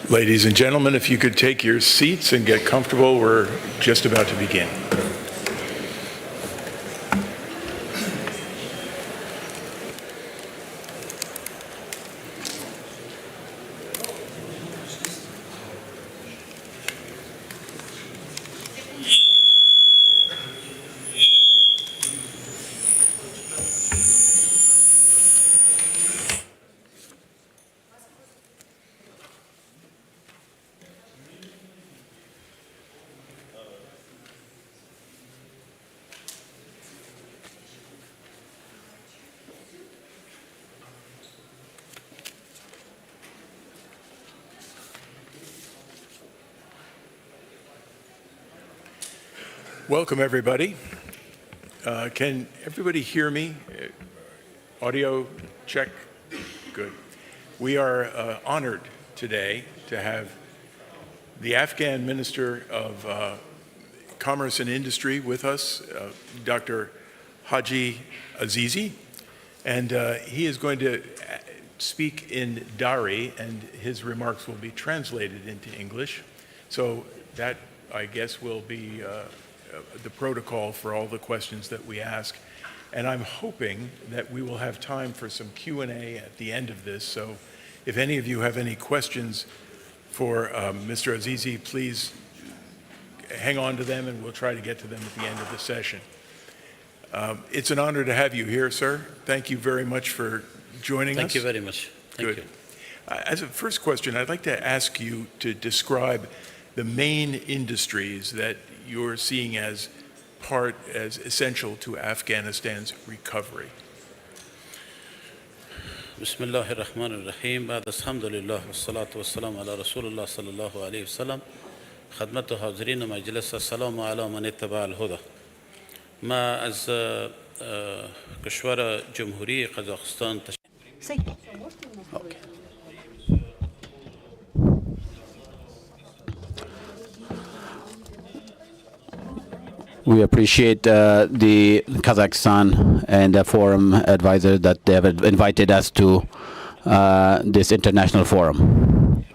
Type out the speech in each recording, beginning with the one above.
Ladies and gentlemen, if you could take your seats and get comfortable, we're just about to begin. Welcome, everybody. Can everybody hear me? Audio check? Good. We are honored today to have the Afghan Minister of Commerce and Industry with us, Dr. Haji Azizi, and he is going to speak in Dari, and his remarks will be translated into English. So that, I guess, will be the protocol for all the questions that we ask. And I'm hoping that we will have time for some Q&A at the end of this. So if any of you have any questions for Mr. Azizi, please hang on to them and we'll try to get to them at the end of the session. It's an honor to have you here, sir. Thank you very much for joining us. Thank you very much. Thank you. As a first question, I'd like to ask you to describe the main industries that you're seeing as essential to Afghanistan's recovery. Bismillah ar-Rahman ar-Rahim. Ba'd alhamdulillah wa salatu wa salam ala Rasulullah sallallahu alayhi wa sallam. Khadmatu hazirin wa majlis as-salamu ala man ittaba al-huda. Ma az kashwara Jamhuri Kazakhstan. Okay. We appreciate the Kazakhstan and the forum advisor that they have invited us to this international forum.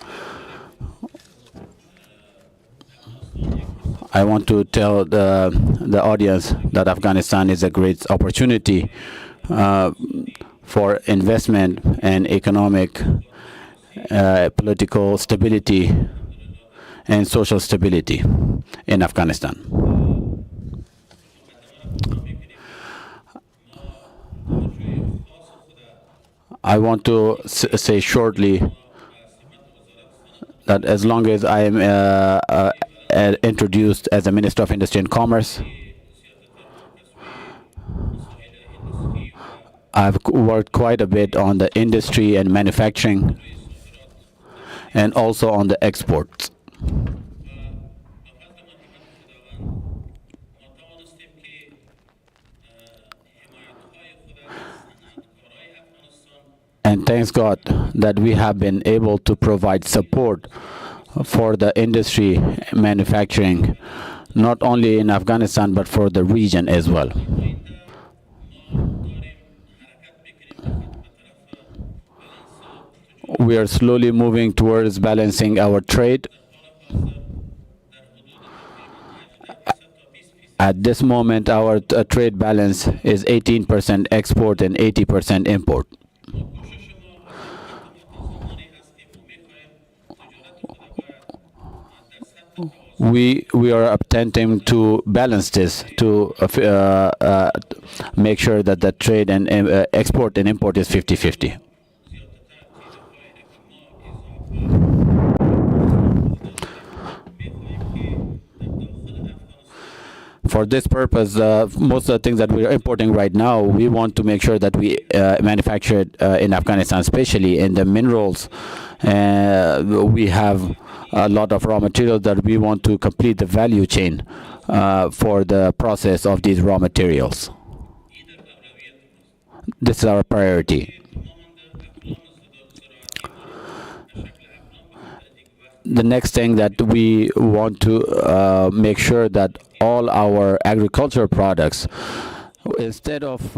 I want to tell the audience that Afghanistan is a great opportunity for investment and economic, political stability and social stability in Afghanistan. I want to say shortly that as long as I am introduced as a Minister of Industry and Commerce, I've worked quite a bit on the industry and manufacturing and also on the exports. And thanks God that we have been able to provide support for the industry manufacturing, not only in Afghanistan, but for the region as well. We are slowly moving towards balancing our trade. At this moment, our trade balance is 18% export and 80% import. We are attempting to balance this to make sure that the trade and export and import is 50-50. For this purpose, most of the things that we are importing right now, we want to make sure that we manufacture it in Afghanistan, especially in the minerals. We have a lot of raw materials that we want to complete the value chain for the process of these raw materials. This is our priority. The next thing that we want to make sure that all our agricultural products, instead of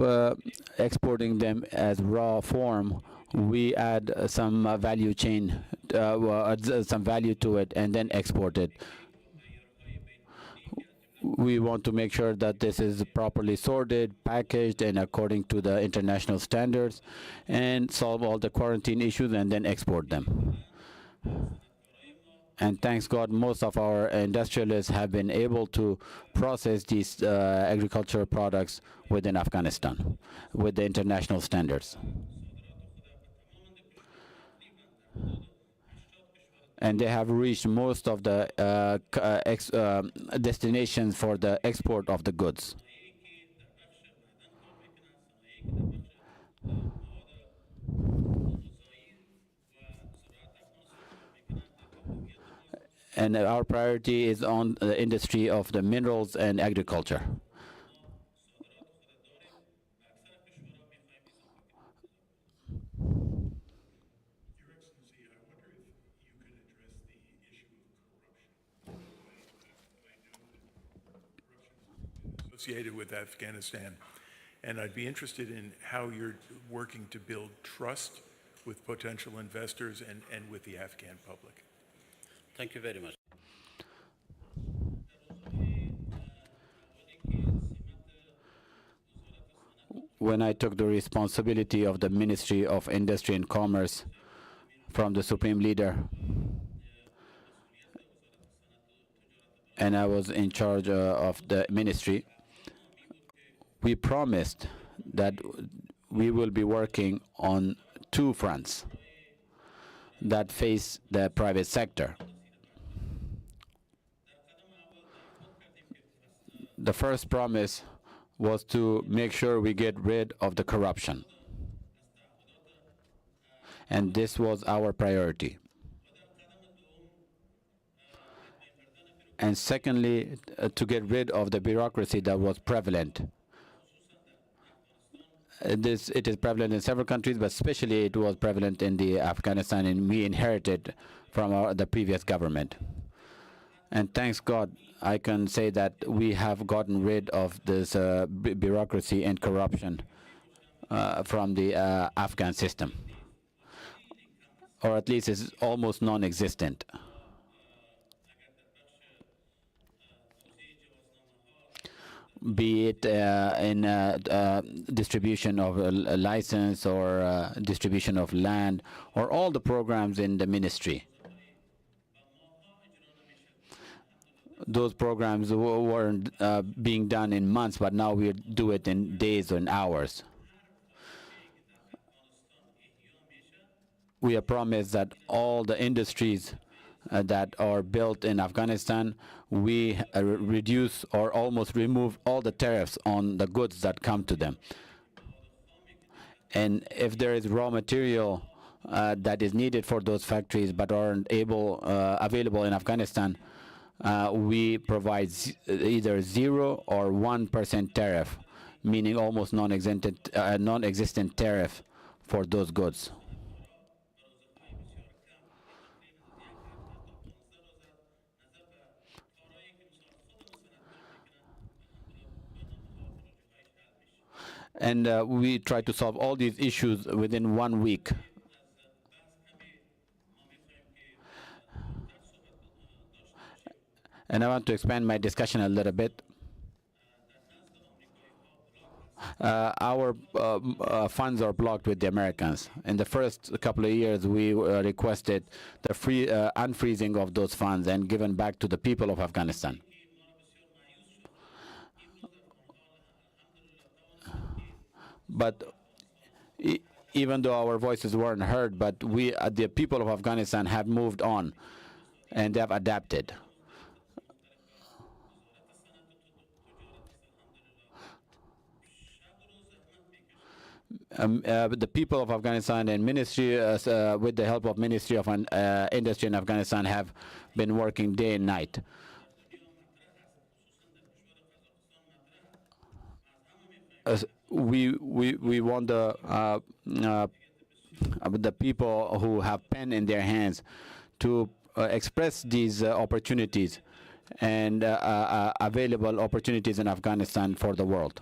exporting them as raw form, we add some value chain, some value to it, and then export it. We want to make sure that this is properly sorted, packaged, and according to the international standards, and solve all the quarantine issues and then export them. And thanks God, most of our industrialists have been able to process these agricultural products within Afghanistan with the international standards. And they have reached most of the destinations for the export of the goods. And our priority is on the industry of the minerals and agriculture. Your Excellency, I wonder if you could address the issue of corruption. I know that corruption is associated with Afghanistan, and I'd be interested in how you're working to build trust with potential investors and with the Afghan public. Thank you very much. When I took the responsibility of the Ministry of Industry and Commerce from the Supreme Leader, and I was in charge of the ministry, we promised that we will be working on two fronts that face the private sector. The first promise was to make sure we get rid of the corruption. And this was our priority. And secondly, to get rid of the bureaucracy that was prevalent. It is prevalent in several countries, but especially it was prevalent in the Afghanistan, and we inherited from the previous government. And thanks God, I can say that we have gotten rid of this bureaucracy and corruption from the Afghan system, or at least it's almost non-existent. Be it in distribution of a license or distribution of land, or all the programs in the ministry. Those programs weren't being done in months, but now we do it in days and hours. We are promised that all the industries that are built in Afghanistan, we reduce or almost remove all the tariffs on the goods that come to them. And if there is raw material that is needed for those factories but aren't available in Afghanistan, we provide either 0 or 1% tariff, meaning almost non-existent tariff for those goods. And we try to solve all these issues within 1 week. And I want to expand my discussion a little bit. Our funds are blocked with the Americans. In the first couple of years, we requested the unfreezing of those funds and given back to the people of Afghanistan. But even though our voices weren't heard, but the people of Afghanistan have moved on and they have adapted. The people of Afghanistan and ministry, with the help of Ministry of Industry in Afghanistan, have been working day and night. We want the people who have pen in their hands to express these opportunities and available opportunities in Afghanistan for the world.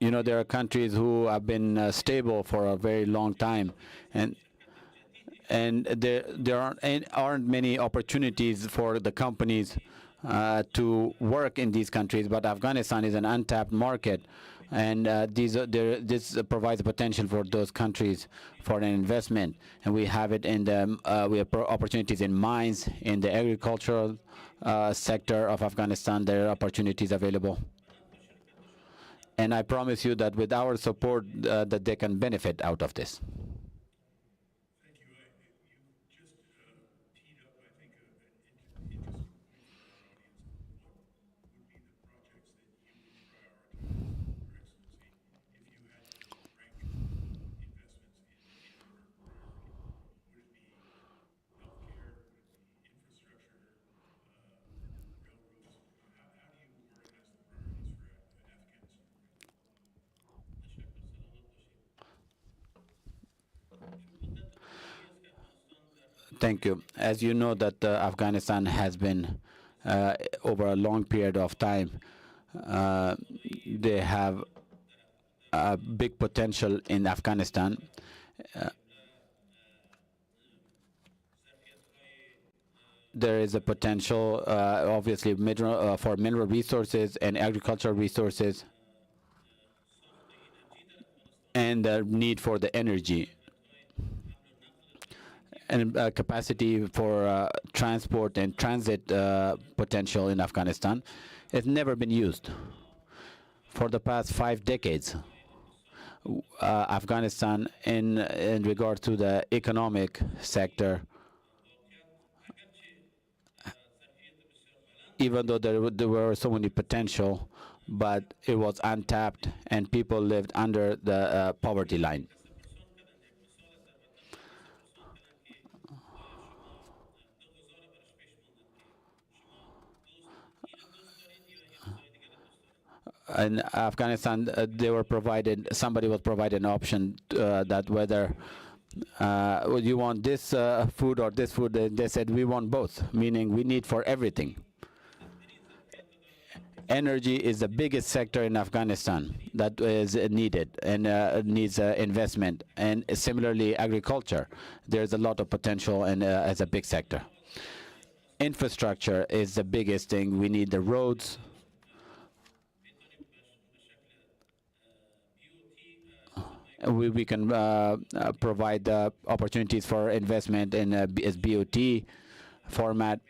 You know, there are countries who have been stable for a very long time, and there aren't many opportunities for the companies to work in these countries. But Afghanistan is an untapped market, and this provides a potential for those countries for an investment. And we have it in the we have opportunities in mines, in the agricultural sector of Afghanistan. There are opportunities available. And I promise you that with our support, that they can benefit out of this. Thank you. You just teed up, I think, an interesting point for our audience. What would be the projects that you would prioritize, Your Excellency, if you had to rank investments in order of priority? Would it be healthcare? Would it be infrastructure, railroads? How do you organize the priorities for Afghanistan? Thank you. As you know, that Afghanistan has been over a long period of time. They have a big potential in Afghanistan. There is a potential, obviously, for mineral resources and agricultural resources, and the need for the energy and capacity for transport and transit potential in Afghanistan has never been used. For the past 5 decades, Afghanistan, in regard to the economic sector, even though there were so many potential, but it was untapped and people lived under the poverty line. In Afghanistan, somebody was provided an option that whether you want this food or this food. They said we want both, meaning we need for everything. Energy is the biggest sector in Afghanistan that is needed and needs investment. And similarly, agriculture. There's a lot of potential and as a big sector. Infrastructure is the biggest thing. We need the roads. We can provide opportunities for investment in as BOT format.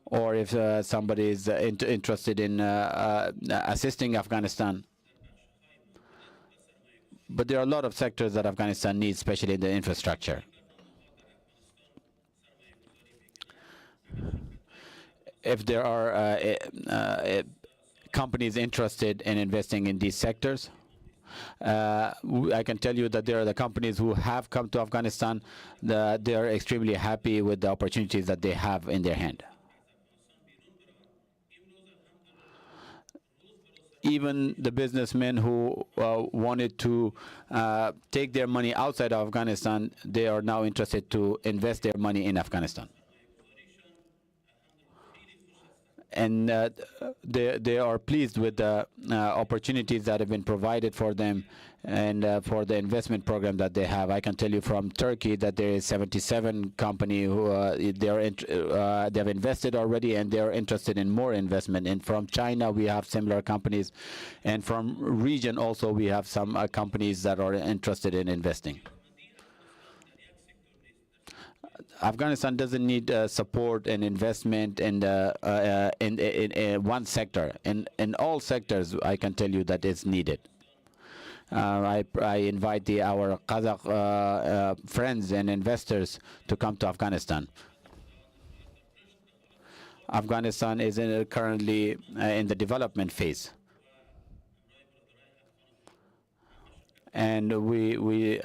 Or if somebody is interested in assisting Afghanistan. But there are a lot of sectors that Afghanistan needs, especially in the infrastructure. If there are companies interested in investing in these sectors, I can tell you that there are the companies who have come to Afghanistan. They are extremely happy with the opportunities that they have in their hand. Even the businessmen who wanted to take their money outside of Afghanistan, they are now interested to invest their money in Afghanistan. And they are pleased with the opportunities that have been provided for them and for the investment program that they have. I can tell you from Turkey that there is 77 company who they have invested already and they are interested in more investment. And from China we have similar companies, and from region also we have some companies that are interested in investing. Afghanistan doesn't need support and investment in one sector. In all sectors, I can tell you that it's needed. I invite our Kazakh friends and investors to come to Afghanistan. Afghanistan is currently in the development phase. And we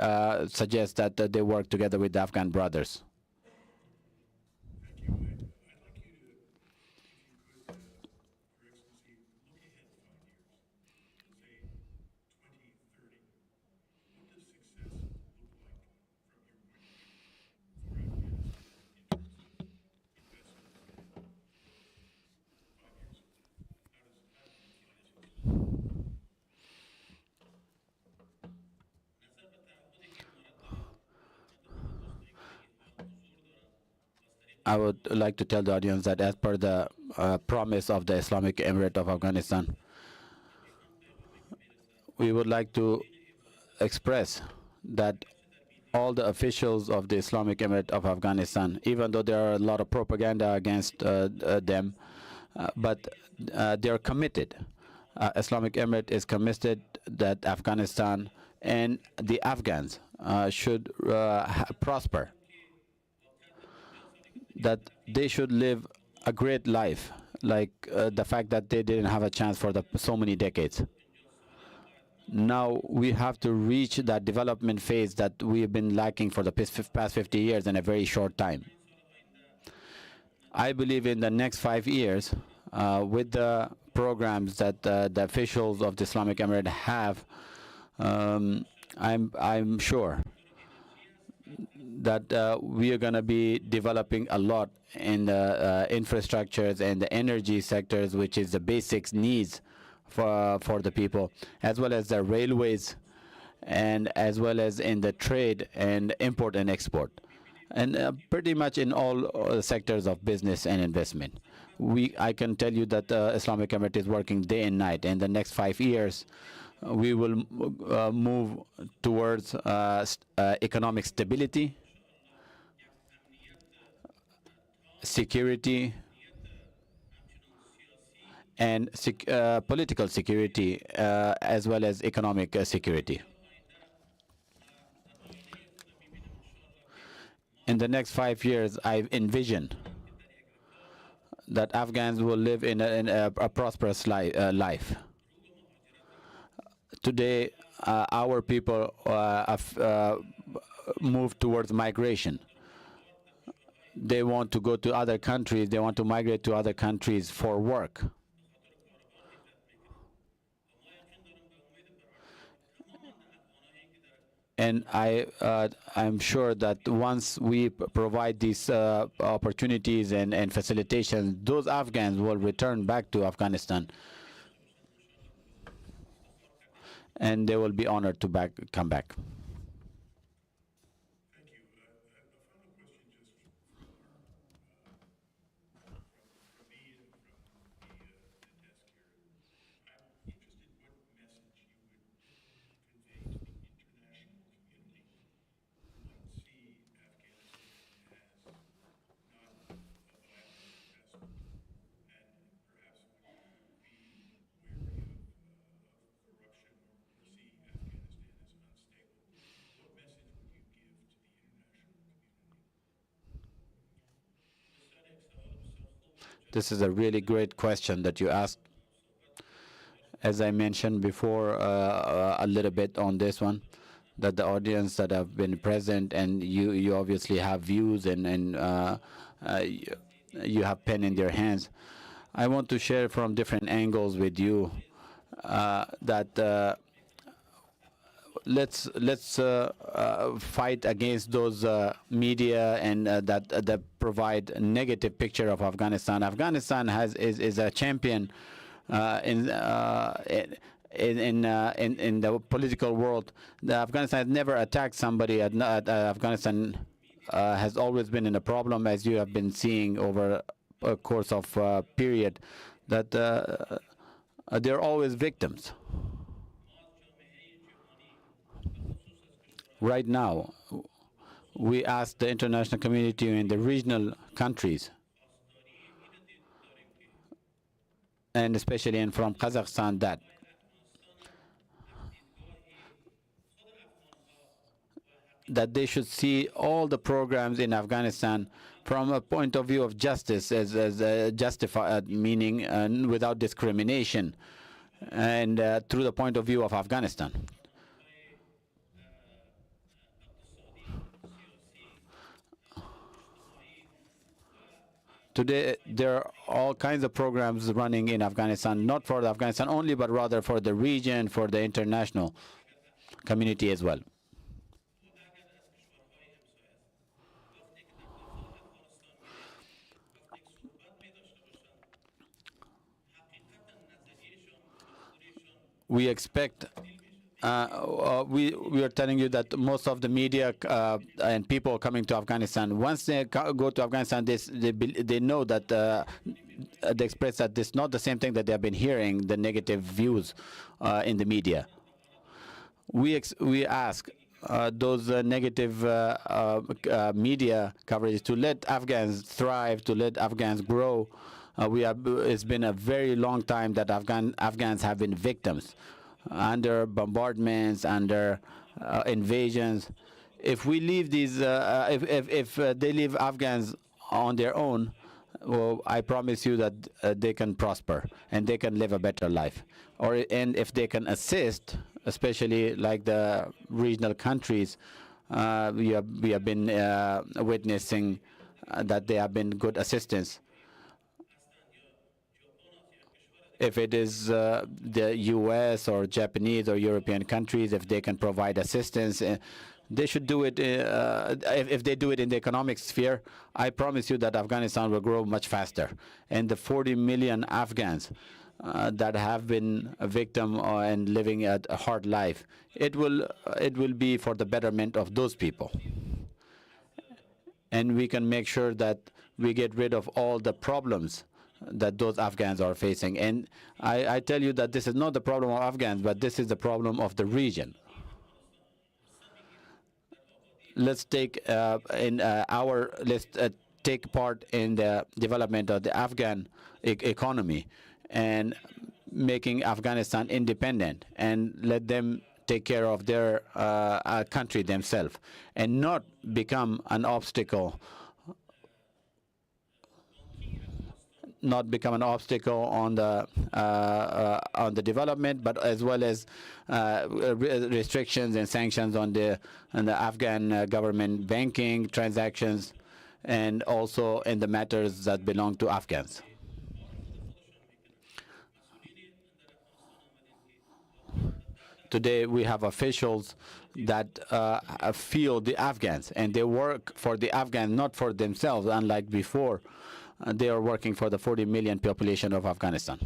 suggest that they work together with the Afghan brothers. Thank you. I'd like you to, if you could, Your Excellency, look ahead 5 years. Say 2030. What does success look like from your point of view for Afghanistan in terms of investments and growth 5 years from now? How do you feel I would like to tell the audience that as per the promise of the Islamic Emirate of Afghanistan, we would like to express that all the officials of the Islamic Emirate of Afghanistan, even though there are a lot of propaganda against them, but they are committed. Islamic Emirate is committed that Afghanistan and the Afghans should prosper, that they should live a great life, like the fact that they didn't have a chance for so many decades. Now we have to reach that development phase that we have been lacking for the past 50 years in a very short time. I believe in the next 5 years, with the programs that the officials of the Islamic Emirate have, I'm sure that we are going to be developing a lot in the infrastructures and the energy sectors, which is the basic needs for the people, as well as the railways, and as well as in the trade and import and export, and pretty much in all sectors of business and investment. I can tell you that the Islamic Emirate is working day and night. In the next 5 years, we will move towards economic stability, security, and political security, as well as economic security. In the next 5 years, I envision that Afghans will live in a prosperous life. Today, our people have moved towards migration. They want to go to other countries. They want to migrate to other countries for work. And I'm sure that once we provide these opportunities and facilitations, those Afghans will return back to Afghanistan, and they will be honored to come back. Thank you. A final question just from me and from the desk here. I'm interested what message you would convey to the international community who might see Afghanistan as not a viable investment and perhaps would be wary of corruption or see Afghanistan as unstable. What message would you give to the international community? This is a really great question that you asked. As I mentioned before, a little bit on this one, that the audience that have been present, and you obviously have views, and you have pen in their hands. I want to share from different angles with you that let's fight against those media and that provide a negative picture of Afghanistan. Afghanistan is a champion in the political world. Afghanistan has never attacked somebody. Afghanistan has always been in a problem, as you have been seeing over a course of period, that they're always victims. Right now, we ask the international community and the regional countries, and especially from Kazakhstan, that they should see all the programs in Afghanistan from a point of view of justice, as justified, meaning without discrimination, and through the point of view of Afghanistan. Today, there are all kinds of programs running in Afghanistan, not for Afghanistan only, but rather for the region, for the international community as well. We expect we are telling you that most of the media and people coming to Afghanistan, once they go to Afghanistan, they know that they express that this is not the same thing that they have been hearing, the negative views in the media. We ask those negative media coverage to let Afghans thrive, to let Afghans grow. It's been a very long time that Afghans have been victims under bombardments, under invasions. If we leave these, if they leave Afghans on their own, well, I promise you that they can prosper and they can live a better life. And if they can assist, especially like the regional countries, we have been witnessing that they have been good assistance. If it is the U.S. or Japanese or European countries, if they can provide assistance, they should do it. If they do it in the economic sphere, I promise you that Afghanistan will grow much faster. And the 40 million Afghans that have been a victim and living a hard life, it will be for the betterment of those people. And we can make sure that we get rid of all the problems that those Afghans are facing. And I tell you that this is not the problem of Afghans, but this is the problem of the region. Let's take take part in the development of the Afghan economy and making Afghanistan independent, and let them take care of their country themselves and not become an obstacle on the development, but as well as restrictions and sanctions on the Afghan government banking transactions, and also in the matters that belong to Afghans. Today we have officials that feel the Afghans, and they work for the Afghans, not for themselves, unlike before. They are working for the 40 million population of Afghanistan.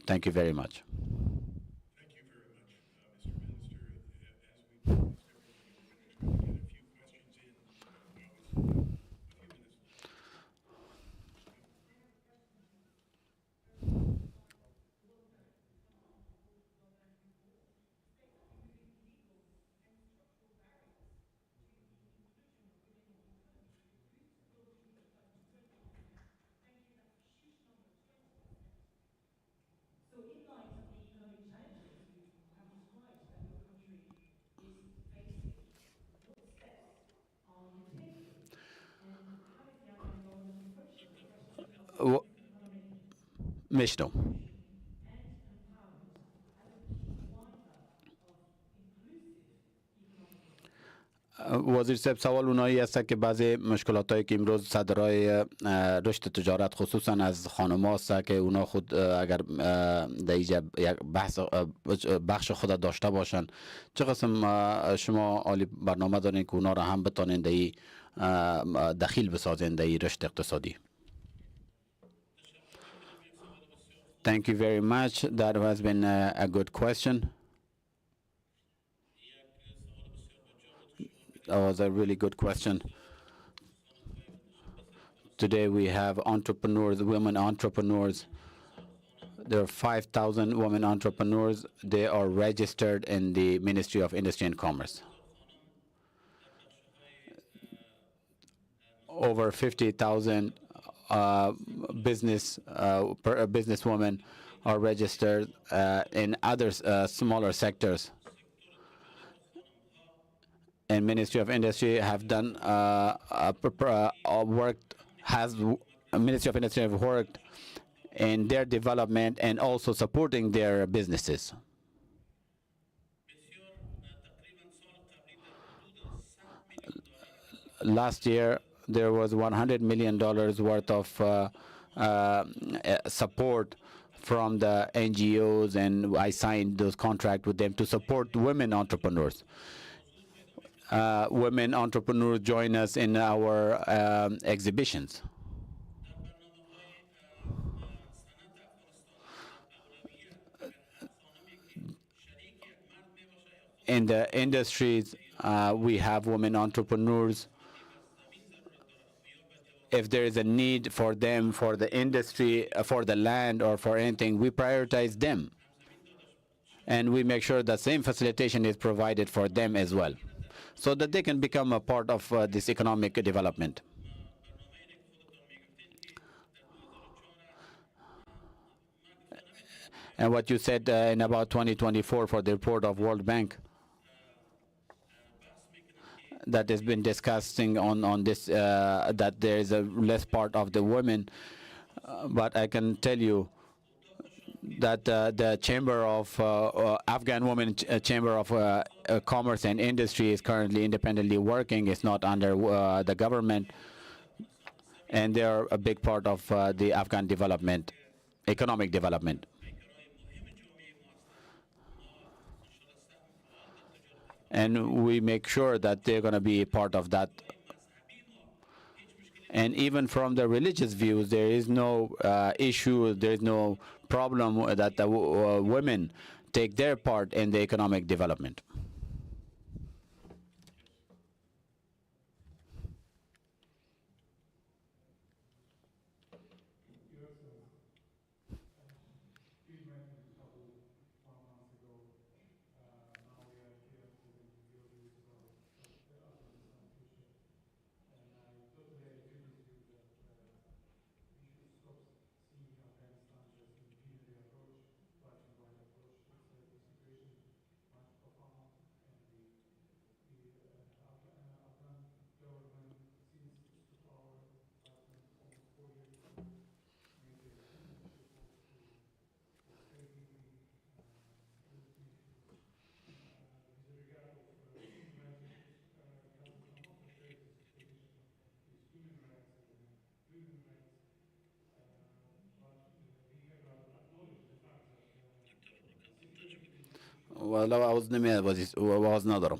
Thank you very much. Thank you very much, Mr. Minister. As we promised everybody, we're going to get a few questions in. A few minutes. So in light of the economic challenges you have described that your country is facing, what steps are you taking? And how is the Afghan government approaching the question of economic Mishno. and empowerment as a key driver of inclusive economic development? وزیر صاحب سوال اونایی است که بعضی مشکلاتایی که امروز صدرای رشد تجارت خصوصا از خانم هاست که اونا خود اگر در اینجا یک بخش خود داشته باشن، چه قسم شما عالی برنامه دارین که اونا را هم بتانین در این دخیل بسازین در این رشد اقتصادی؟ Thank you very much. That has been a good question. That was a really good question. Today we have entrepreneurs, women entrepreneurs. There are 5,000 women entrepreneurs. They are registered in the Ministry of Industry and Commerce. Over 50,000 businesswomen are registered in other smaller sectors. And Ministry of Industry have done Ministry of Industry have worked in their development and also supporting their businesses. Last year there was $100 million worth of support from the NGOs, and I signed those contracts with them to support women entrepreneurs. Women entrepreneurs join us in our exhibitions. in the industries, we have women entrepreneurs. If there is a need for them, for the industry, for the land, or for anything, we prioritize them. And we make sure the same facilitation is provided for them as well, so that they can become a part of this economic development. And what you said in about 2024 for the report of World Bank, that has been discussing on this, that there is a less part of the women. But I can tell you that the Chamber of Afghan Women Chamber of Commerce and Industry is currently independently working. It's not under the government, and they are a big part of the Afghan development, economic development. And we make sure that they're going to be a part of that. And even from the religious views, there is no issue, there is no problem that the women take their part in the economic development. ولو عاوزنا ما وعاوزنا نضرب.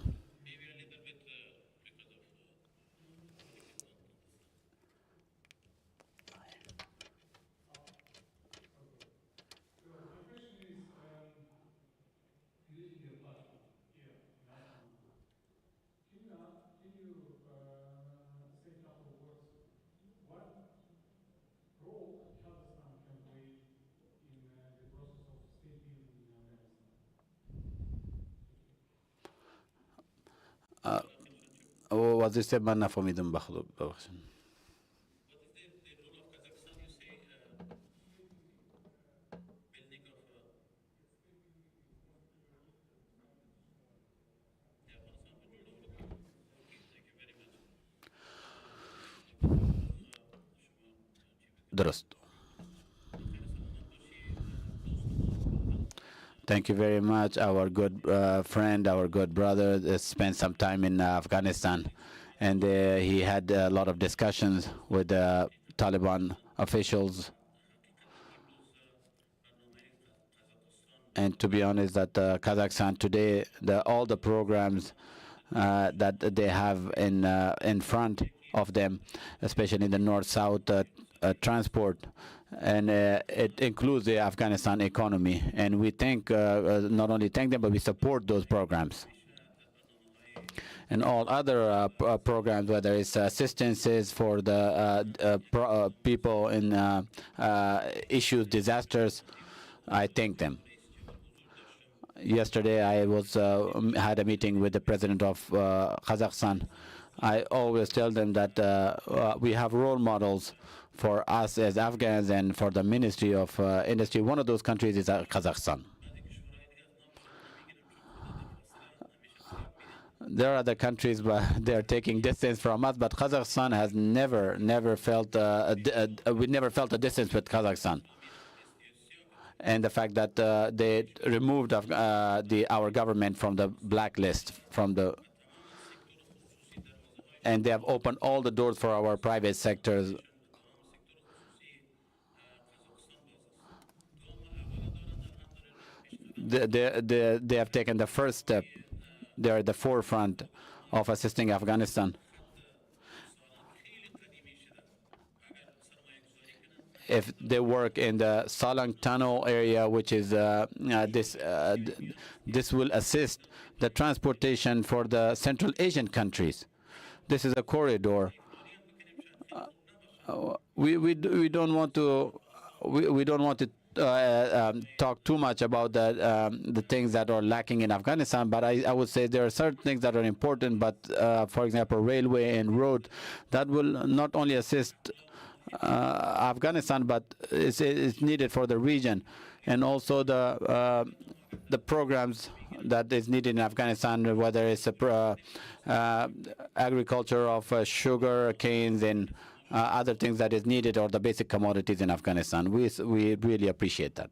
وظیفه من نفهمیدم ببخشید. درست. Thank you very much. Our good friend, our good brother, spent some time in Afghanistan, and he had a lot of discussions with the Taliban officials. And to be honest, that Kazakhstan today, all the programs that they have in front of them, especially in the north-south transport, and it includes the Afghanistan economy. And we thank, not only thank them, but we support those programs. And all other programs, whether it's assistances for the people in issues, disasters, I thank them. Yesterday, I had a meeting with the president of Kazakhstan. I always tell them that we have role models for us as Afghans and for the Ministry of Industry. One of those countries is Kazakhstan. There are other countries, but they're taking distance from us. But Kazakhstan has never felt we never felt a distance with Kazakhstan. And the fact that they removed our government from the blacklist, and they have opened all the doors for our private sectors. They have taken the first step. They are at the forefront of assisting Afghanistan. if they work in the Salang Tunnel area, which is this will assist the transportation for the Central Asian countries. This is a corridor. We don't want to talk too much about the things that are lacking in Afghanistan, but I would say there are certain things that are important. But for example, railway and road that will not only assist Afghanistan, but it's needed for the region, and also the programs that is needed in Afghanistan, whether it's agriculture of sugar canes and other things that is needed, or the basic commodities in Afghanistan. We really appreciate that.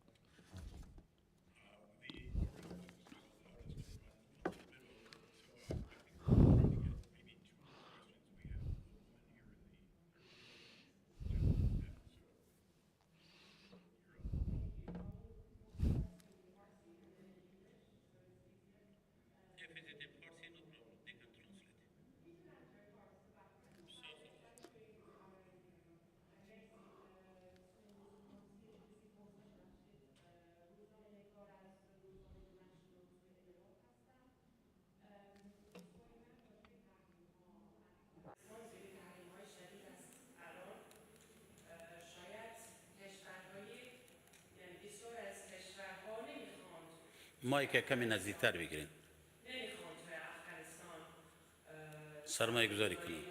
مایک کمی نزدیکتر بگیرین. سرمایه گذاری کنید.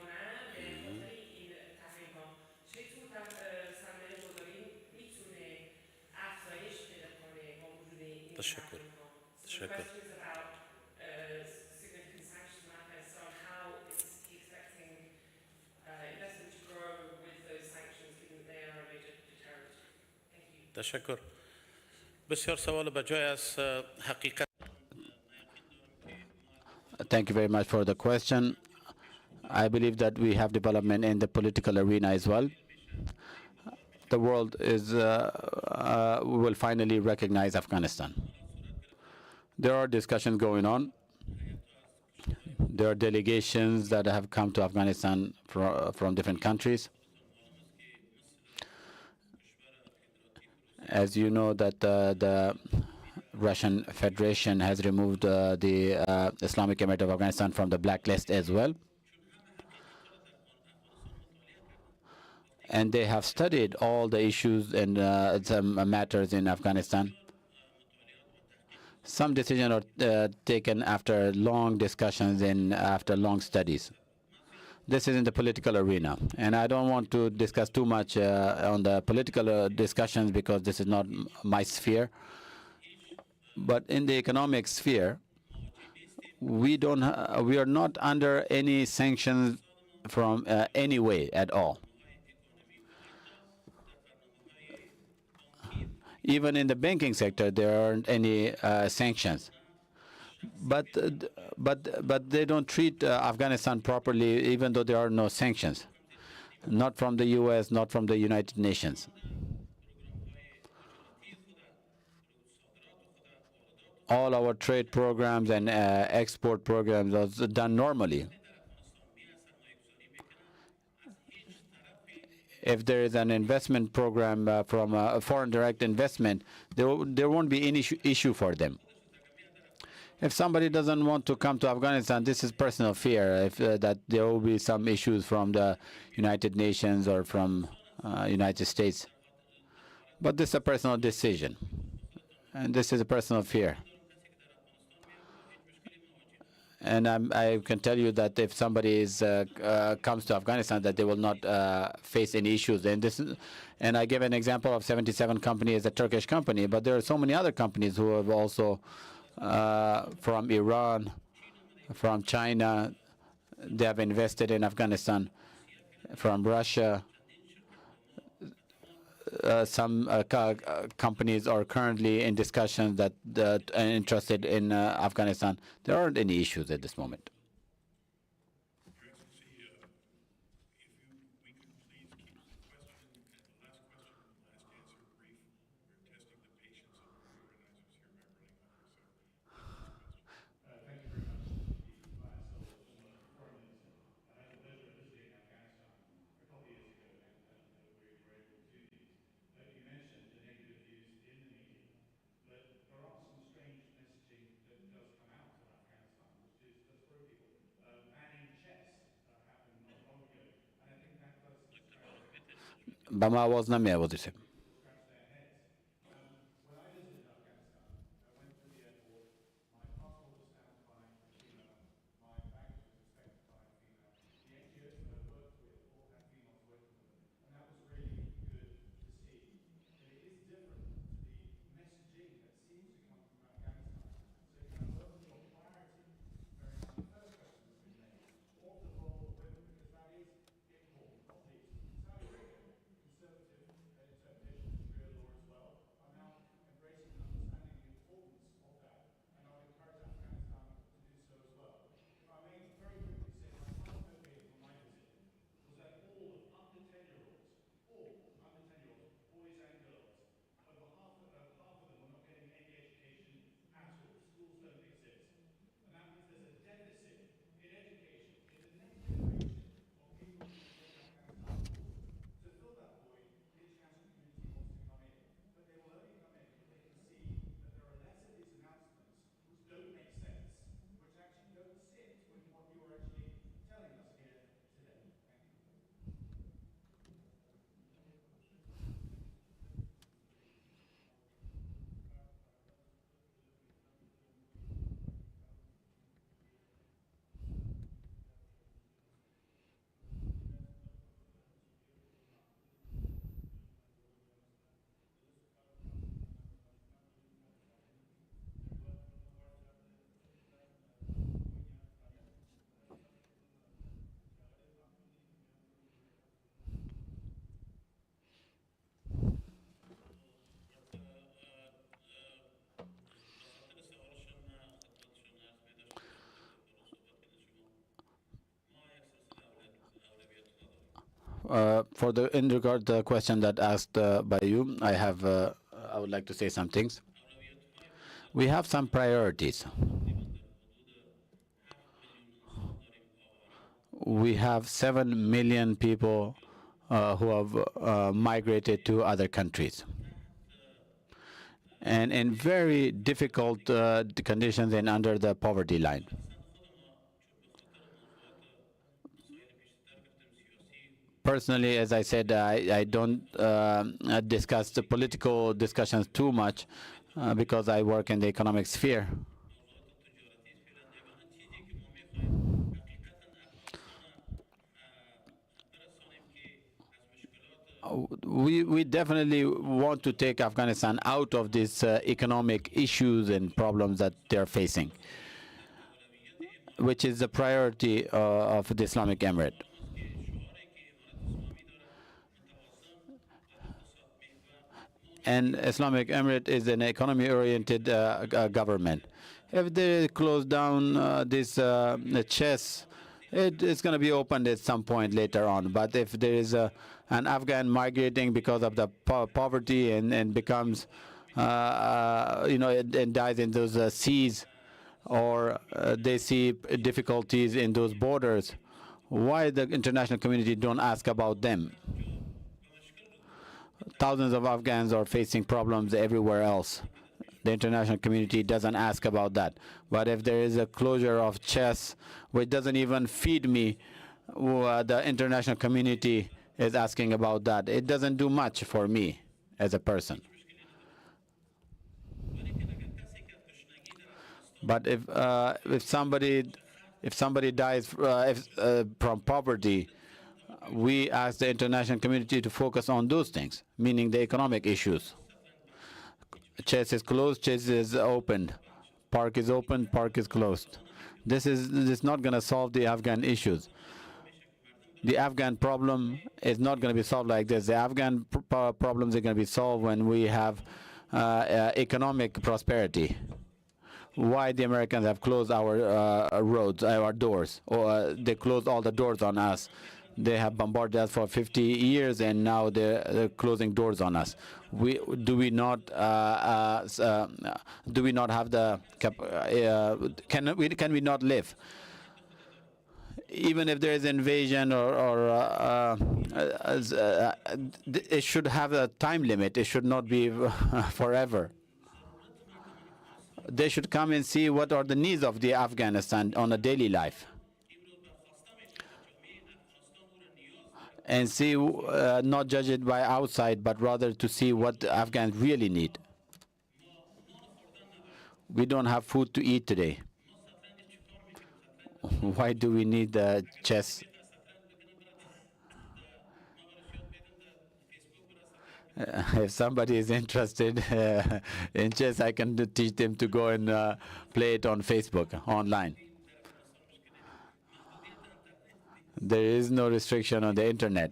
تشکر. تشکر. تشکر. بسیار سوال بجای است. حقیقت. Thank you very much for the question. I believe that we have development in the political arena as well. The world will finally recognize Afghanistan. There are discussions going on. There are delegations that have come to Afghanistan from different countries. As you know, that the Russian Federation has removed the Islamic Emirate of Afghanistan from the blacklist as well. And they have studied all the issues and some matters in Afghanistan. Some decisions are taken after long discussions and after long studies. This is in the political arena, and I don't want to discuss too much on the political discussions because this is not my sphere. But in the economic sphere, we are not under any sanctions from any way at all. Even in the banking sector, there aren't any sanctions. But they don't treat Afghanistan properly, even though there are no sanctions. Not from the U.S., not from the United Nations. All our trade programs and export programs are done normally. If there is an investment program from foreign direct investment, there won't be any issue for them. If somebody doesn't want to come to Afghanistan, this is personal fear, that there will be some issues from the United Nations or from United States. But this is a personal decision, and this is a personal fear. And I can tell you that if somebody comes to Afghanistan, that they will not face any issues. And I give an example of 77 companies, a Turkish company, but there are so many other companies who have also from Iran, from China, they have invested in Afghanistan, from Russia. Some companies are currently in discussions that are interested in Afghanistan. There aren't any issues at this moment. Your Excellency, if we could please keep the last question and last answer brief. We're testing the patience of our organizers here by running over. So, thank you very much, Mr. Chief. So, just about 4 minutes. I had the pleasure of visiting Afghanistan a couple of years ago, and we were able to do these. به ما آواز نمیاد. scratch their heads. When I visited Afghanistan, I went to the airport, my passport was stamped by a female, my baggage was inspected by a female. The NGOs that I worked with all had females working with them, and that was really good to see. But it is different to the messaging that seems to come from Afghanistan. So can I welcome your clarity, bearing in mind the first question that's been made, of the role of women, because that is important, not least. Saudi Arabia, conservative interpretation of Sharia law as well, are now embracing and understanding the importance of that, and I would encourage Afghanistan to do so as well. If I may very quickly say, my final takeaway from my visit was that all under 10-year-olds, boys and girls, over half of them are not getting any education at all. Schools don't exist. And that means there's a deficit in education in the next generation of people who can take Afghanistan forward. To fill that void, the international community wants to come in. But they will only come in if they can see that there are less of these announcements which don't make sense, which actually don't sit with what you are actually telling us here today. Thank you. به خاطر سوالشون خدمتشون عرض پیدا شد که صحبت کردن شما ما یک سلسله اولویت نداریم. For the in regard the question that asked by you, I would like to say some things. We have some priorities. We have 7 million people who have migrated to other countries, and in very difficult conditions and under the poverty line. Personally, as I said, I don't discuss the political discussions too much because I work in the economic sphere. We definitely want to take Afghanistan out of these economic issues and problems that they're facing, which is the priority of the Islamic Emirate. And Islamic Emirate is an economy-oriented government. If they close down this chess, it's going to be opened at some point later on. But if there is an Afghan migrating because of the poverty and becomes, and dies in those seas, or they see difficulties in those borders, why the international community don't ask about them? Thousands of Afghans are facing problems everywhere else. The international community doesn't ask about that. But if there is a closure of chess, which doesn't even feed me, the international community is asking about that. It doesn't do much for me as a person. But if somebody dies from poverty, we ask the international community to focus on those things, meaning the economic issues. Chess is closed, chess is opened. Park is open, park is closed. This is not going to solve the Afghan issues. The Afghan problem is not going to be solved like this. The Afghan problems are going to be solved when we have economic prosperity. Why the Americans have closed our roads, our doors, or they closed all the doors on us. They have bombarded us for 50 years, and now they're closing doors on us. Do we not have the can we not live? Even if there is invasion it should have a time limit. It should not be forever. They should come and see what are the needs of the Afghanistan on a daily life. and see, not judge it by outside, but rather to see what the Afghans really need. We don't have food to eat today. Why do we need the chess? If somebody is interested in chess, I can teach them to go and play it on Facebook, online. There is no restriction on the internet,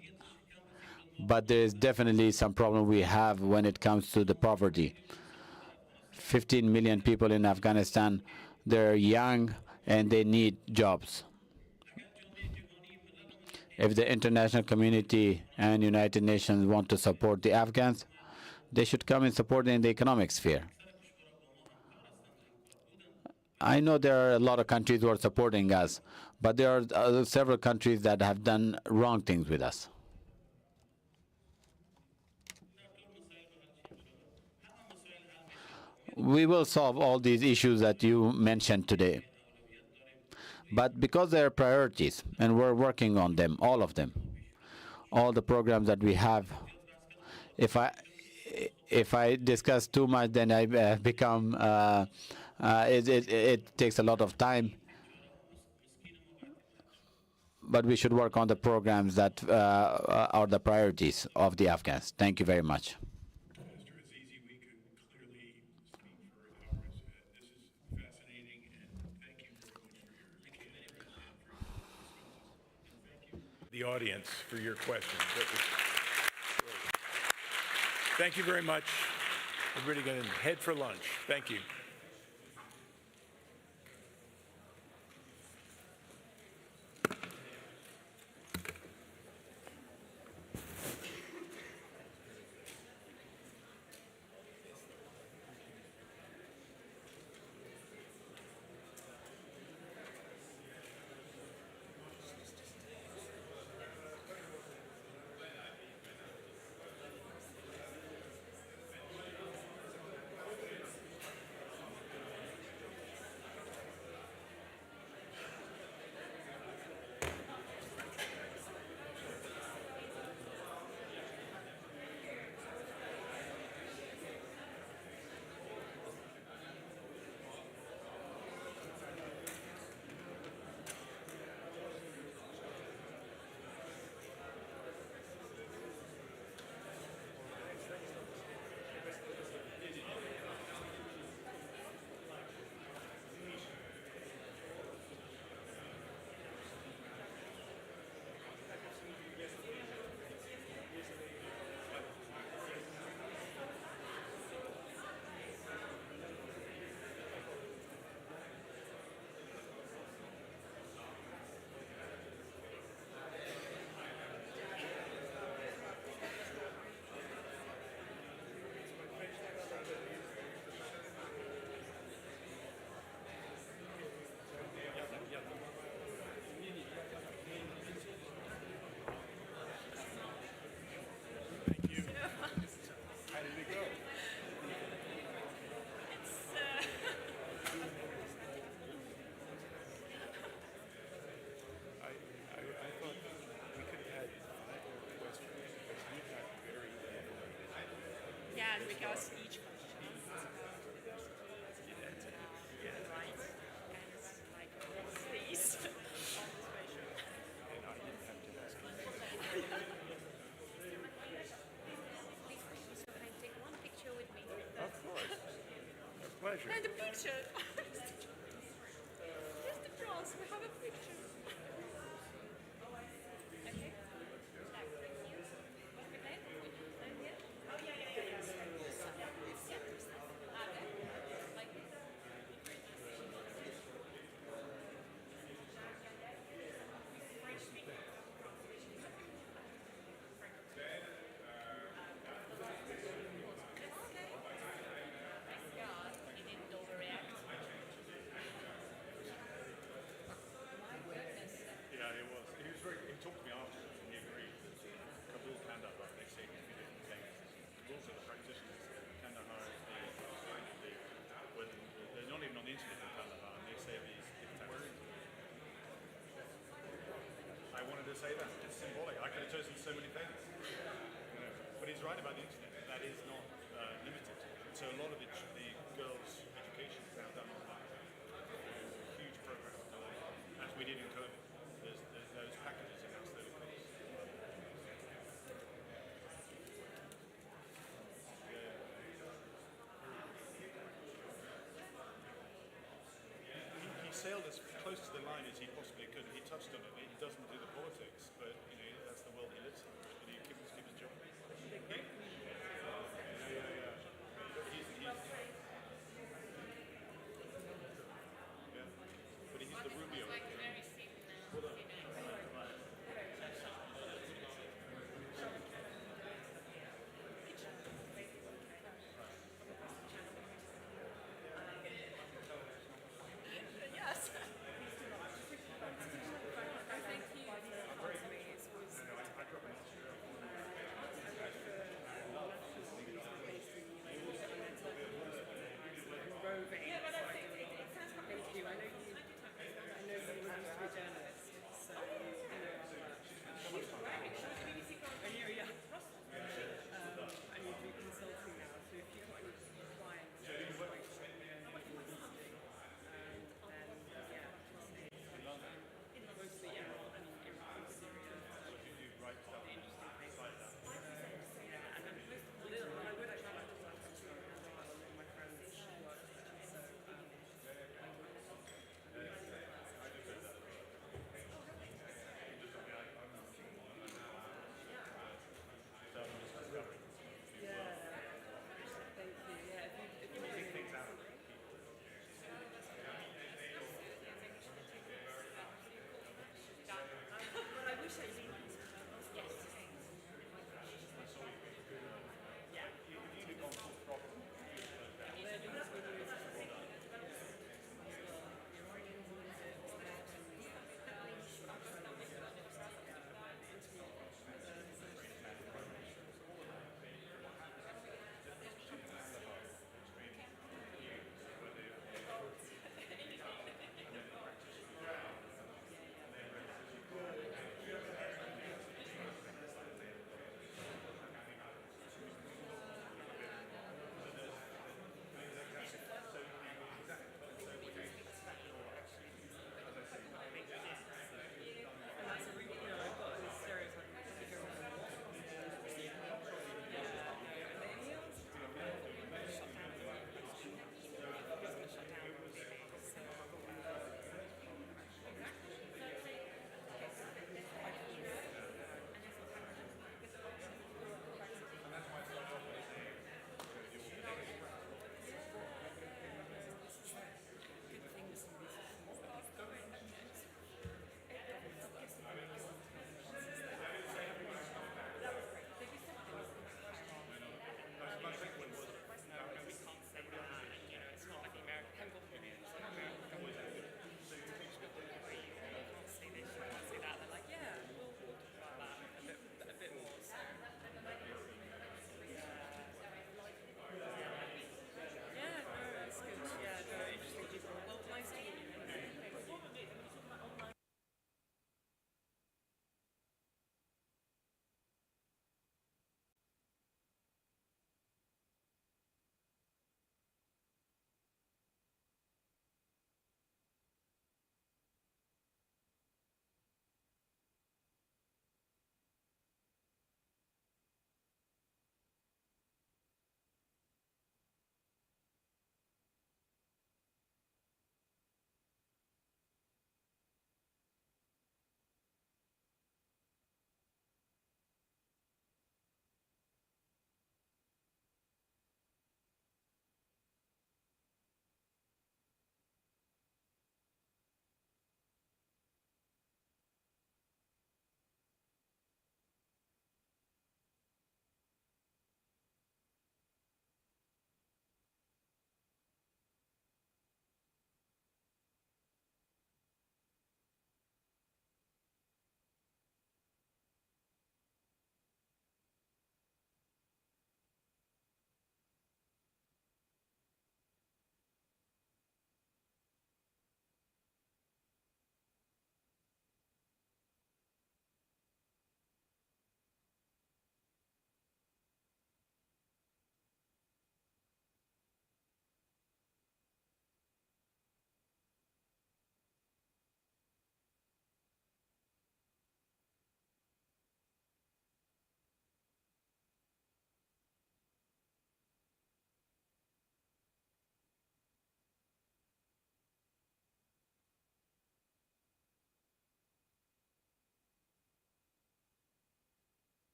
but there is definitely some problem we have when it comes to the poverty. 15 million people in Afghanistan, they're young and they need jobs. If the international community and United Nations want to support the Afghans, they should come and support in the economic sphere. I know there are a lot of countries who are supporting us, but there are several countries that have done wrong things with us. We will solve all these issues that you mentioned today. But because they are priorities, and we're working on them, all of them, all the programs that we have, if I discuss too much, then I become, it takes a lot of time. But we should work on the programs that are the priorities of the Afghans. Thank you very much. Mr. Azizi, we could clearly speak for hours. This is fascinating, and thank you very much for your candor and for your responses. And thank you. The audience for your questions. That was great. Thank you very much. Everybody going to head for lunch. Thank you. I thought we could have had 5 questions because we got very animated. Yeah, because each question is right, and it's like these on this patient. And I didn't have to ask you. Can I take one picture with me? Of course. A pleasure. And the picture. Just the cross. We have a picture. Okay. Like, thank you. What's your name? Name here? Oh yeah. Like this. French speaking. Thank God he didn't overreact. My goodness. Yeah, it was. He was very. He talked to me afterwards, and he agreed. Kabul, Kandahar, they say in two different things. Kabul's are the practitioners. Kandahar is the when they're not even on the internet in Kandahar, and they say these dictators. I wanted to say that. symbolic. I could have chosen so many things. But he's right about the internet. That is not limited. So a lot of the girls' education is now done online. Huge program, as we did in COVID. There's those packages in our study course. He sailed as close to the line as he possibly could. He touched on it. He doesn't do the politics, but that's the world he lives in. And he keeps his job. But he's the Rubio. Like very thin. Yes.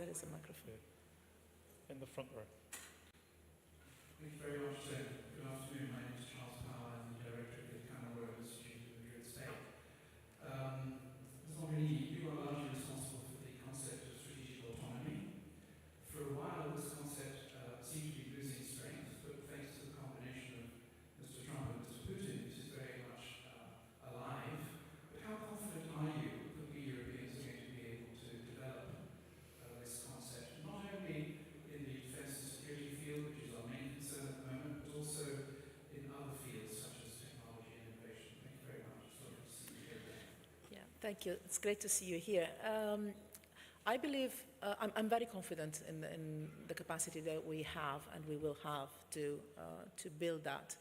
there is a microphone. In the front row. Thank you very much, Tim. Good afternoon. My name is Charles Power. I'm the Director of the Canon Royal Institute of Madrid, Spain. Ms. Mogherini, you are largely responsible for the concept of strategic autonomy. For a while, this concept seemed to be losing strength, but thanks to the combination of Mr. Trump and Mr. Putin, this is very much alive. But how confident are you that we Europeans are going to be able to develop this concept, not only in the defense and security field, which is our main concern at the moment, but also in other fields such as technology and innovation? Thank you very much. Sorry to see you here today. Yeah, thank you. It's great to see you here. I believe I'm very confident in the capacity that we have and we will have to build that.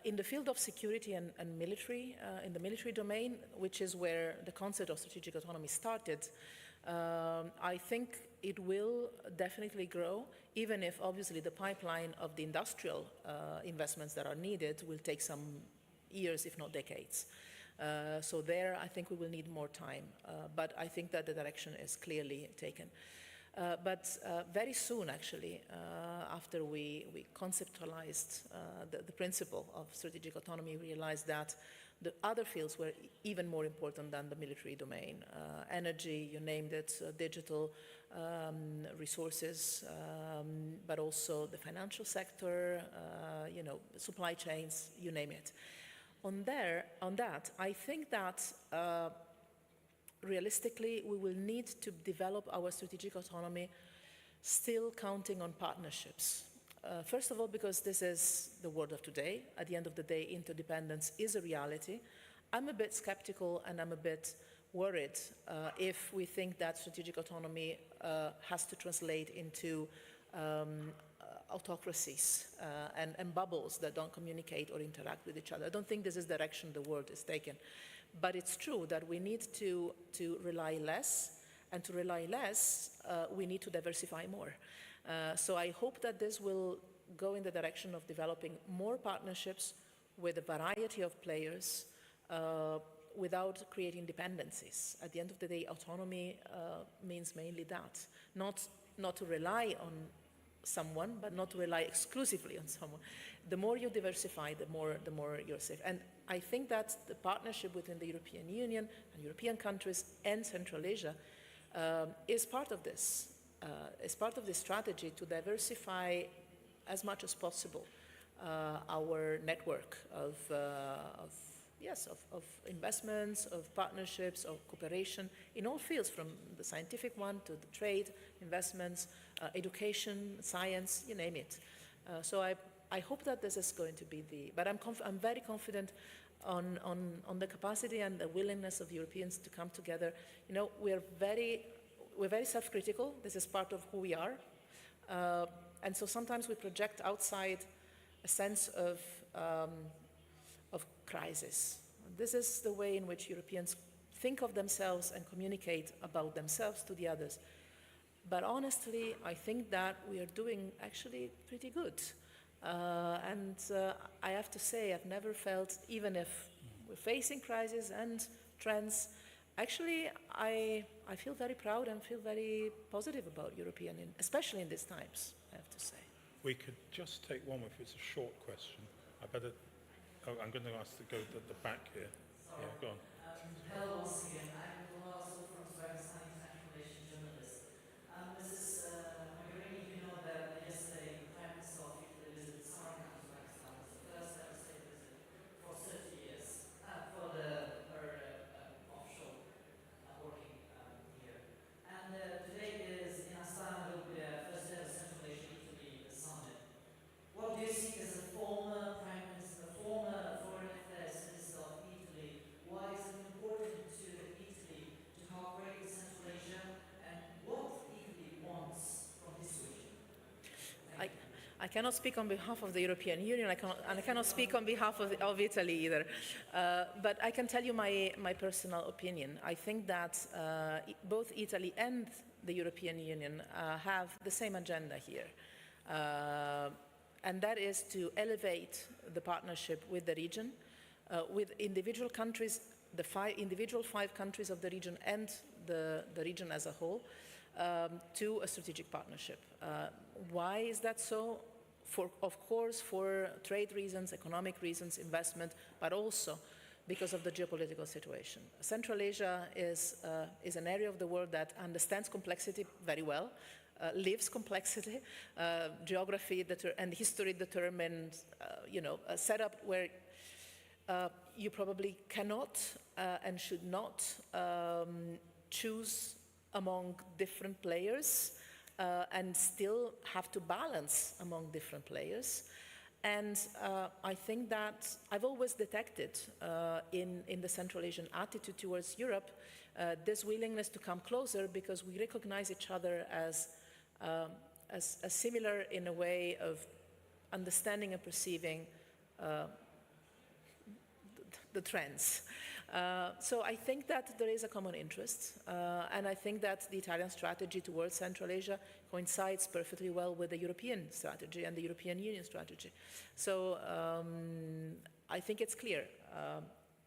In the field of security and military, in the military domain, which is where the concept of strategic autonomy started, I think it will definitely grow, even if obviously the pipeline of the industrial investments that are needed will take some years, if not decades. So there, I think we will need more time, but I think that the direction is clearly taken. But very soon, actually, after we conceptualized the principle of strategic autonomy, we realized that the other fields were even more important than the military domain. Energy, you named it, digital resources, but also the financial sector, supply chains, you name it. On that, I think that realistically, we will need to develop our strategic autonomy still counting on partnerships. First of all, because this is the world of today. At the end of the day, interdependence is a reality. I'm a bit skeptical and I'm a bit worried if we think that strategic autonomy has to translate into autocracies and bubbles that don't communicate or interact with each other. I don't think this is the direction the world is taking. But it's true that we need to rely less, and to rely less, we need to diversify more. So I hope that this will go in the direction of developing more partnerships with a variety of players without creating dependencies. At the end of the day, autonomy means mainly that. Not to rely on someone, but not to rely exclusively on someone. The more you diversify, the more you're safe. And I think that the partnership within the European Union and European countries and Central Asia is part of this. Is part of this strategy to diversify as much as possible our network of investments, of partnerships, of cooperation in all fields, from the scientific one to the trade, investments, education, science, you name it. So I hope that this is going to be but I'm very confident on the capacity and the willingness of Europeans to come together. We're very self-critical. This is part of who we are. And so sometimes we project outside a sense of crisis. This is the way in which Europeans think of themselves and communicate about themselves to the others. But honestly, I think that we are doing actually pretty good. And I have to say, I've never felt, even if we're facing crises and trends, actually, I feel very proud and feel very positive about European, especially in these times, I have to say. We could just take one if it's a short question. I'm going to ask to go to the back here. Yeah, go on. Hello once again. I'm also from Uzbekistan, international relations journalist. Mrs. Mogherini, you know that yesterday the Prime Minister of Italy visited Samarkand, Uzbekistan. It was the first ever state visit for 30 years for her offshore working here. And today is in Astana will be the first ever Central Asia Italy summit. What do you see as a former Prime Minister, former Foreign Affairs Minister of Italy? Why is it important to Italy to cooperate with Central Asia, and what Italy wants from this region? I cannot speak on behalf of the European Union, and I cannot speak on behalf of Italy either. But I can tell you my personal opinion. I think that both Italy and the European Union have the same agenda here. And that is to elevate the partnership with the region, with individual countries, the individual five countries of the region and the region as a whole, to a strategic partnership. Why is that so? Of course, for trade reasons, economic reasons, investment, but also because of the geopolitical situation. Central Asia is an area of the world that understands complexity very well, lives complexity. Geography and history determine, a setup where you probably cannot and should not choose among different players and still have to balance among different players. And I think that I've always detected in the Central Asian attitude towards Europe this willingness to come closer because we recognize each other as similar in a way of understanding and perceiving the trends. So I think that there is a common interest, and I think that the Italian strategy towards Central Asia coincides perfectly well with the European strategy and the European Union strategy. So I think it's clear,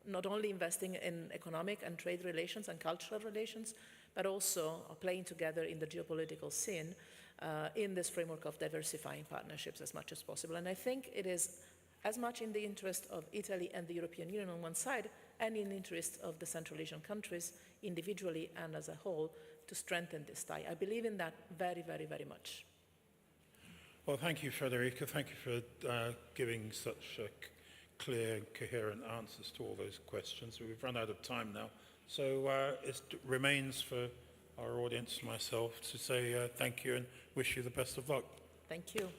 not only investing in economic and trade relations and cultural relations, but also playing together in the geopolitical scene in this framework of diversifying partnerships as much as possible. And I think it is as much in the interest of Italy and the European Union on one side, and in the interest of the Central Asian countries individually and as a whole to strengthen this tie. I believe in that very, very, very much. Well, thank you, Federica. Thank you for giving such clear and coherent answers to all those questions. We've run out of time now. So it remains for our audience and myself to say thank you and wish you the best of luck. Thank you.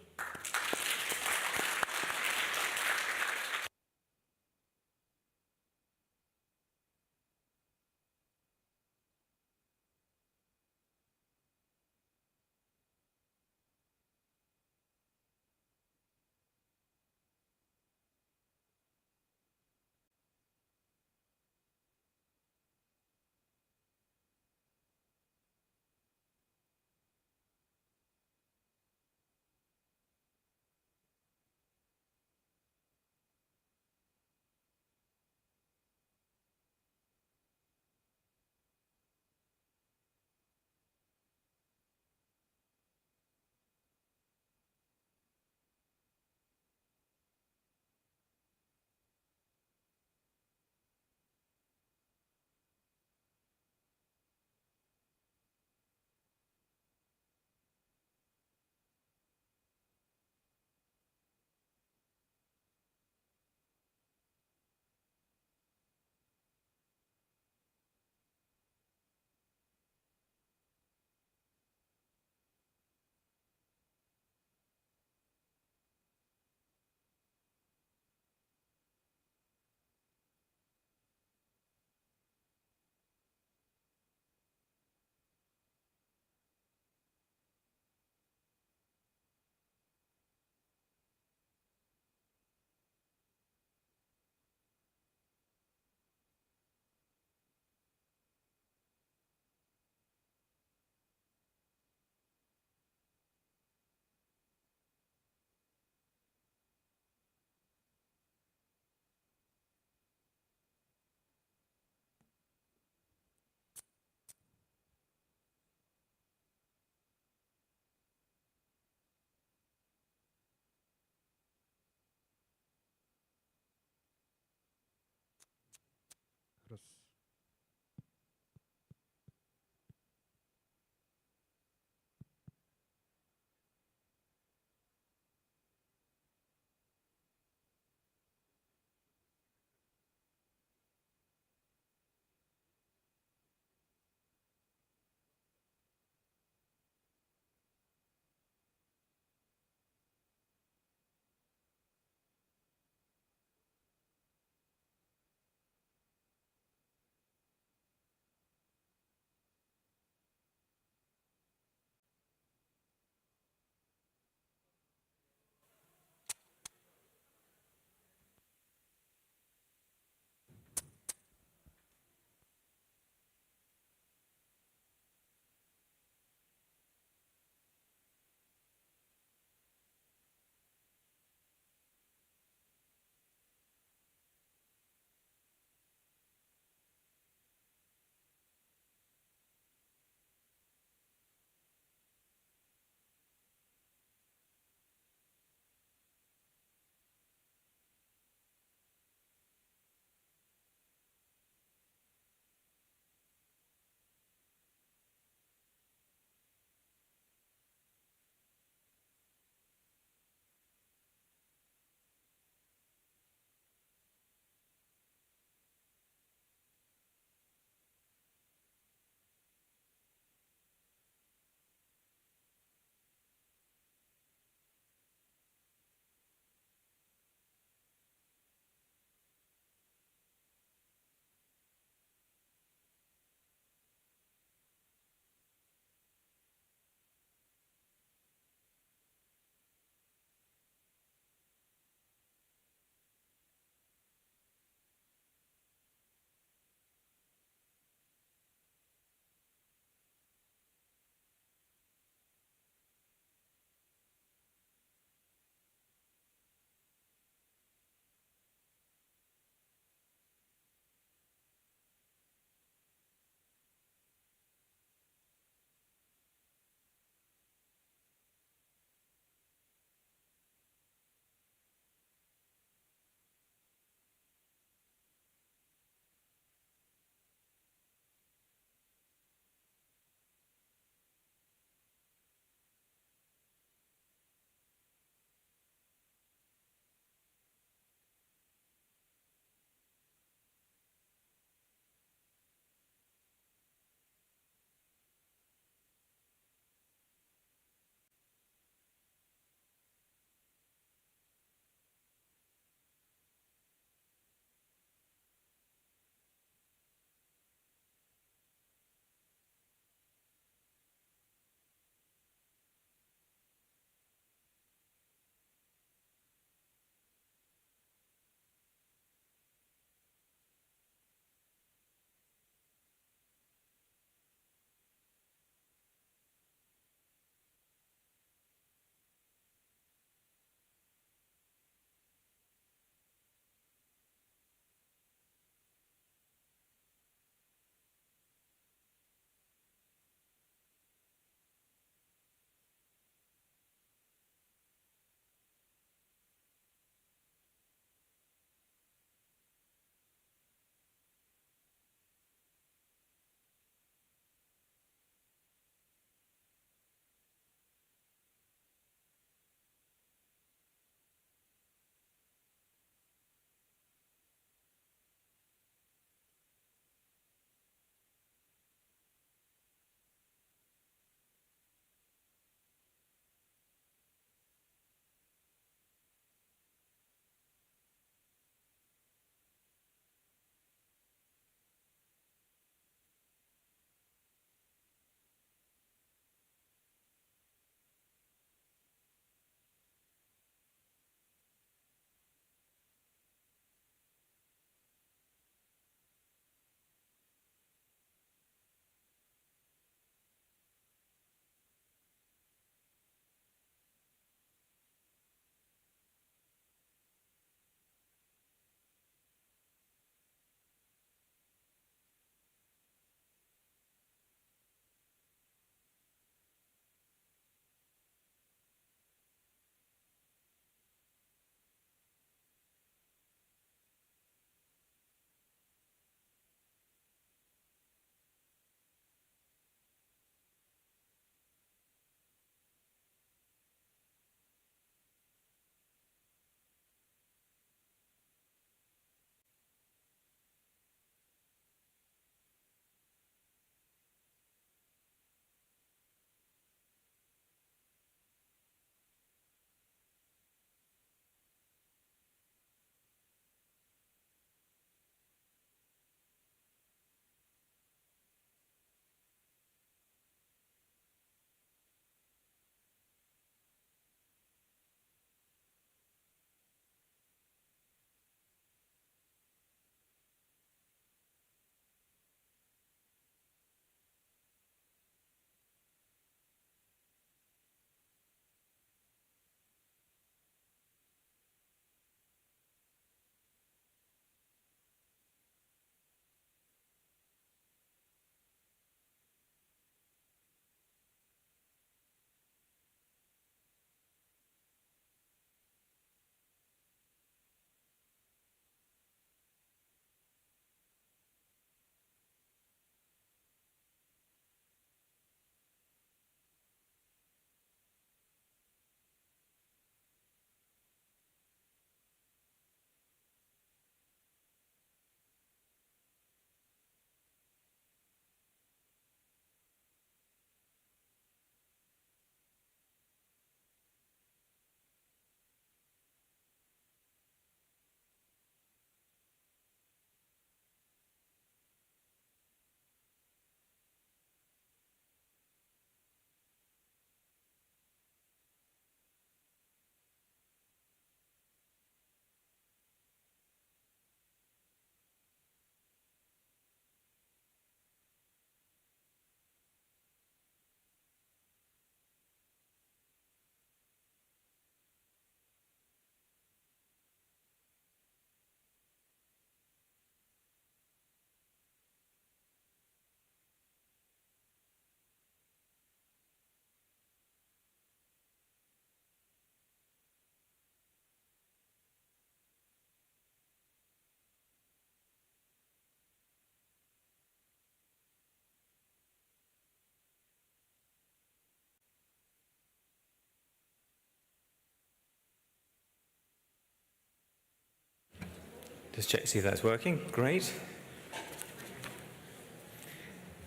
Just check to see if that's working. Great.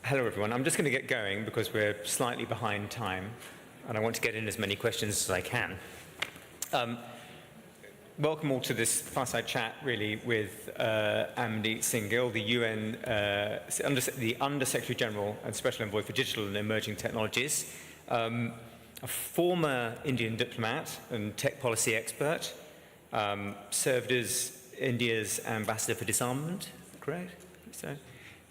Hello, everyone. I'm just going to get going because we're slightly behind time, and I want to get in as many questions as I can. Welcome all to this fireside chat, really, with Almaty Hall, the UN, the Under-Secretary General and Special Envoy for Digital and Emerging Technologies, a former Indian diplomat and tech policy expert, served as India's ambassador for disarmament, correct? So,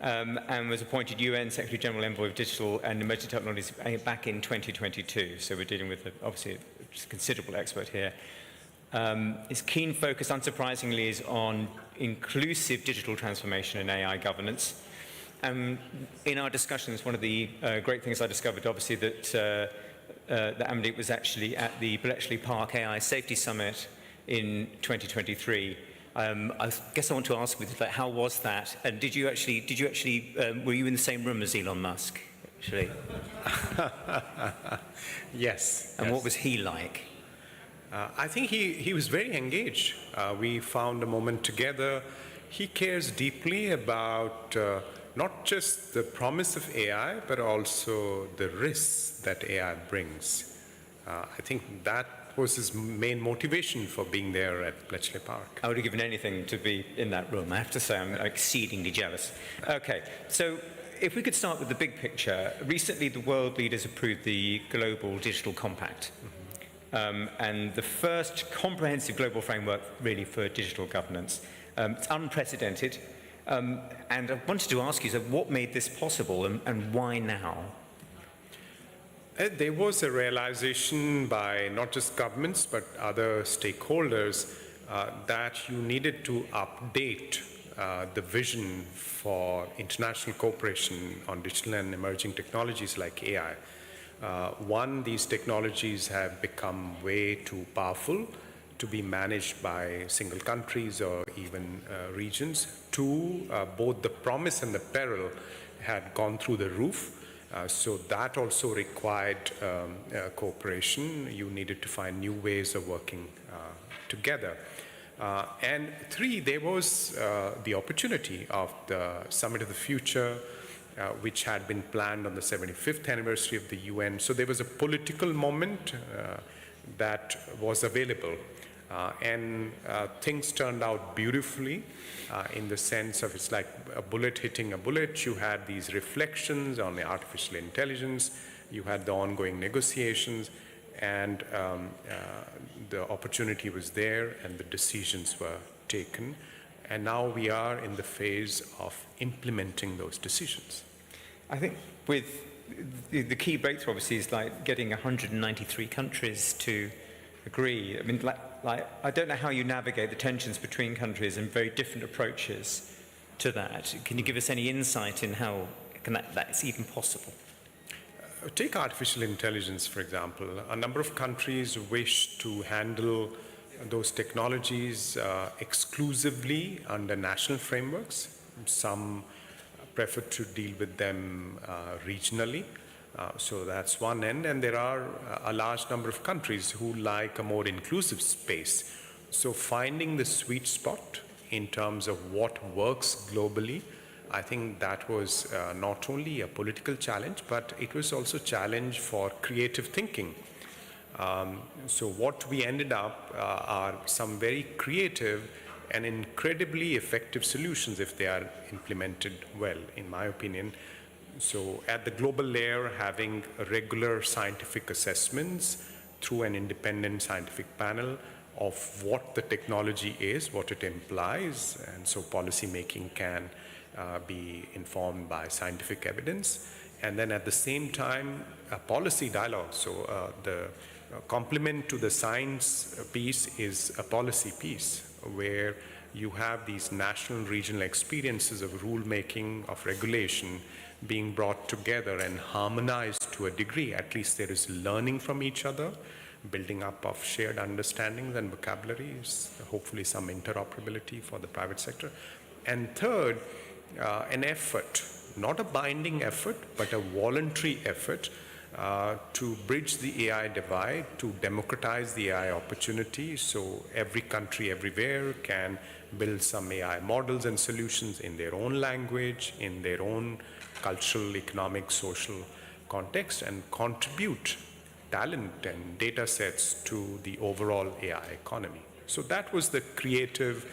and was appointed UN Secretary General Envoy of Digital and Emerging Technologies back in 2022. So we're dealing with, obviously, a considerable expert here. His keen focus, unsurprisingly, is on inclusive digital transformation and AI governance. In our discussions, one of the great things I discovered, obviously, that Almaty was actually at the Bletchley Park AI Safety Summit in 2023. I guess I want to ask you, like, how was that? And did you actually, were you in the same room as Elon Musk, actually? Yes. And what was he like? I think he was very engaged. We found a moment together. He cares deeply about not just the promise of AI, but also the risks that AI brings. I think that was his main motivation for being there at Bletchley Park. I would have given anything to be in that room. I have to say, I'm exceedingly jealous. Okay, so if we could start with the big picture. Recently, the world leaders approved the Global Digital Compact. And the first comprehensive global framework, really, for digital governance. It's unprecedented. And I wanted to ask you, so what made this possible and why now? There was a realization by not just governments, but other stakeholders that you needed to update the vision for international cooperation on digital and emerging technologies like AI. One, these technologies have become way too powerful to be managed by single countries or even regions. Two, both the promise and the peril had gone through the roof. So that also required cooperation. You needed to find new ways of working together. And three, there was the opportunity of the Summit of the Future, which had been planned on the 75th anniversary of the UN. So there was a political moment that was available. And things turned out beautifully in the sense of it's like a bullet hitting a bullet. You had these reflections on the artificial intelligence. You had the ongoing negotiations. And the opportunity was there and the decisions were taken. And now we are in the phase of implementing those decisions. I think with the key breakthrough, obviously, is like getting 193 countries to agree. I mean, I don't know how you navigate the tensions between countries and very different approaches to that. Can you give us any insight in how that's even possible? Take artificial intelligence, for example. A number of countries wish to handle those technologies exclusively under national frameworks. Some prefer to deal with them regionally. So that's one end. And there are a large number of countries who like a more inclusive space. So finding the sweet spot in terms of what works globally, I think that was not only a political challenge, but it was also a challenge for creative thinking. So what we ended up are some very creative and incredibly effective solutions if they are implemented well, in my opinion. So at the global layer, having regular scientific assessments through an independent scientific panel of what the technology is, what it implies, and so policy making can be informed by scientific evidence. And then at the same time, a policy dialogue. So the complement to the science piece is a policy piece where you have these national regional experiences of rulemaking, of regulation being brought together and harmonized to a degree. At least there is learning from each other, building up of shared understandings and vocabularies, hopefully some interoperability for the private sector. And third, an effort, not a binding effort, but a voluntary effort to bridge the AI divide, to democratize the AI opportunity, so every country everywhere can build some AI models and solutions in their own language, in their own cultural, economic, social context, and contribute talent and data sets to the overall AI economy. So that was the creative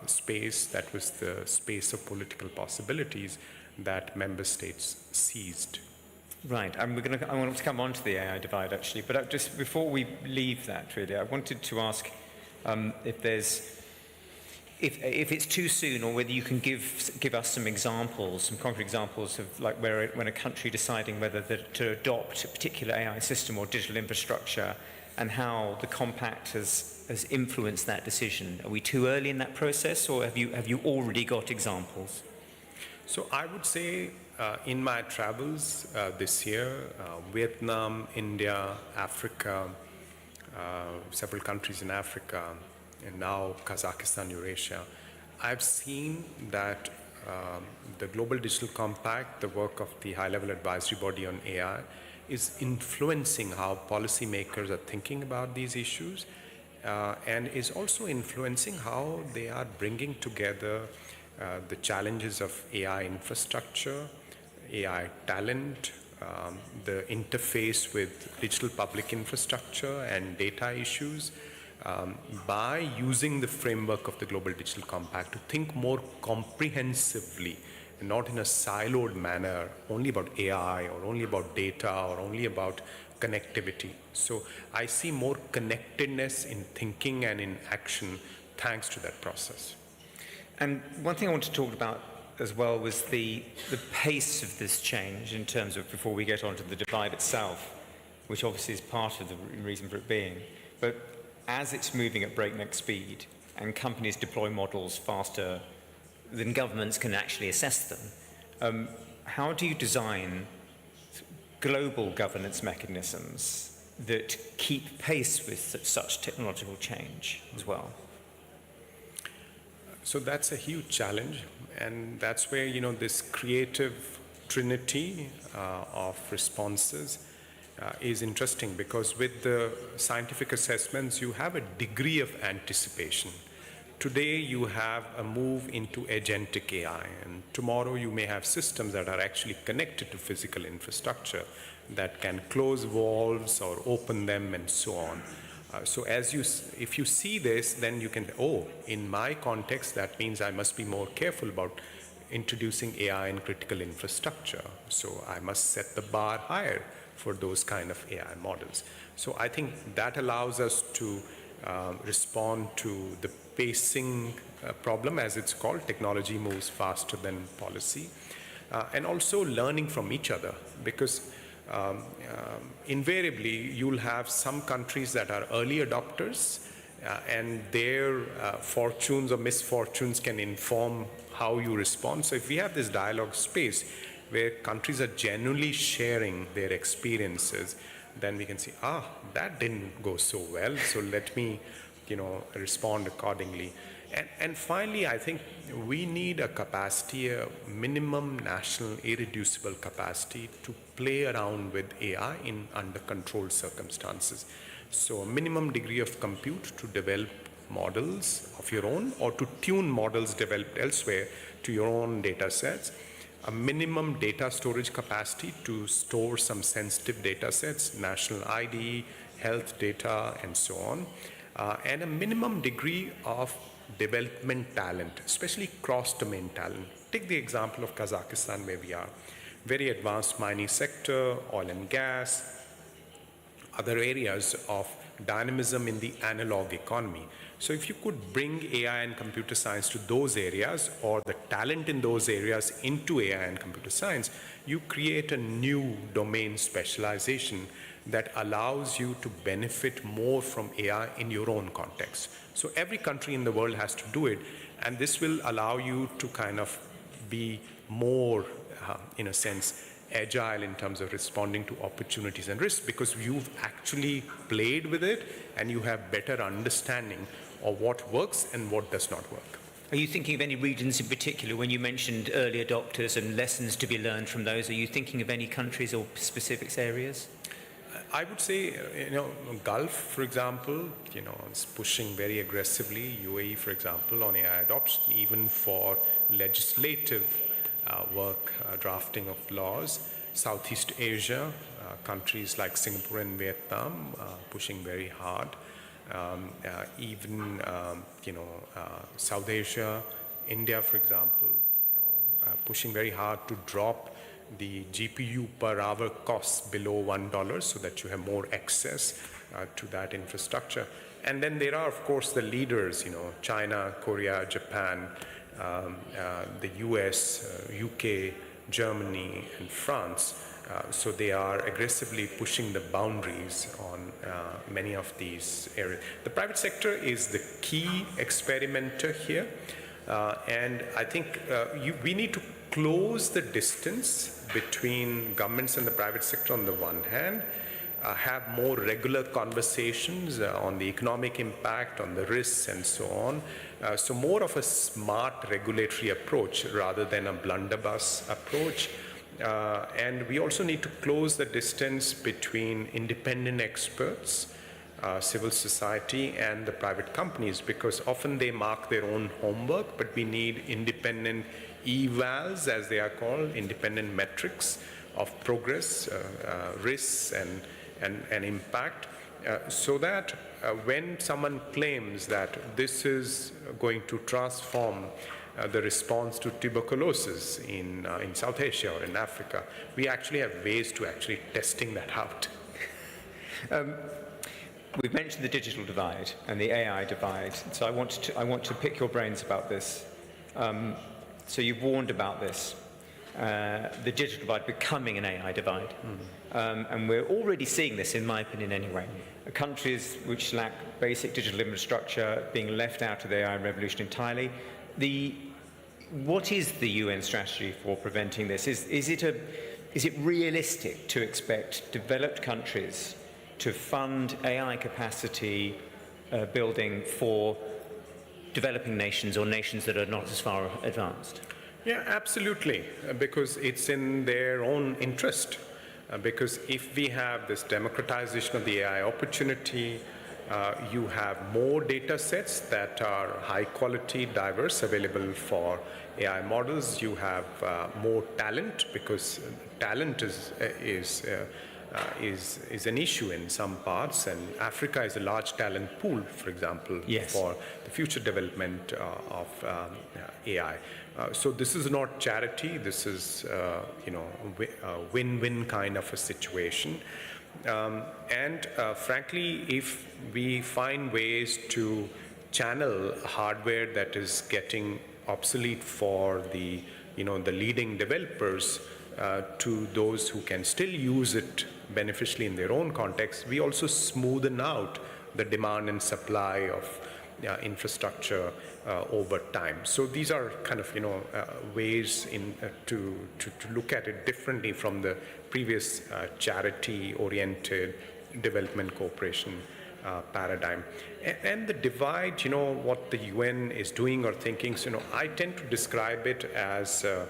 space, that was the space of political possibilities that member states seized. Right, and I want to come on to the AI divide actually, but just before we leave that really, I wanted to ask if it's too soon, or whether you can give us some examples, some concrete examples of like when a country deciding whether to adopt a particular AI system or digital infrastructure, and how the compact has influenced that decision. Are we too early in that process, or have you already got examples? So I would say in my travels this year, Vietnam, India, Africa, several countries in Africa, and now Kazakhstan, Eurasia, I've seen that the Global Digital Compact, the work of the high-level advisory body on AI, is influencing how policymakers are thinking about these issues, and is also influencing how they are bringing together the challenges of AI infrastructure, AI talent, the interface with digital public infrastructure and data issues, by using the framework of the Global Digital Compact to think more comprehensively, and not in a siloed manner, only about AI or only about data or only about connectivity. So I see more connectedness in thinking and in action thanks to that process. And one thing I want to talk about as well was the pace of this change in terms of, before we get onto the divide itself, which obviously is part of the reason for it being, but as it's moving at breakneck speed and companies deploy models faster than governments can actually assess them, how do you design global governance mechanisms that keep pace with such technological change as well? So that's a huge challenge, and that's where, this creative trinity of responses is interesting, because with the scientific assessments, you have a degree of anticipation. Today, you have a move into agentic AI, and tomorrow you may have systems that are actually connected to physical infrastructure that can close valves or open them and so on. So if you see this, then you can, in my context, that means I must be more careful about introducing AI in critical infrastructure. So I must set the bar higher for those kind of AI models. So I think that allows us to respond to the pacing problem, as it's called. Technology moves faster than policy. And also learning from each other, because invariably you'll have some countries that are early adopters, and their fortunes or misfortunes can inform how you respond. So if we have this dialogue space where countries are genuinely sharing their experiences, then we can see, that didn't go so well, so let me, respond accordingly. And finally, I think we need a capacity, a minimum national irreducible capacity to play around with AI in under controlled circumstances. So a minimum degree of compute to develop models of your own, or to tune models developed elsewhere to your own data sets. A minimum data storage capacity to store some sensitive data sets, national ID, health data, and so on. And a minimum degree of development talent, especially cross-domain talent. Take the example of Kazakhstan, where we are. Very advanced mining sector, oil and gas, other areas of dynamism in the analog economy. So if you could bring AI and computer science to those areas, or the talent in those areas into AI and computer science, you create a new domain specialization that allows you to benefit more from AI in your own context. So every country in the world has to do it, and this will allow you to kind of be more, in a sense, agile in terms of responding to opportunities and risks, because you've actually played with it and you have better understanding of what works and what does not work. Are you thinking of any regions in particular when you mentioned early adopters and lessons to be learned from those? Are you thinking of any countries or specific areas? I would say, Gulf, for example, is pushing very aggressively. UAE, for example, on AI adoption, even for legislative work, drafting of laws. Southeast Asia, countries like Singapore and Vietnam, pushing very hard. South Asia, India, for example, pushing very hard to drop the GPU per hour costs below $1 so that you have more access to that infrastructure. And then there are, of course, the leaders, China, Korea, Japan, the US, UK, Germany, and France. So they are aggressively pushing the boundaries on many of these areas. The private sector is the key experimenter here. And I think we need to close the distance between governments and the private sector on the one hand, have more regular conversations on the economic impact, on the risks, and so on. So more of a smart regulatory approach rather than a blunderbuss approach. And we also need to close the distance between independent experts, civil society, and the private companies, because often they mark their own homework, but we need independent evals, as they are called, independent metrics of progress, risks, and impact, so that when someone claims that this is going to transform the response to tuberculosis in South Asia or in Africa, we actually have ways to actually testing that out. We've mentioned the digital divide and the AI divide, so I want to pick your brains about this. So you've warned about this, the digital divide becoming an AI divide. And we're already seeing this, in my opinion anyway. Countries which lack basic digital infrastructure being left out of the AI revolution entirely. What is the UN strategy for preventing this? Is it realistic to expect developed countries to fund AI capacity building for developing nations or nations that are not as far advanced? Yeah, absolutely, because it's in their own interest. Because if we have this democratization of the AI opportunity, you have more data sets that are high quality, diverse, available for AI models. You have more talent, because talent is an issue in some parts, and Africa is a large talent pool, for example, yes, for the future development of AI. So this is not charity. This is a win-win kind of a situation. And frankly, if we find ways to channel hardware that is getting obsolete for the leading developers to those who can still use it beneficially in their own context, we also smoothen out the demand and supply of infrastructure over time. So these are kind of ways to look at it differently from the previous charity-oriented development cooperation paradigm. And the divide, what the UN is doing or thinking, I tend to describe it as a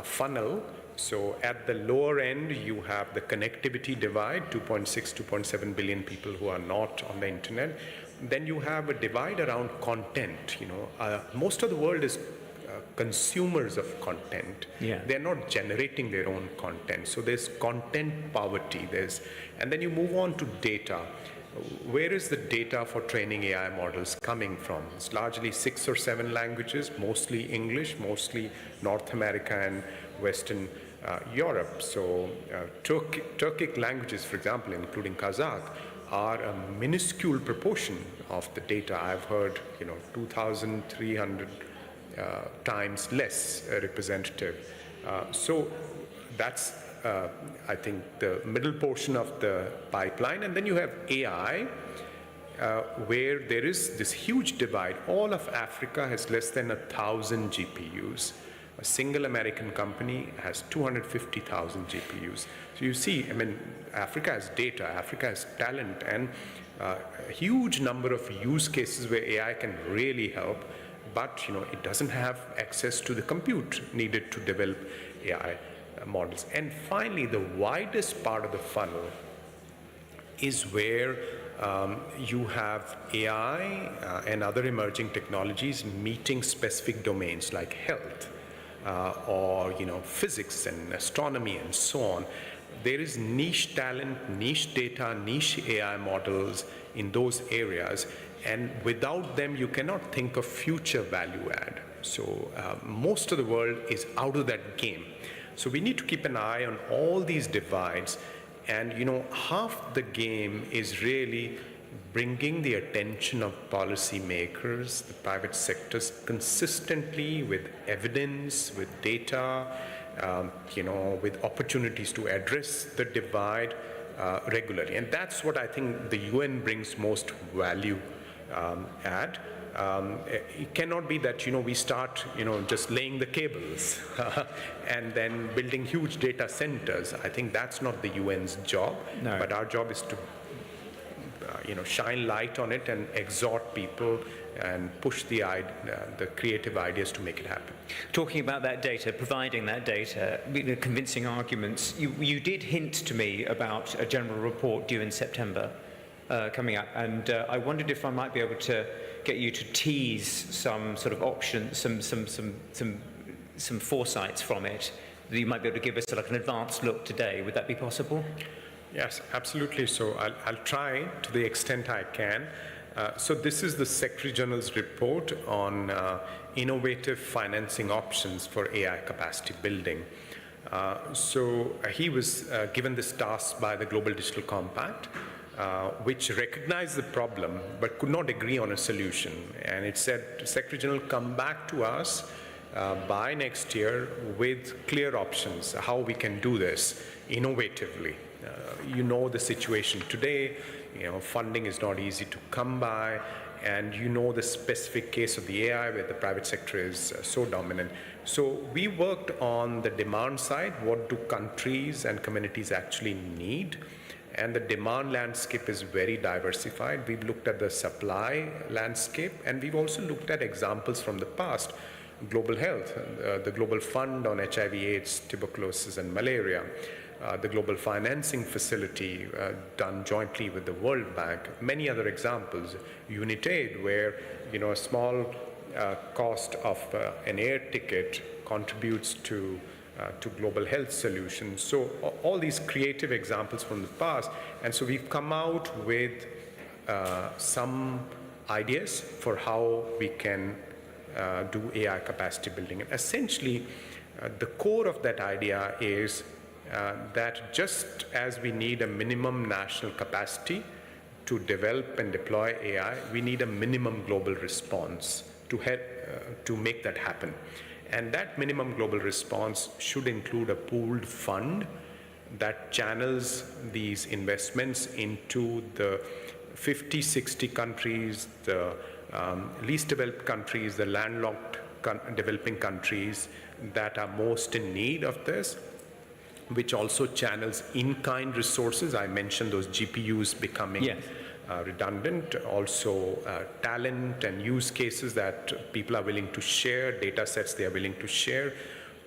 funnel. So at the lower end, you have the connectivity divide, 2.6, 2.7 billion people who are not on the internet. Then you have a divide around content. Most of the world is consumers of content. Yeah. They're not generating their own content. So there's content poverty. And then you move on to data. Where is the data for training AI models coming from? It's largely 6 or 7 languages, mostly English, mostly North America and Western Europe. So Turkic languages, for example, including Kazakh, are a minuscule proportion of the data. I've heard 2,300 times less representative. So that's I think the middle portion of the pipeline. And then you have AI, where there is this huge divide. All of Africa has less than 1,000 GPUs. A single American company has 250,000 GPUs. So you see, Africa has data, Africa has talent, and a huge number of use cases where AI can really help. but it doesn't have access to the compute needed to develop AI models. And finally, the widest part of the funnel is where you have AI and other emerging technologies meeting specific domains like health or physics and astronomy and so on. There is niche talent, niche data, niche AI models in those areas, and without them you cannot think of future value add. So most of the world is out of that game. So we need to keep an eye on all these divides, and half the game is really bringing the attention of policymakers, the private sectors, consistently with evidence, with data, with opportunities to address the divide regularly. And that's what I think the UN brings most value at. It cannot be that we start just laying the cables and then building huge data centers. I think that's not the UN's job. No. But our job is to shine light on it and exhort people and push the creative ideas to make it happen. Talking about that data, providing that data, convincing arguments, you did hint to me about a general report due in September coming up, and I wondered if I might be able to get you to tease some sort of options, some foresights from it, that you might be able to give us like an advanced look today. Would that be possible? Yes, absolutely. So I'll try to the extent I can. So this is the Secretary General's report on innovative financing options for AI capacity building. So he was given this task by the Global Digital Compact, which recognized the problem but could not agree on a solution. And it said, Secretary General, come back to us by next year with clear options, how we can do this innovatively. The situation today, funding is not easy to come by, and the specific case of the AI where the private sector is so dominant. So we worked on the demand side. What do countries and communities actually need? And the demand landscape is very diversified. We've looked at the supply landscape, and we've also looked at examples from the past. Global health, the Global Fund on HIV, AIDS, tuberculosis, and malaria, the Global Financing Facility done jointly with the World Bank, many other examples. UnitAid, where a small cost of an air ticket contributes to global health solutions. So all these creative examples from the past, and so we've come out with some ideas for how we can do AI capacity building. And essentially, the core of that idea is that just as we need a minimum national capacity to develop and deploy AI, we need a minimum global response to help to make that happen. And that minimum global response should include a pooled fund that channels these investments into the 50, 60 countries, the least developed countries, the landlocked developing countries that are most in need of this, which also channels in-kind resources. I mentioned those GPUs becoming redundant, also talent and use cases that people are willing to share, data sets they are willing to share,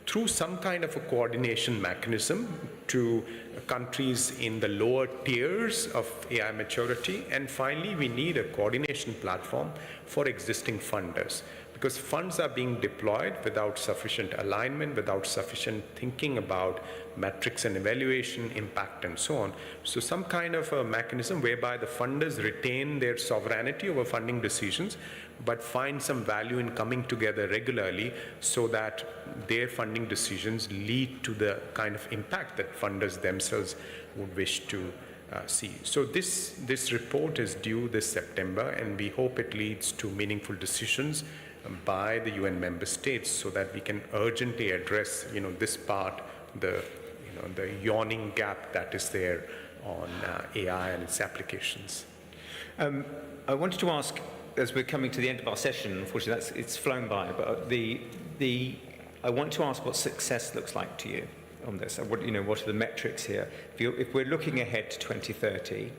through some kind of a coordination mechanism to countries in the lower tiers of AI maturity. And finally, we need a coordination platform for existing funders, because funds are being deployed without sufficient alignment, without sufficient thinking about metrics and evaluation, impact, and so on. So some kind of a mechanism whereby the funders retain their sovereignty over funding decisions, but find some value in coming together regularly so that their funding decisions lead to the kind of impact that funders themselves would wish to see. So this report is due this September, and we hope it leads to meaningful decisions by the UN member states so that we can urgently address this part, the yawning gap that is there on AI and its applications. I wanted to ask, as we're coming to the end of our session, unfortunately it's flown by, but I want to ask what success looks like to you on this. What are the metrics here? If we're looking ahead to 2030,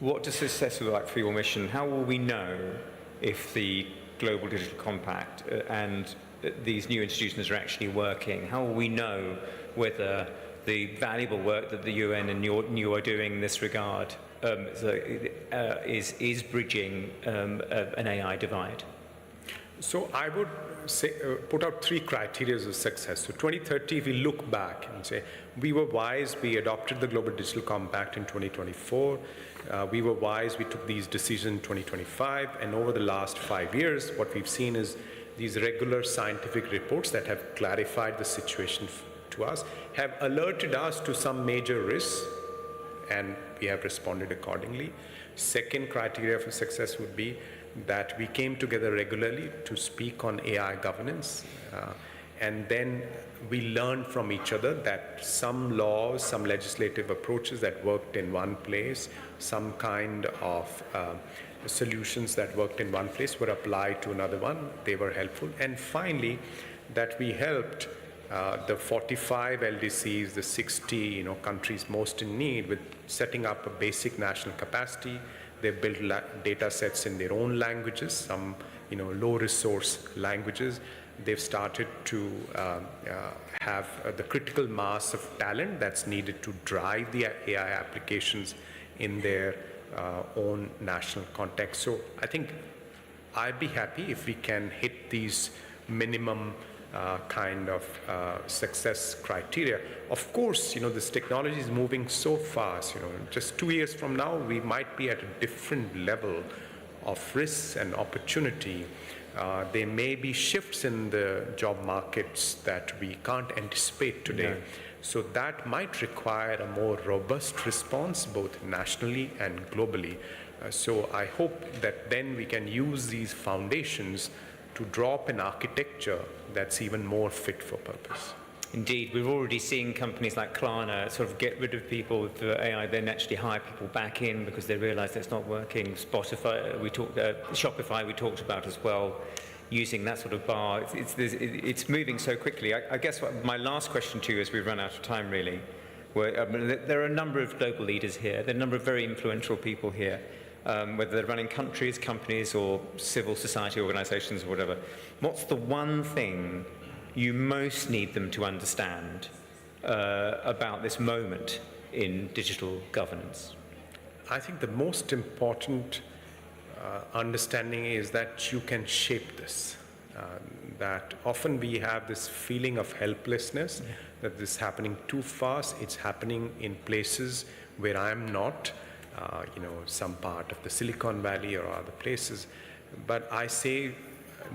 what does success look like for your mission? How will we know if the global digital compact and these new institutions are actually working? How will we know whether the valuable work that the UN and you are doing in this regard is bridging an AI divide? So I would say, put out 3 criteria of success. So 2030, if we look back and say, we were wise, we adopted the Global Digital Compact in 2024, we were wise, we took these decisions in 2025, and over the last 5 years, what we've seen is these regular scientific reports that have clarified the situation to us, have alerted us to some major risks, and we have responded accordingly. Second criteria for success would be that we came together regularly to speak on AI governance, and then we learned from each other that some laws, some legislative approaches that worked in one place, some kind of solutions that worked in one place were applied to another one. They were helpful. And finally, that we helped the 45 LDCs, the 60 countries most in need, with setting up a basic national capacity. They built data sets in their own languages, some low resource languages. They've started to have the critical mass of talent that's needed to drive the AI applications in their own national context. So I think I'd be happy if we can hit these minimum kind of success criteria. Of course, this technology is moving so fast. Just 2 years from now, we might be at a different level of risks and opportunity. There may be shifts in the job markets that we can't anticipate today. No. So that might require a more robust response, both nationally and globally. So I hope that then we can use these foundations to draw up an architecture that's even more fit for purpose. Indeed, we've already seen companies like Klarna sort of get rid of people with AI, then actually hire people back in because they realize it's not working. Shopify we talked about as well, using that sort of bar. It's moving so quickly. I guess my last question to you, as we run out of time really, there are a number of global leaders here, there are a number of very influential people here, whether they're running countries, companies, or civil society organizations or whatever. What's the one thing you most need them to understand about this moment in digital governance? I think the most important understanding is that you can shape this. That often we have this feeling of helplessness, that this is happening too fast. It's happening in places where I'm not, some part of the Silicon Valley or other places. But I say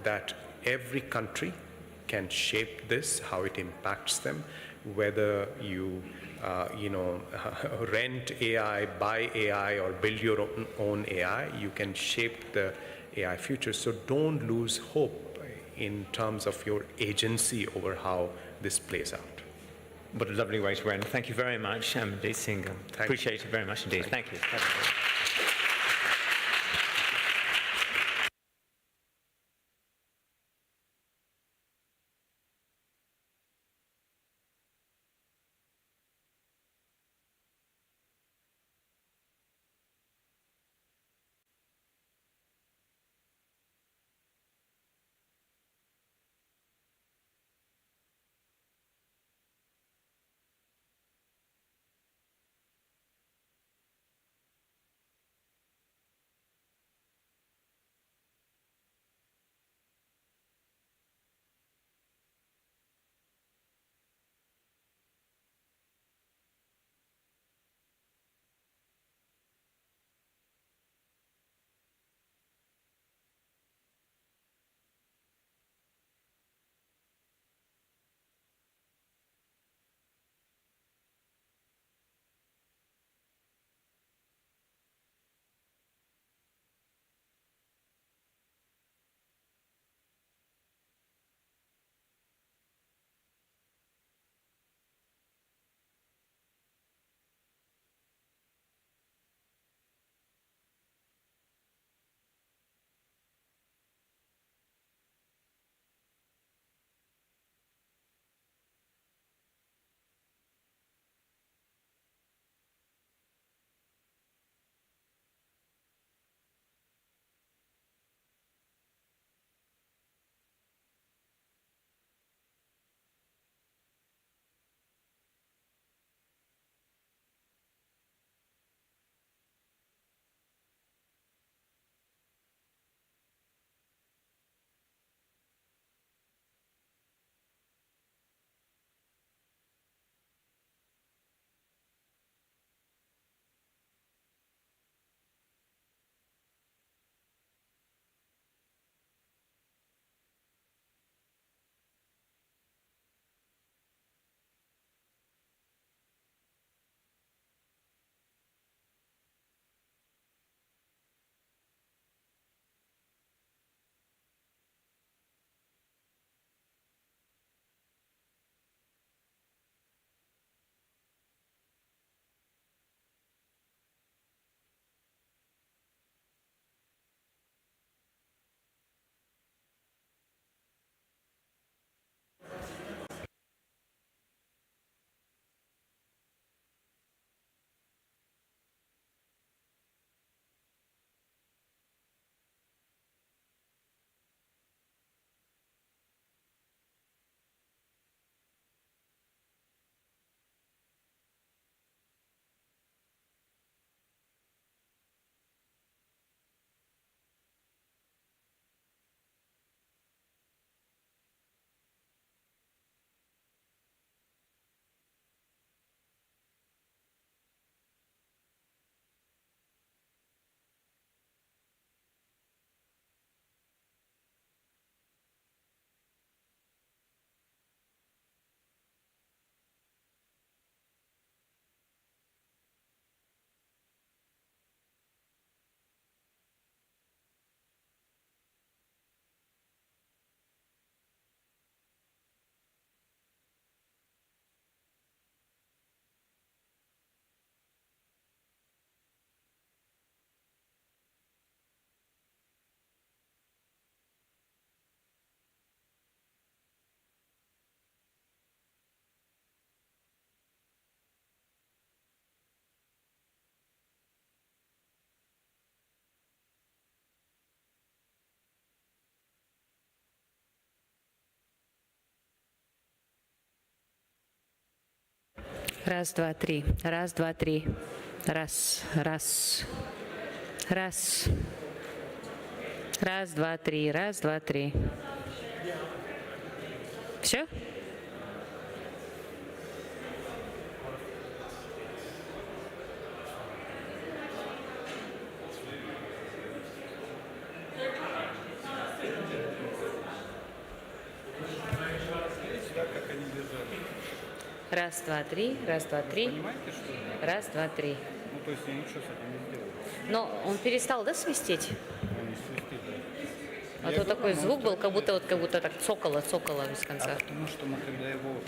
that every country can shape this, how it impacts them, whether you rent AI, buy AI, or build your own AI, you can shape the AI future. So don't lose hope in terms of your agency over how this plays out. What a lovely way to end. Thank you very much, Almaty Singhal. Appreciate it very much indeed. Thank you. Раз, два, три. Раз, два, три. Раз, раз. Раз. Раз, два, три. Раз, два, три. Все? Раз, два, три. Раз, два, три. Раз, два, три. Ну, то есть я ничего с этим не сделал. Но он перестал, да, свистеть? Он не свистит, да. А то такой звук был, как будто так цокало без конца. Потому что мы когда его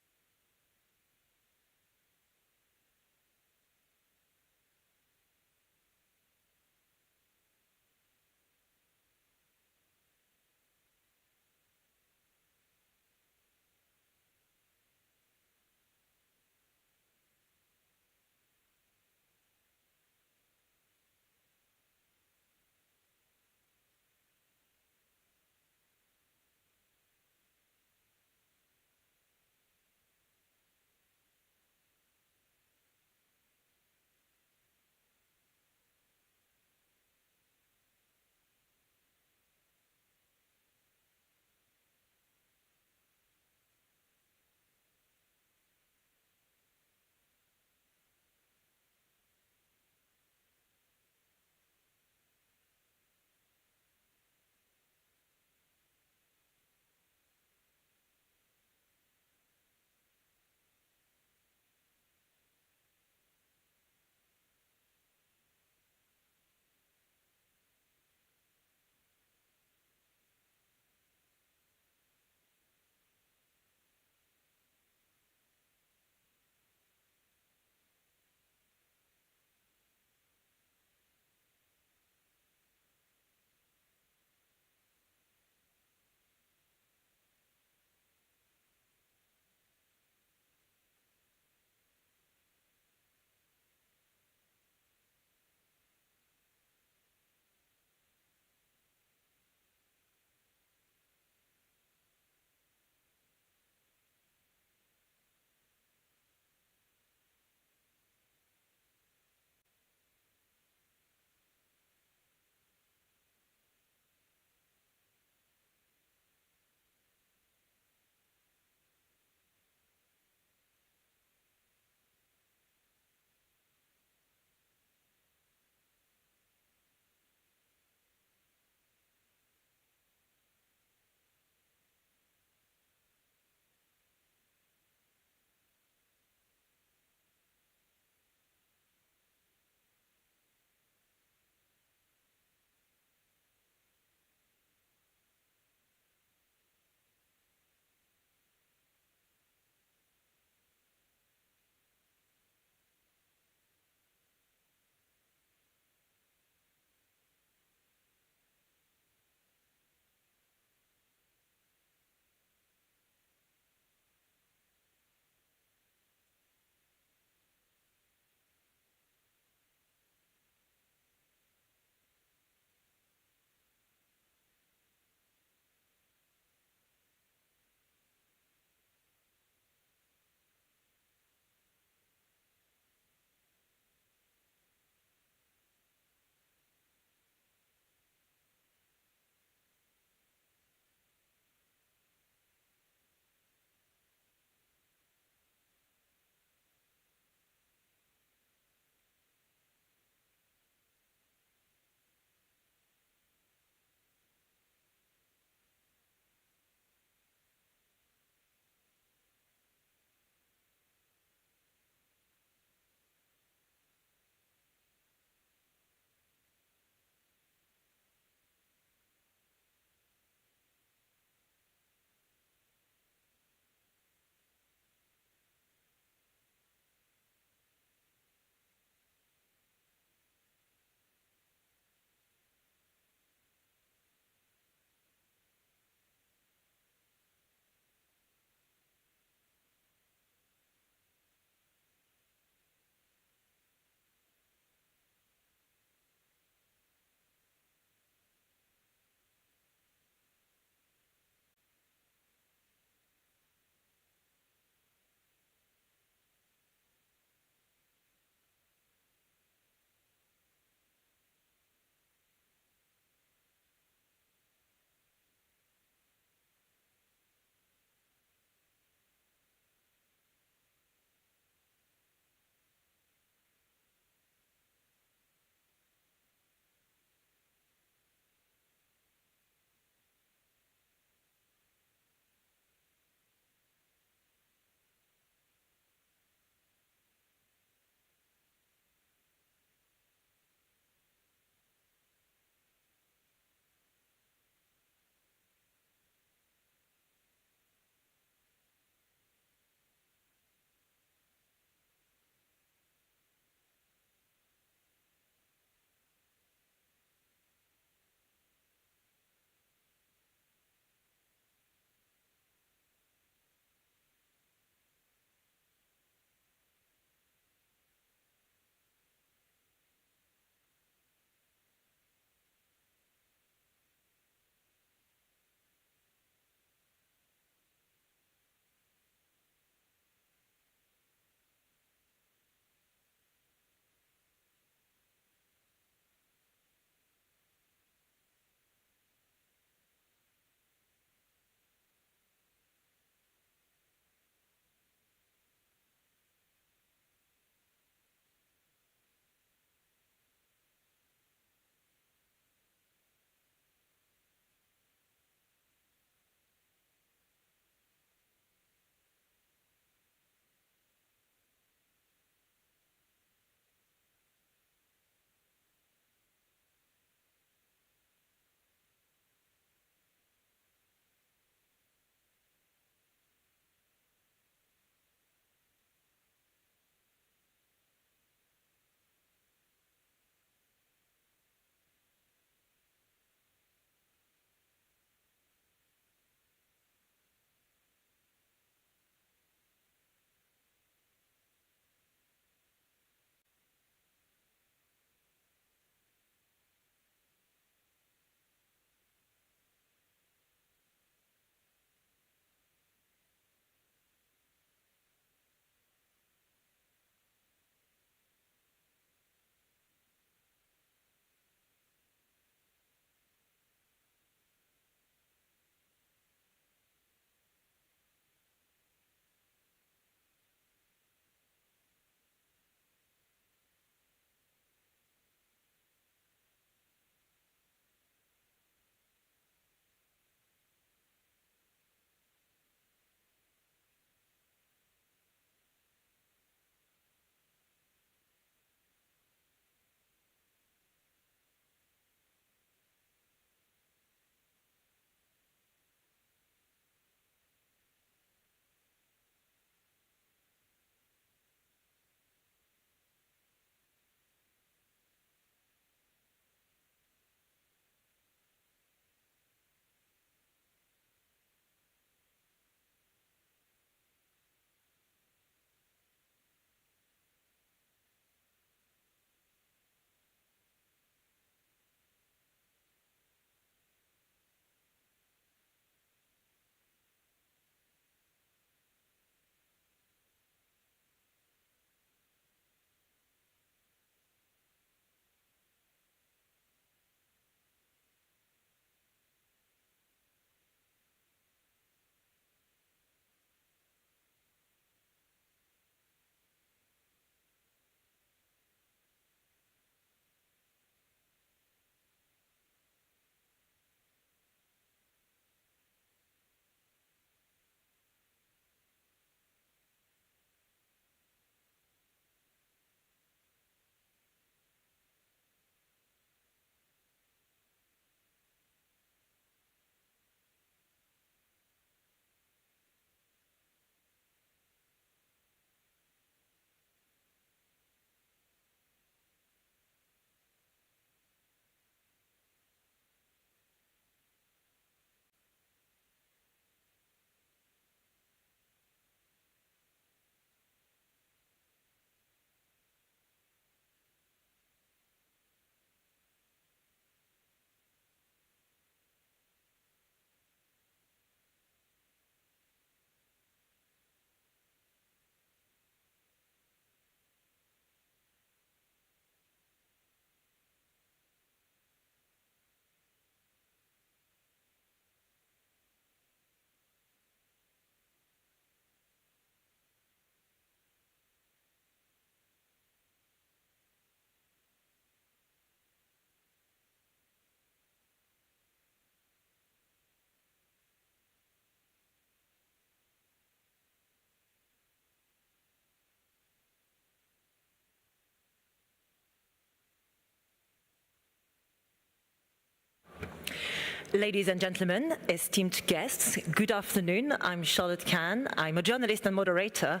Ladies and gentlemen, esteemed guests, good afternoon. I'm Charlotte Kahn. I'm a journalist and moderator,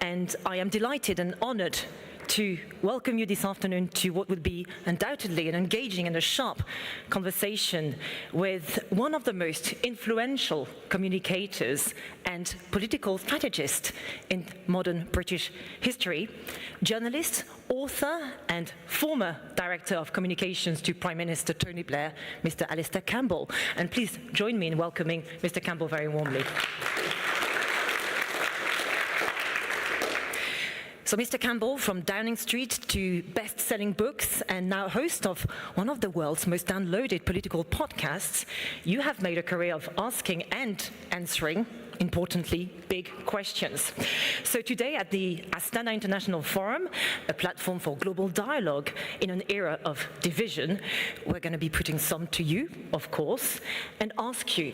and I am delighted and honored to welcome you this afternoon to what would be undoubtedly an engaging and a sharp conversation with one of the most influential communicators and political strategists in modern British history, journalist, author, and former Director of Communications to Prime Minister Tony Blair, Mr. Alistair Campbell. And please join me in welcoming Mr. Campbell very warmly. So Mr. Campbell, from Downing Street to best-selling books and now host of one of the world's most downloaded political podcasts, you have made a career of asking and answering, importantly, big questions. So today at the Astana International Forum, a platform for global dialogue in an era of division, we're going to be putting some to you, of course, and ask you,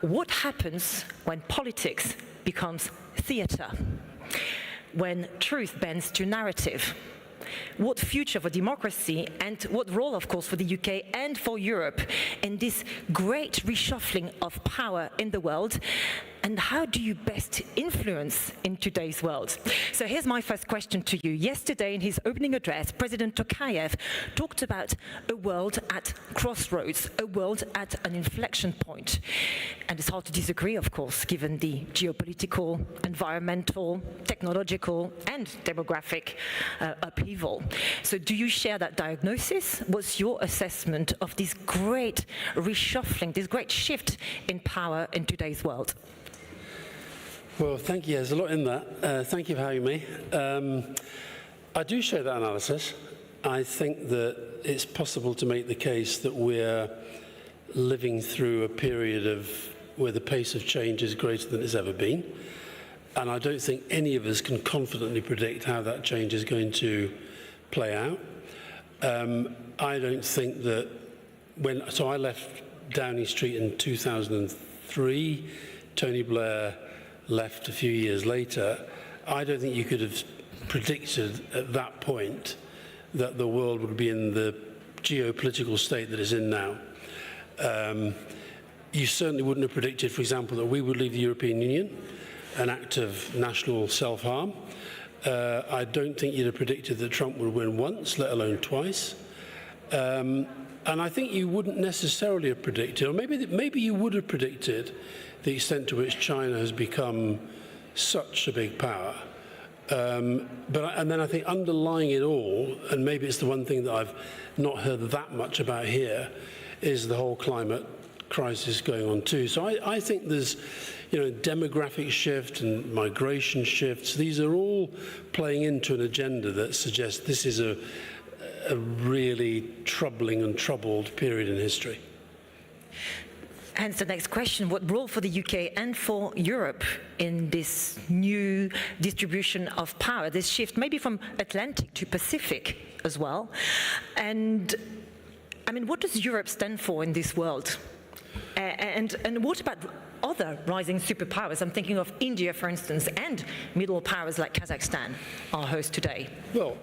what happens when politics becomes theatre? When truth bends to narrative? What future for democracy and what role, of course, for the UK and for Europe in this great reshuffling of power in the world? And how do you best influence in today's world? So here's my first question to you. Yesterday, in his opening address, President Tokayev talked about a world at crossroads, a world at an inflection point. And it's hard to disagree, of course, given the geopolitical, environmental, technological, and demographic upheaval. So do you share that diagnosis? What's your assessment of this great reshuffling, this great shift in power in today's world? Well, thank you. There's a lot in that. Thank you for having me. I do share that analysis. I think that it's possible to make the case that we're living through a period where the pace of change is greater than it's ever been. And I don't think any of us can confidently predict how that change is going to play out. I don't think that so I left Downing Street in 2003. Tony Blair left a few years later. I don't think you could have predicted at that point that the world would be in the geopolitical state that it's in now. You certainly wouldn't have predicted, for example, that we would leave the European Union, an act of national self-harm. I don't think you'd have predicted that Trump would win once, let alone twice. And I think you wouldn't necessarily have predicted, or maybe you would have predicted the extent to which China has become such a big power. And then I think underlying it all, and maybe it's the one thing that I've not heard that much about here, is the whole climate crisis going on too. So I think there's, demographic shift and migration shifts. These are all playing into an agenda that suggests this is a really troubling and troubled period in history. Hence the next question, what role for the UK and for Europe in this new distribution of power, this shift maybe from Atlantic to Pacific as well? And I mean, what does Europe stand for in this world? And what about other rising superpowers? I'm thinking of India, for instance, and middle powers like Kazakhstan, our host today. Well,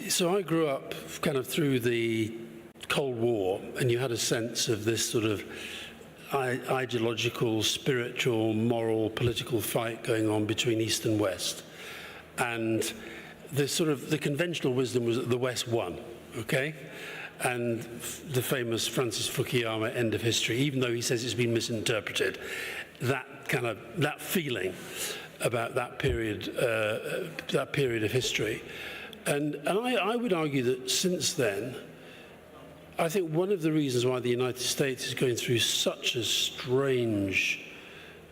so I grew up kind of through the Cold War, and you had a sense of this sort of ideological, spiritual, moral, political fight going on between East and West. And the conventional wisdom was that the West won, okay? And the famous Francis Fukuyama end of history, even though he says it's been misinterpreted, that feeling about that period of history. And I would argue that since then, I think one of the reasons why the United States is going through such a strange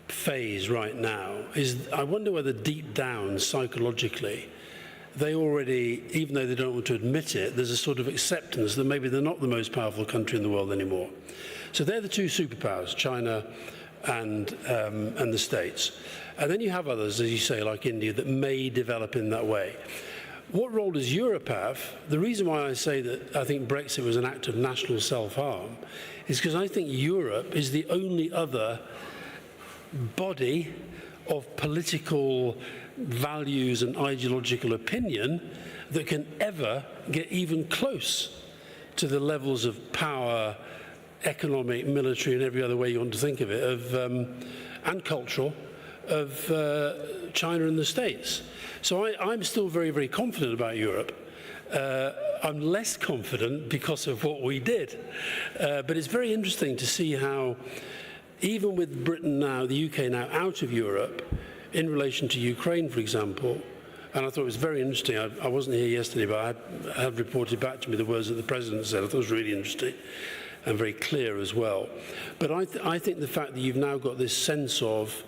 phase right now is I wonder whether deep down, psychologically, they already, even though they don't want to admit it, there's a sort of acceptance that maybe they're not the most powerful country in the world anymore. So they're the two superpowers, China and the States. And then you have others, as you say, like India, that may develop in that way. What role does Europe have? The reason why I say that I think Brexit was an act of national self-harm is because I think Europe is the only other body of political values and ideological opinion that can ever get even close to the levels of power economic, military, and every other way you want to think of it, and cultural, of China and the States. So I'm still very, very confident about Europe. I'm less confident because of what we did. But it's very interesting to see how, even with Britain now, the UK now out of Europe, in relation to Ukraine, for example, and I thought it was very interesting. I wasn't here yesterday, but I had reported back to me the words that the President said. I thought it was really interesting and very clear as well. But I think the fact that you've now got this sense of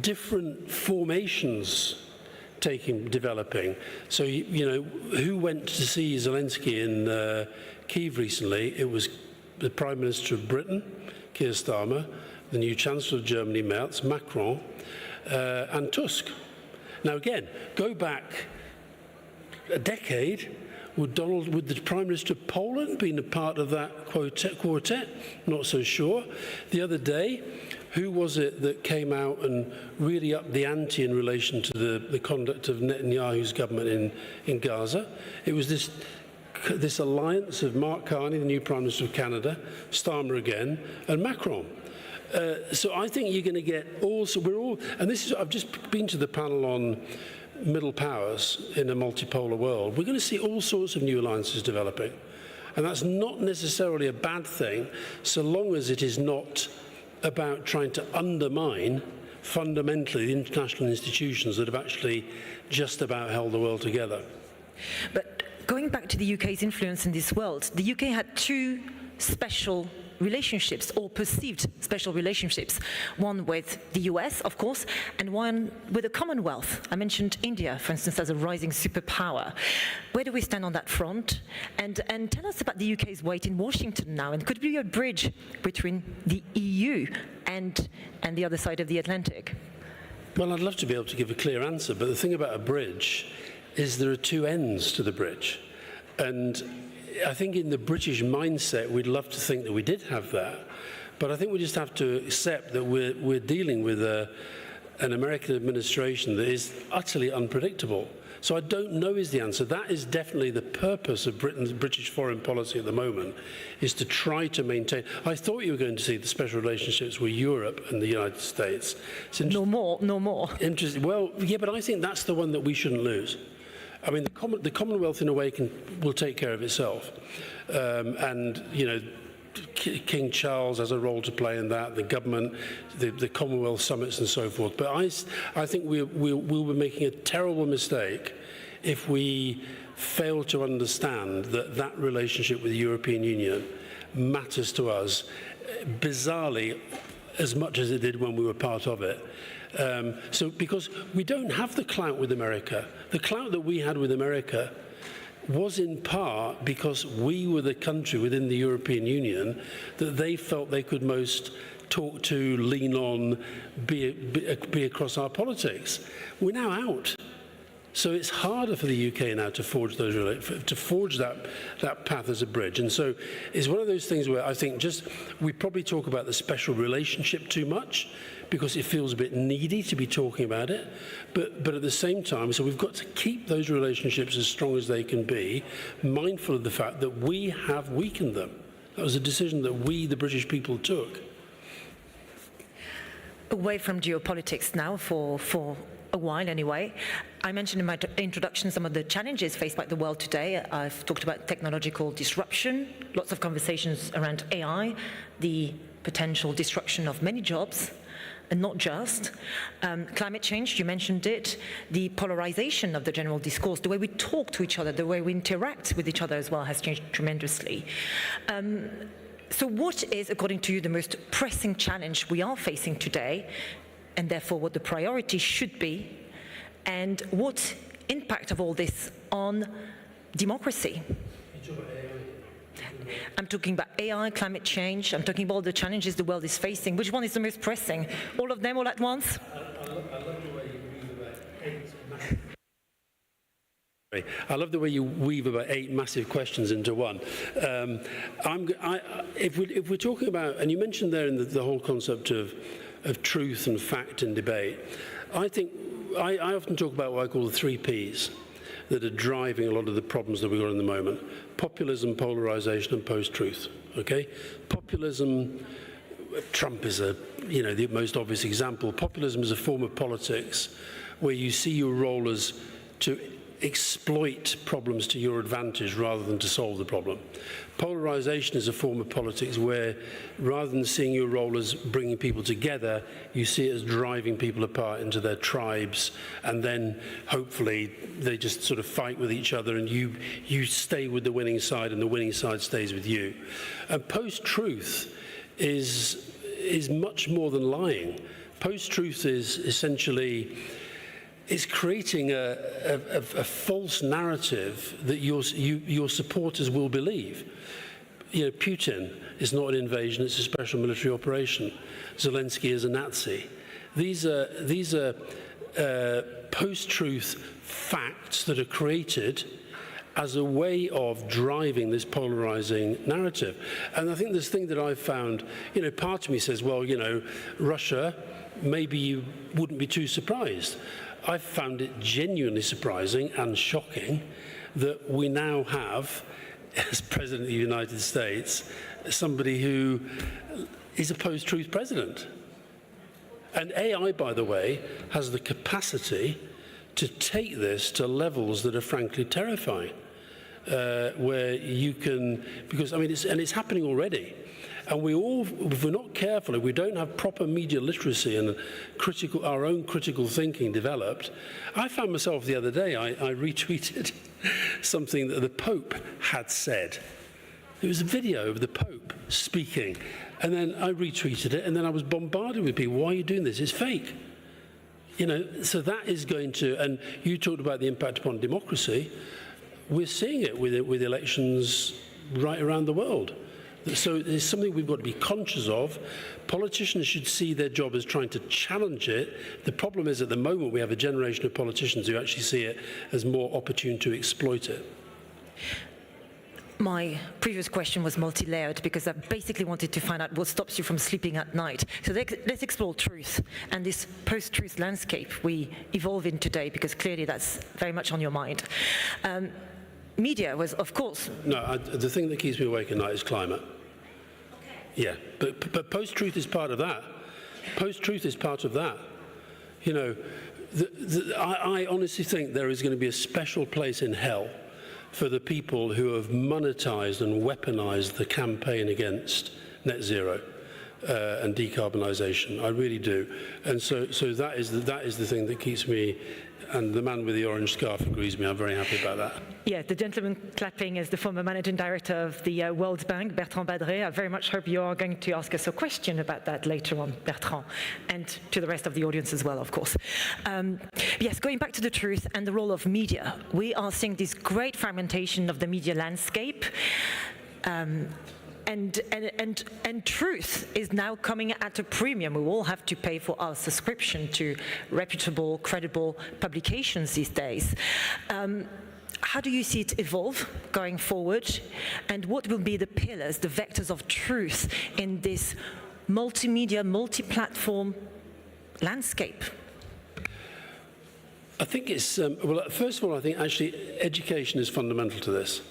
different formations developing. So, you know, who went to see Zelensky in Kyiv recently? It was the Prime Minister of Britain, Keir Starmer, the new Chancellor of Germany, Merz, Macron, and Tusk. Now again, go back a decade, would the Prime Minister of Poland been a part of that quartet? Not so sure. The other day, who was it that came out and really upped the ante in relation to the conduct of Netanyahu's government in Gaza? It was this alliance of Mark Carney, the new Prime Minister of Canada, Starmer again, and Macron. So I think you're going to get and this is, I've just been to the panel on middle powers in a multipolar world. We're going to see all sorts of new alliances developing. And that's not necessarily a bad thing, so long as it is not about trying to undermine fundamentally the international institutions that have actually just about held the world together. But going back to the UK's influence in this world, the UK had two special relationships, or perceived special relationships. One with the US, of course, and one with the Commonwealth. I mentioned India, for instance, as a rising superpower. Where do we stand on that front? And tell us about the UK's weight in Washington now, and could it be a bridge between the EU and the other side of the Atlantic? Well, I'd love to be able to give a clear answer, but the thing about a bridge is there are two ends to the bridge. And I think in the British mindset, we'd love to think that we did have that. But I think we just have to accept that we're dealing with an American administration that is utterly unpredictable. So I don't know is the answer. That is definitely the purpose of British foreign policy at the moment, is to try to maintain. I thought you were going to see the special relationships with Europe and the United States. No more. Interesting. Well, yeah, but I think that's the one that we shouldn't lose. I mean, the Commonwealth, in a way, will take care of itself. And, you know, King Charles has a role to play in that, the government, the Commonwealth summits and so forth. But I think we'll be making a terrible mistake if we fail to understand that relationship with the European Union matters to us, bizarrely, as much as it did when we were part of it. So because we don't have the clout with America. The clout that we had with America was in part because we were the country within the European Union that they felt they could most talk to, lean on, be across our politics. We're now out. So it's harder for the UK now to forge that path as a bridge. And so it's one of those things where I think we probably talk about the special relationship too much because it feels a bit needy to be talking about it. But at the same time, so we've got to keep those relationships as strong as they can be, mindful of the fact that we have weakened them. That was a decision that we, the British people, took. Away from geopolitics now for a while anyway. I mentioned in my introduction some of the challenges faced by the world today. I've talked about technological disruption, lots of conversations around AI, the potential destruction of many jobs, and not just. Climate change, you mentioned it, the polarization of the general discourse, the way we talk to each other, the way we interact with each other as well has changed tremendously. So what is, according to you, the most pressing challenge we are facing today, and therefore what the priority should be, and what impact of all this on democracy? I'm talking about AI, climate change, I'm talking about the challenges the world is facing. Which one is the most pressing? All of them all at once? I love the way you weave about 8 massive questions into one. If we're talking about, and you mentioned there in the whole concept of truth and fact and debate, I think I often talk about what I call the 3 Ps that are driving a lot of the problems that we've got in the moment: populism, polarization, and post-truth. okay? Populism, Trump is the most obvious example. Populism is a form of politics where you see your role as to exploit problems to your advantage rather than to solve the problem. Polarization is a form of politics where, rather than seeing your role as bringing people together, you see it as driving people apart into their tribes, and then hopefully they just sort of fight with each other, and you stay with the winning side, and the winning side stays with you. And post-truth is much more than lying. Post-truth is essentially it's creating a false narrative that your supporters will believe. Putin is not an invasion, it's a special military operation. Zelensky is a Nazi. These are post-truth facts that are created as a way of driving this polarizing narrative. And I think this thing that I've found, part of me says, well, Russia, maybe you wouldn't be too surprised. I've found it genuinely surprising and shocking that we now have, as President of the United States, somebody who is a post-truth president. And AI, by the way, has the capacity to take this to levels that are frankly terrifying, where you can, because it's happening already. And if we're not careful, if we don't have proper media literacy and our own critical thinking developed, I found myself the other day, I retweeted something that the Pope had said. It was a video of the Pope speaking. And then I retweeted it, and then I was bombarded with people. Why are you doing this? It's fake. So that is going to, and you talked about the impact upon democracy. We're seeing it with elections right around the world. So it's something we've got to be conscious of. Politicians should see their job as trying to challenge it. The problem is, at the moment, we have a generation of politicians who actually see it as more opportune to exploit it. My previous question was multi-layered because I basically wanted to find out what stops you from sleeping at night. So let's explore truth and this post-truth landscape we evolve in today, because clearly that's very much on your mind. Media was, of course... No, the thing that keeps me awake at night is climate. Yeah, but post-truth is part of that. Post-truth is part of that. I honestly think there is going to be a special place in hell for the people who have monetized and weaponized the campaign against net zero and decarbonisation. I really do. And so that is the thing that keeps me. And the man with the orange scarf agrees with me. I'm very happy about that. Yeah, the gentleman clapping is the former managing director of the World Bank, Bertrand Badret. I very much hope you are going to ask us a question about that later on, Bertrand, and to the rest of the audience as well, of course. Yes, going back to the truth and the role of media, we are seeing this great fragmentation of the media landscape. And truth is now coming at a premium. We all have to pay for our subscription to reputable, credible publications these days. How do you see it evolve going forward? And what will be the pillars, the vectors of truth in this multimedia, multi-platform landscape? I think it's, well, first of all, I think actually education is fundamental to this.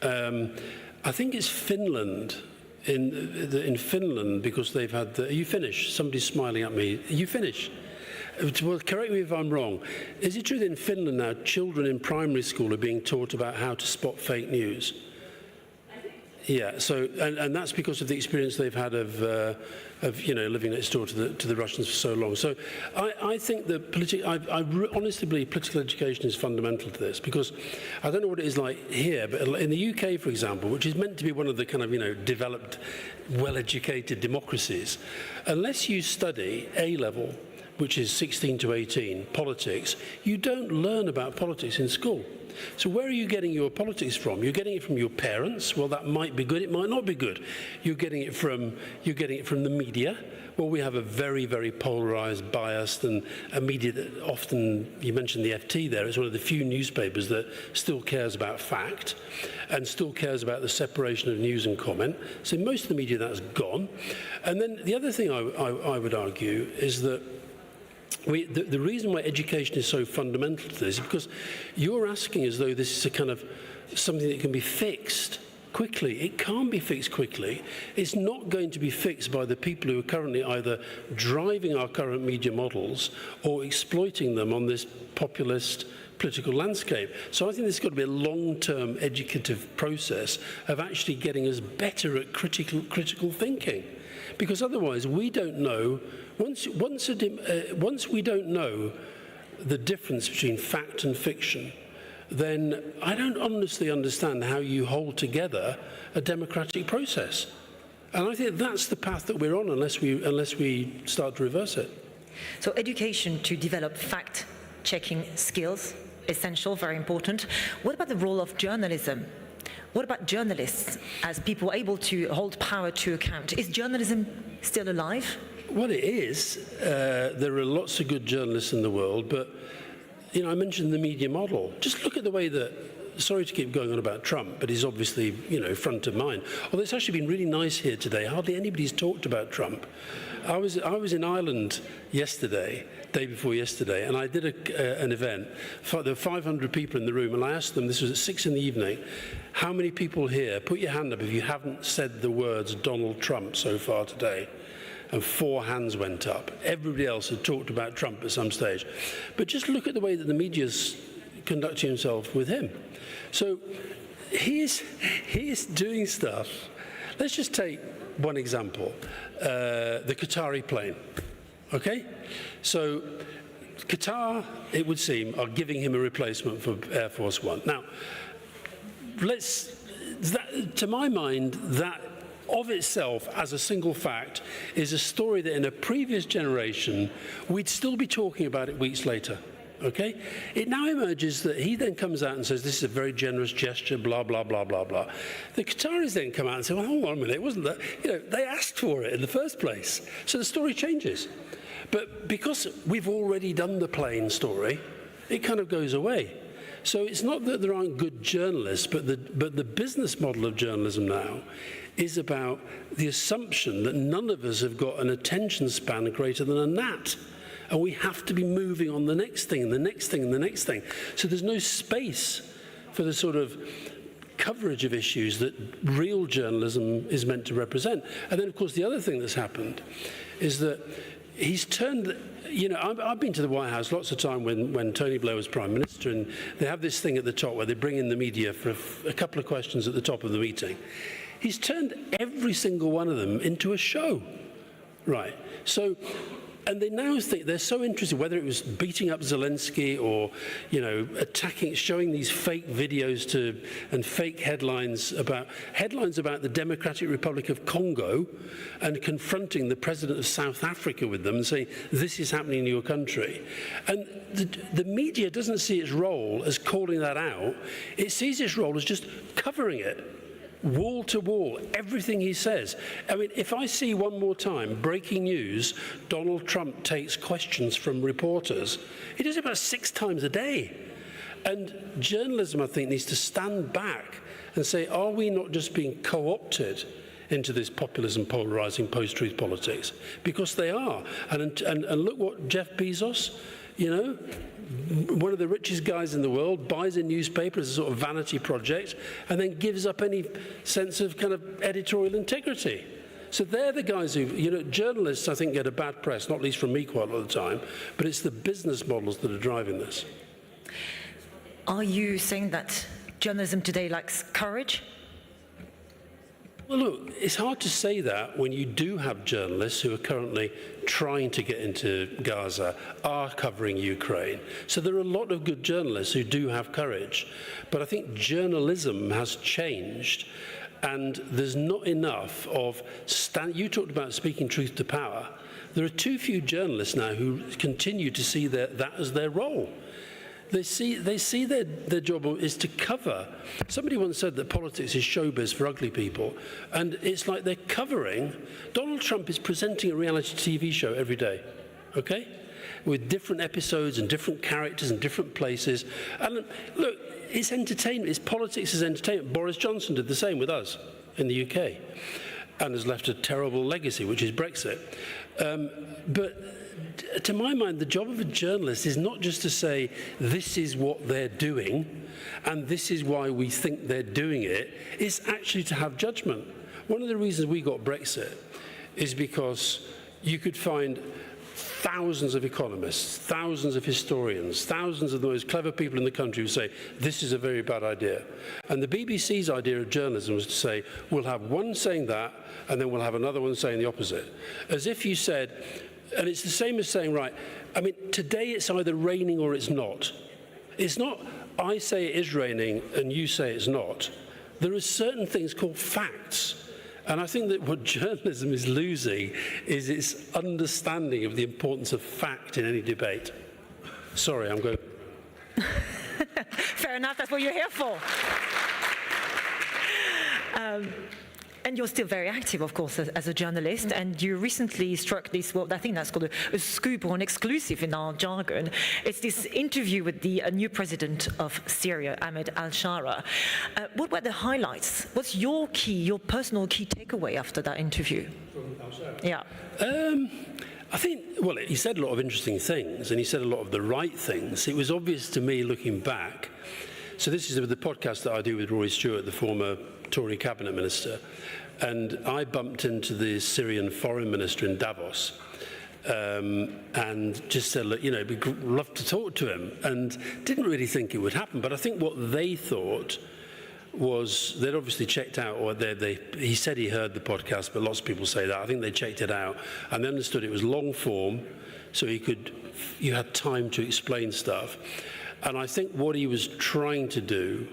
I think it's Finland. In Finland, because they've had are you finished? Somebody's smiling at me. Are you finished? Well, correct me if I'm wrong. Is it true that in Finland now children in primary school are being taught about how to spot fake news? Yeah. So, and that's because of the experience they've had of living next door to the Russians for so long. So, I think that I honestly believe political education is fundamental to this, because I don't know what it is like here, but in the UK, for example, which is meant to be one of the kind of developed, well-educated democracies, unless you study A-level, which is 16 to 18, politics, you don't learn about politics in school. So where are you getting your politics from? You're getting it from your parents. Well, that might be good. It might not be good. You're getting it from the media. Well, we have a very, very polarized, biased, and a media that often, you mentioned the FT there, it's one of the few newspapers that still cares about fact and still cares about the separation of news and comment. So most of the media, that's gone. And then the other thing I would argue is that the reason why education is so fundamental to this is because you're asking as though this is a kind of something that can be fixed. quickly. It can't be fixed quickly. It's not going to be fixed by the people who are currently either driving our current media models or exploiting them on this populist political landscape. So I think there's got to be a long-term educative process of actually getting us better at critical thinking. Because otherwise we don't know, once we don't know the difference between fact and fiction, then I don't honestly understand how you hold together a democratic process. And I think that's the path that we're on unless we start to reverse it. So education to develop fact-checking skills, essential, very important. What about the role of journalism? What about journalists as people able to hold power to account? Is journalism still alive? Well, it is. There are lots of good journalists in the world, but you know, I mentioned the media model. Just look at the way that, sorry to keep going on about Trump, but he's obviously, you know, front of mind. Although it's actually been really nice here today. Hardly anybody's talked about Trump. I was in Ireland yesterday, day before yesterday, and I did an event. There were 500 people in the room, and I asked them, this was at 6 in the evening, how many people here, put your hand up if you haven't said the words Donald Trump so far today. And 4 hands went up. Everybody else had talked about Trump at some stage. But just look at the way that the media's conducting himself with him. So he is doing stuff. Let's just take one example, the Qatari plane, okay? So Qatar, it would seem, are giving him a replacement for Air Force One. Now, to my mind, that of itself, as a single fact, is a story that in a previous generation, we'd still be talking about it weeks later, okay? It now emerges that he then comes out and says, this is a very generous gesture, blah, blah, blah, blah, blah. The Qataris then come out and say, well, hold on a minute, it wasn't that, you know, they asked for it in the first place. So the story changes. But because we've already done the plane story, it kind of goes away. So it's not that there aren't good journalists, but the business model of journalism now is about the assumption that none of us have got an attention span greater than a gnat. And we have to be moving on the next thing and the next thing and the next thing. So there's no space for the sort of coverage of issues that real journalism is meant to represent. And then, of course, the other thing that's happened is that he's turned, you know, I've been to the White House lots of time when Tony Blair was Prime Minister, and they have this thing at the top where they bring in the media for a couple of questions at the top of the meeting. He's turned every single one of them into a show, right? So, and they now think they're so interested, whether it was beating up Zelensky or, you know, attacking, showing these fake videos and fake headlines about the Democratic Republic of Congo and confronting the president of South Africa with them and saying, this is happening in your country. And the media doesn't see its role as calling that out. It sees its role as just covering it. Wall to wall, everything he says. I mean, if I see one more time, breaking news, Donald Trump takes questions from reporters, he does it about 6 times a day. And journalism, I think, needs to stand back and say, are we not just being co-opted into this populism, polarizing, post-truth politics? Because they are. And look what Jeff Bezos, you know, one of the richest guys in the world, buys a newspaper as a sort of vanity project and then gives up any sense of kind of editorial integrity. So they're the guys who, you know, journalists, I think, get a bad press, not least from me quite a lot of the time, but it's the business models that are driving this. Are you saying that journalism today lacks courage? Well, look, it's hard to say that when you do have journalists who are currently trying to get into Gaza, are covering Ukraine. So there are a lot of good journalists who do have courage. But I think journalism has changed, and there's not enough of... You talked about speaking truth to power. There are too few journalists now who continue to see that as their role. They see their job is to cover. Somebody once said that politics is showbiz for ugly people, and it's like they're covering. Donald Trump is presenting a reality TV show every day, okay, with different episodes and different characters and different places. And look, it's entertainment. It's politics is entertainment. Boris Johnson did the same with us in the UK. and has left a terrible legacy, which is Brexit. But to my mind, the job of a journalist is not just to say, this is what they're doing, and this is why we think they're doing it. It's actually to have judgment. One of the reasons we got Brexit is because you could find thousands of economists, thousands of historians, thousands of the most clever people in the country who say, this is a very bad idea. And the BBC's idea of journalism was to say, we'll have one saying that, and then we'll have another one saying the opposite. As if you said, and it's the same as saying, right, I mean, today it's either raining or it's not. It's not, I say it is raining and you say it's not. There are certain things called facts. And I think that what journalism is losing is its understanding of the importance of fact in any debate. Sorry, I'm going. Fair enough, that's what you're here for. And you're still very active, of course, as a journalist, and you recently struck this, well, I think that's called a scoop or an exclusive in our jargon. It's this interview with the new president of Syria, Ahmed al-Shara. What were the highlights? What's your personal key takeaway after that interview? From al-Shara? Yeah. I think, well, he said a lot of interesting things, and he said a lot of the right things. It was obvious to me looking back. So this is the podcast that I do with Rory Stewart, the former Tory cabinet minister, and I bumped into the Syrian foreign minister in Davos and just said, look, you know, we'd love to talk to him, and didn't really think it would happen. But I think what they thought was they'd obviously checked out, or he said he heard the podcast, but lots of people say that. I think they checked it out and they understood it was long form, so you had time to explain stuff. And I think what he was trying to do,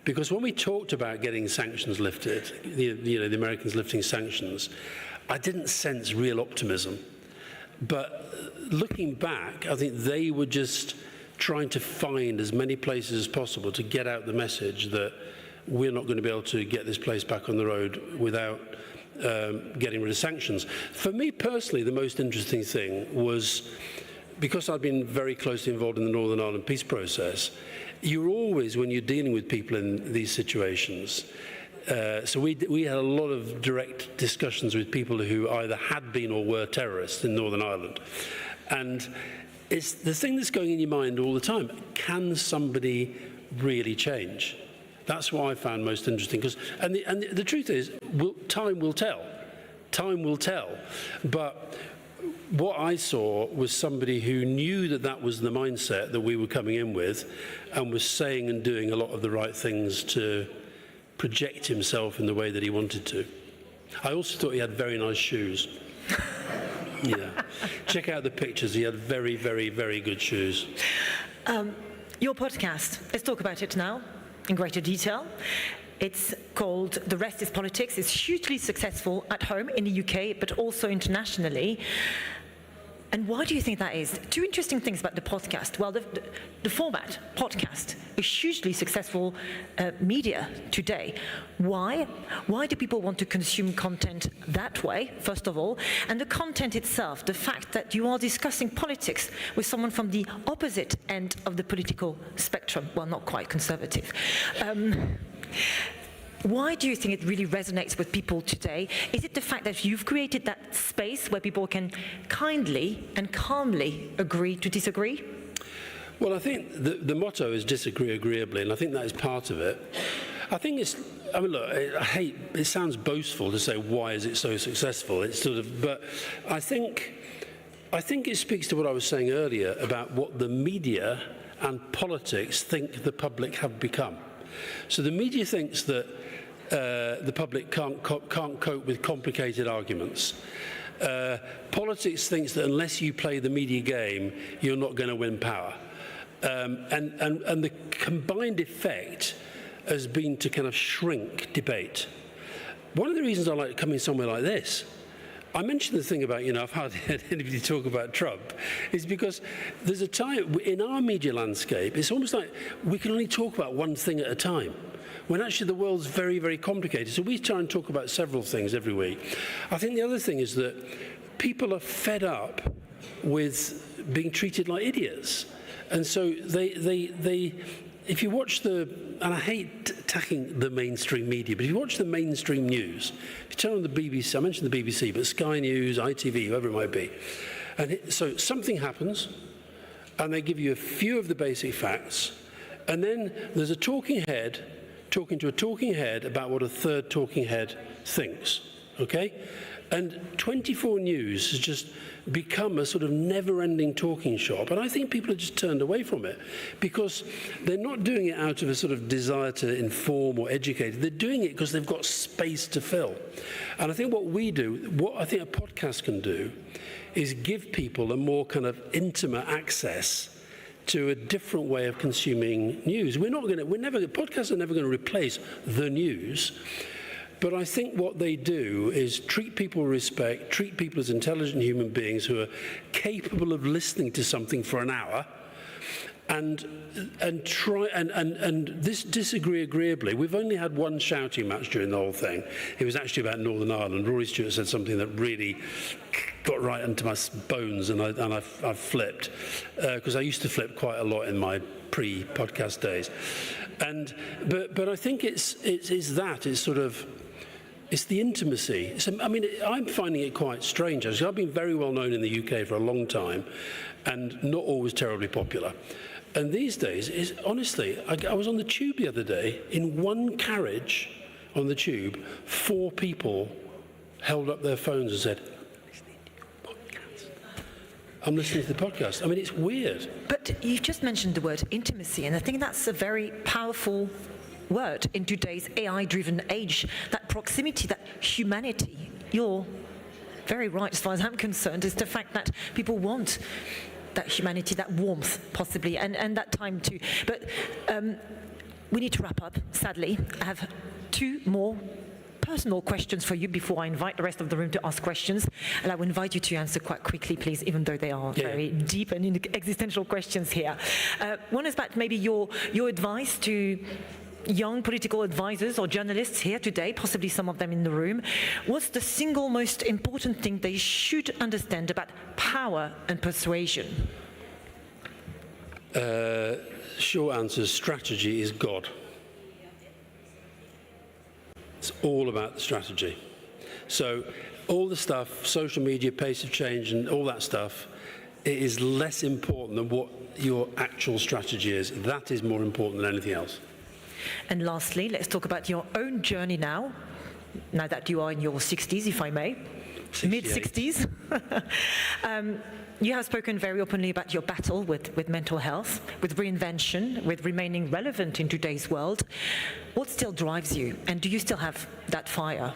because when we talked about getting sanctions lifted, the Americans lifting sanctions, I didn't sense real optimism. But looking back, I think they were just trying to find as many places as possible to get out the message that we're not going to be able to get this place back on the road without getting rid of sanctions. For me personally, the most interesting thing was, because I've been very closely involved in the Northern Ireland peace process, you're always, when you're dealing with people in these situations, so we had a lot of direct discussions with people who either had been or were terrorists in Northern Ireland. And it's the thing that's going in your mind all the time. Can somebody really change? That's what I found most interesting. And the truth is, time will tell. Time will tell. But what I saw was somebody who knew that that was the mindset that we were coming in with, and was saying and doing a lot of the right things to project himself in the way that he wanted to. I also thought he had very nice shoes. Yeah. Check out the pictures. He had very, very, very good shoes. Your podcast, let's talk about it now in greater detail. It's called The Rest is Politics. It's hugely successful at home in the UK, but also internationally. And why do you think that is? Two interesting things about the podcast. Well, the format, podcast, is hugely successful media today. Why? Why do people want to consume content that way, first of all? And the content itself, the fact that you are discussing politics with someone from the opposite end of the political spectrum, well, not quite conservative. Why do you think it really resonates with people today? Is it the fact that you've created that space where people can kindly and calmly agree to disagree? Well, I think the motto is disagree agreeably, and I think that is part of it. I think it's, I mean, look, it sounds boastful to say, why is it so successful? It's sort of, but I think it speaks to what I was saying earlier about what the media and politics think the public have become. So the media thinks that the public can't cope with complicated arguments. Politics thinks that unless you play the media game, you're not going to win power. And the combined effect has been to kind of shrink debate. One of the reasons I like coming somewhere like this, I mentioned the thing about, I've hardly heard anybody talk about Trump, is because there's a time in our media landscape, it's almost like we can only talk about one thing at a time, when actually the world's very, very complicated. So we try and talk about several things every week. I think the other thing is that people are fed up with being treated like idiots. And so they if you watch and I hate attacking the mainstream media, but if you watch the mainstream news, if you turn on the BBC, I mentioned the BBC, but Sky News, ITV, whoever it might be, so something happens, and they give you a few of the basic facts, and then there's a talking head talking to a talking head about what a third talking head thinks, okay? And 24 News has just become a sort of never-ending talking shop, and I think people have just turned away from it because they're not doing it out of a sort of desire to inform or educate. They're doing it because they've got space to fill. And I think what I think a podcast can do is give people a more kind of intimate access to a different way of consuming news. Podcasts are never going to replace the news. But I think what they do is treat people with respect, treat people as intelligent human beings who are capable of listening to something for an hour, and this disagree agreeably. We've only had one shouting match during the whole thing. It was actually about Northern Ireland. Rory Stewart said something that really got right into my bones, and I flipped because I used to flip quite a lot in my pre-podcast days. But I think it's the intimacy. I'm finding it quite strange, actually. I've been very well known in the UK for a long time and not always terribly popular. And these days, honestly, I was on the tube the other day. In one carriage on the tube, 4 people held up their phones and said, I'm listening to the podcast. I mean, it's weird. But you've just mentioned the word intimacy, and I think that's a very powerful word in today's AI-driven age, that proximity, that humanity. You're very right, as far as I'm concerned, is the fact that people want that humanity, that warmth, possibly, and that time too. But we need to wrap up, sadly. I have 2 more personal questions for you before I invite the rest of the room to ask questions. And I will invite you to answer quite quickly, please, even though they are very deep and existential questions here. One is about maybe your advice to young political advisors or journalists here today, possibly some of them in the room. What's the single most important thing they should understand about power and persuasion? Short answer, strategy is God. It's all about the strategy. So all the stuff, social media, pace of change and all that stuff, it is less important than what your actual strategy is. That is more important than anything else. And lastly, let's talk about your own journey now that you are in your 60s, if I may, mid-60s. You have spoken very openly about your battle with mental health, with reinvention, with remaining relevant in today's world. What still drives you, and do you still have that fire?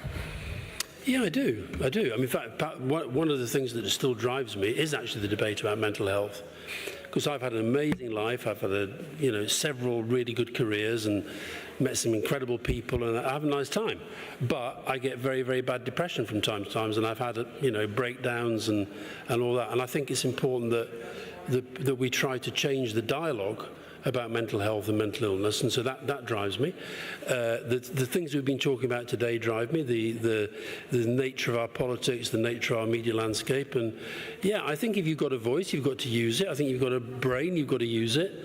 Yeah, I do. I mean, in fact, one of the things that still drives me is actually the debate about mental health. Because I've had an amazing life, I've had several really good careers and met some incredible people, and I have a nice time. But I get very, very bad depression from time to time, and I've had breakdowns and all that. And I think it's important that we try to change the dialogue about mental health and mental illness, and so that drives me. The things we've been talking about today drive me, the nature of our politics, the nature of our media landscape, and yeah, I think if you've got a voice, you've got to use it. I think you've got a brain, you've got to use it.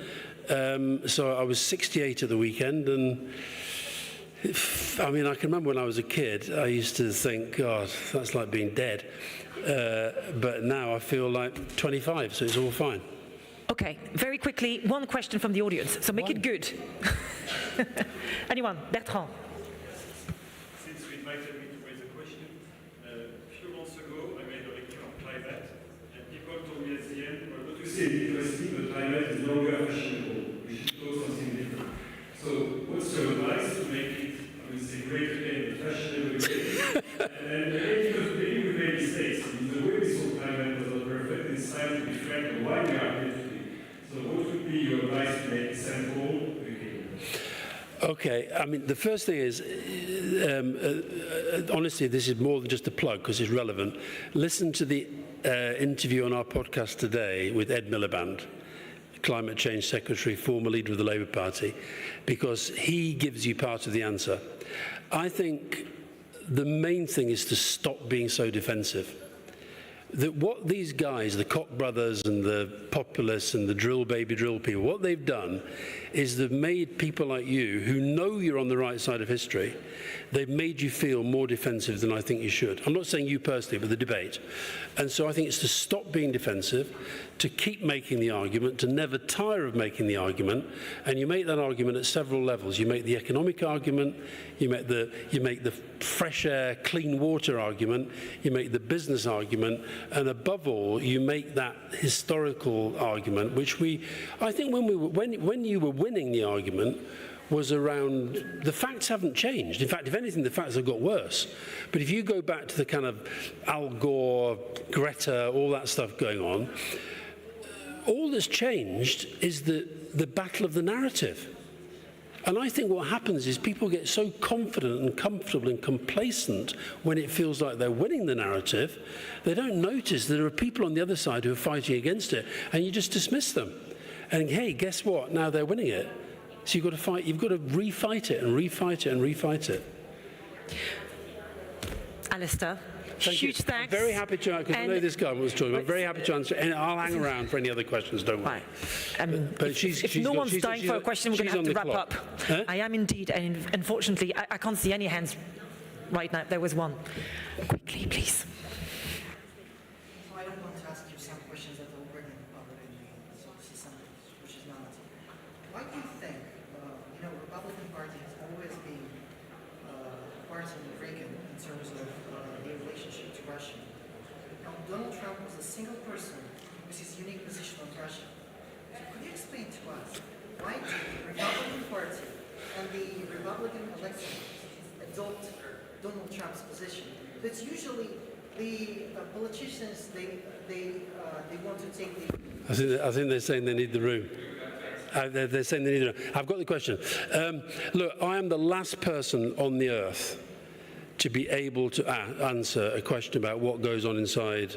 So I was 68 at the weekend, and I mean, I can remember when I was a kid, I used to think, God, that's like being dead. But now I feel like 25, so it's all fine. Okay, very quickly, one question from the audience, so make it good. Anyone? Bertrand. Since you invited me to raise a question, a few months ago I made a lecture on climate, and people told me at the end, well, what you say is interesting, but climate is no longer fashionable. We should do something different. So what's your advice to make it, I would say, great again, fashionable again? And again, because maybe we made mistakes. I mean, the way we saw climate was not perfect. It's time to reflect on why we are here today. So what would be your advice to make central again? Okay, I mean, the first thing is, honestly, this is more than just a plug because it's relevant. Listen to the interview on our podcast today with Ed Miliband, Climate Change Secretary, former leader of the Labour Party, because he gives you part of the answer. I think the main thing is to stop being so defensive. that what these guys, the Koch brothers and the populists and the drill baby drill people, what they've done is they've made people like you, who know you're on the right side of history, they've made you feel more defensive than I think you should. I'm not saying you personally, but the debate. And so I think it's to stop being defensive, to keep making the argument, to never tire of making the argument, and you make that argument at several levels. You make the economic argument, you make the fresh air, clean water argument, you make the business argument, and above all, you make that historical argument, which I think when you were winning the argument, was around the facts haven't changed. In fact, if anything, the facts have got worse. But if you go back to the kind of Al Gore, Greta, all that stuff going on, all that's changed is the battle of the narrative. And I think what happens is people get so confident and comfortable and complacent when it feels like they're winning the narrative, they don't notice there are people on the other side who are fighting against it, and you just dismiss them. And hey, guess what? Now they're winning it. So you've got to fight, you've got to refight it and refight it and refight it. Alistair, huge thanks. I'm very happy to, because I know this guy was talking, I'm very happy to answer, and I'll hang around for any other questions, don't worry. But if no one's dying for a question, we're going to have to wrap up. Huh? I am indeed, and unfortunately, I can't see any hands right now. There was one. Quickly, please. So I don't want to ask you some questions that are already covered in the Assembly, which is not. Why do you think, Republican Party has always been party of Reagan in terms of the relationship to Russia? Now, Donald Trump was a single person with his unique position on Russia. So could you explain to us why did the Republican Party and the Republican electorate adopt Donald Trump's position? That's usually the politicians, they want to take the... I think they're saying they need the room. They're saying they need the room. I've got the question. Look, I am the last person on the earth to be able to answer a question about what goes on inside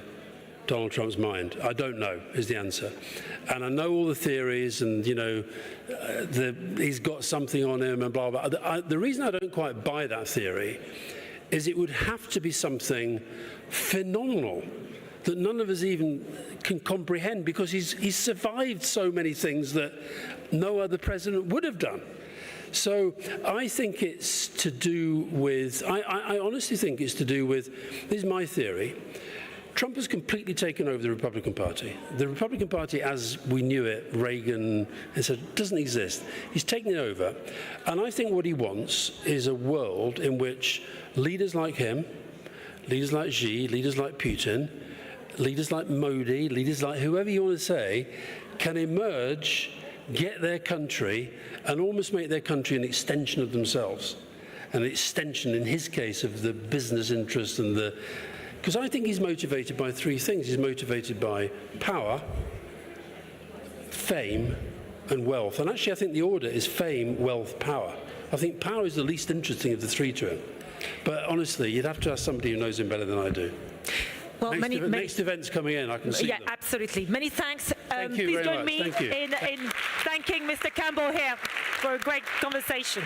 Donald Trump's mind. I don't know, is the answer. And I know all the theories and, he's got something on him and blah, blah. The reason I don't quite buy that theory is it would have to be something phenomenal that none of us even can comprehend, because he's survived so many things that no other president would have done. So I think it's to do with, I honestly think it's to do with, this is my theory, Trump has completely taken over the Republican Party. The Republican Party, as we knew it, Reagan, doesn't exist. He's taken it over. And I think what he wants is a world in which leaders like him, leaders like Xi, leaders like Putin, leaders like Modi, leaders like whoever you want to say, can emerge, get their country, and almost make their country an extension of themselves. An extension, in his case, of the business interest and the... Because I think he's motivated by three things. He's motivated by power, fame, and wealth. And actually, I think the order is fame, wealth, power. I think power is the least interesting of the three to him. But honestly, you'd have to ask somebody who knows him better than I do. Well, next event's coming in, I can see them. Absolutely. Many thanks. Thank you please very join much. me Thank you. in thanking Mr. Campbell here for a great conversation.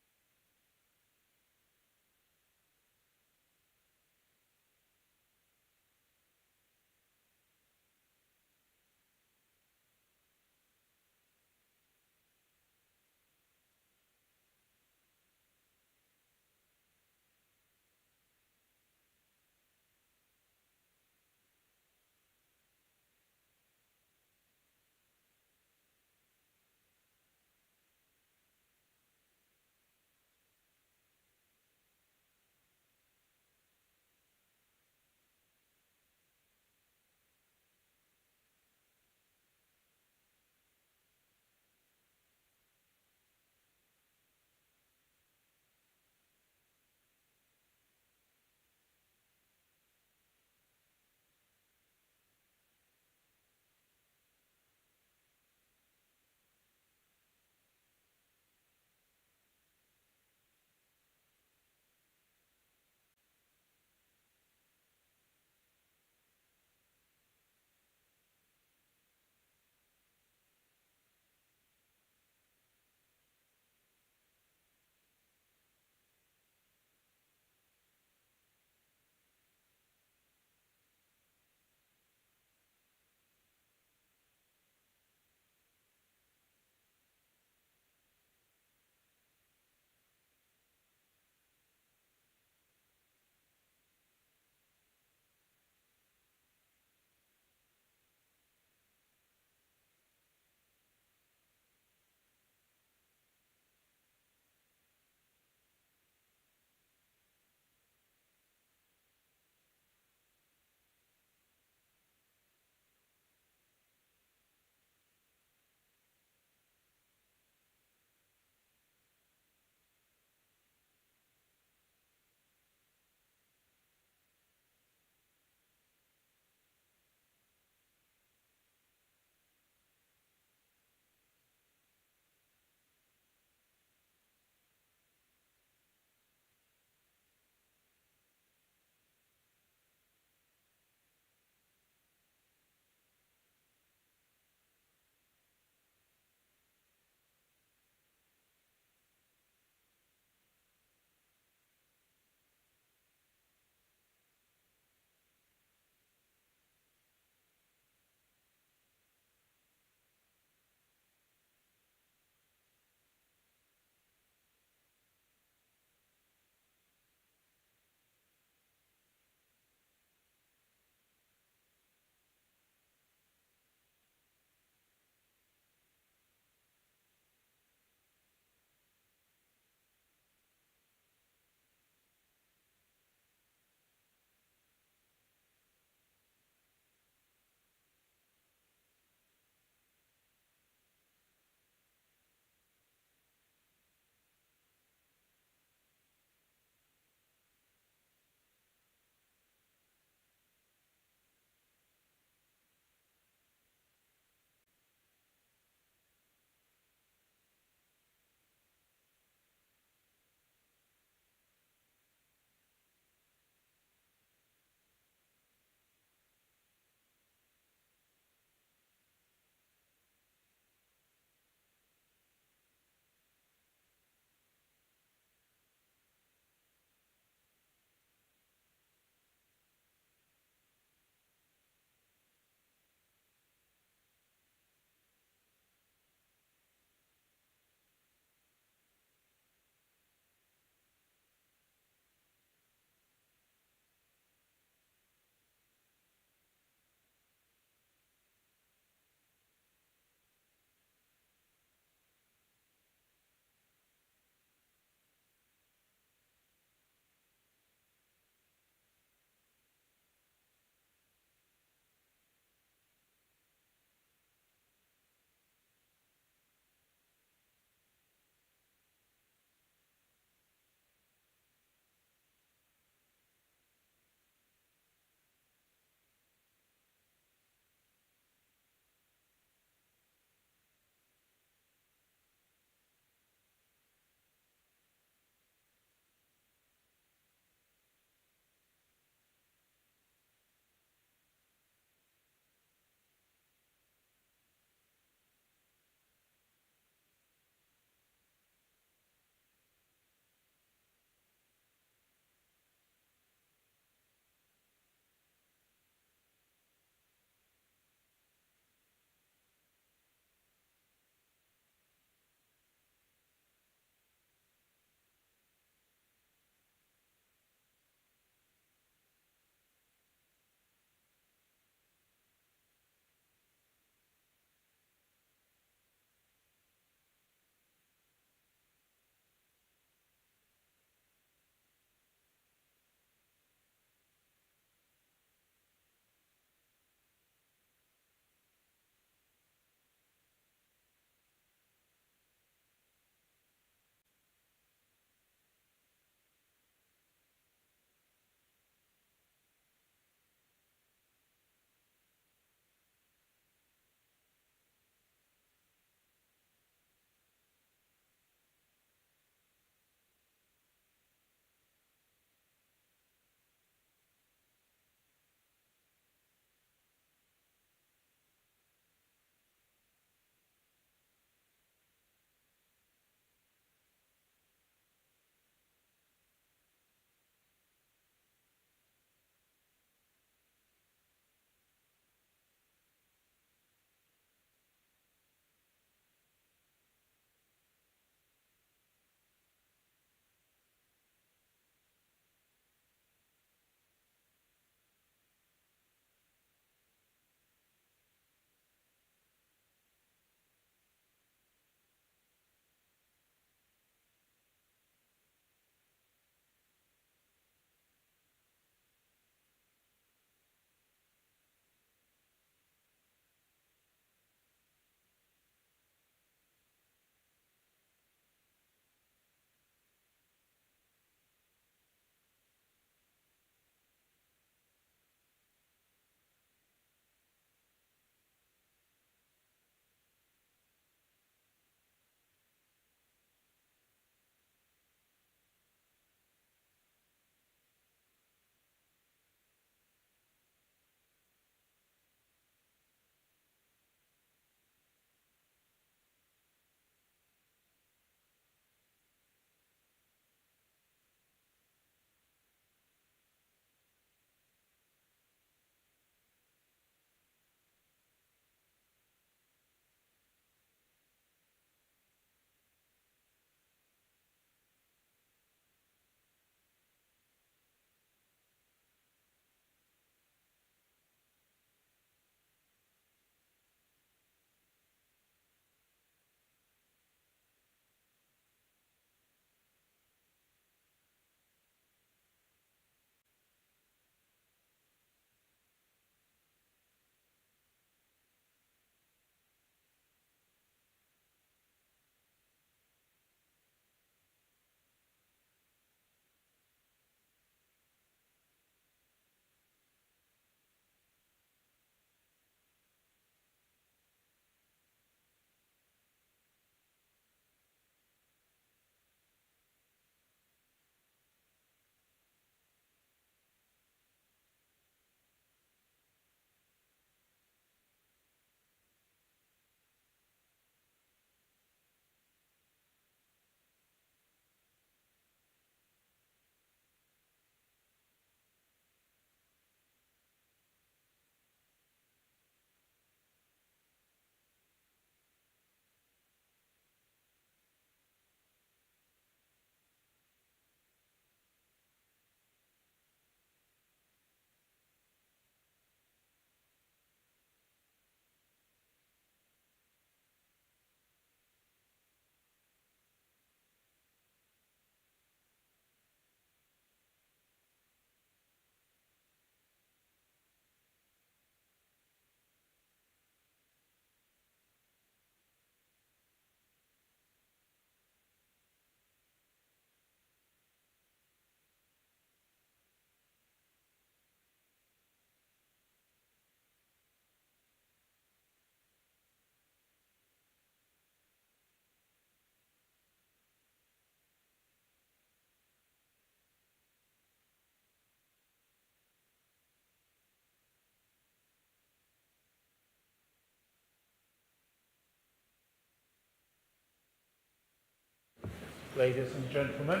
ladies and gentlemen.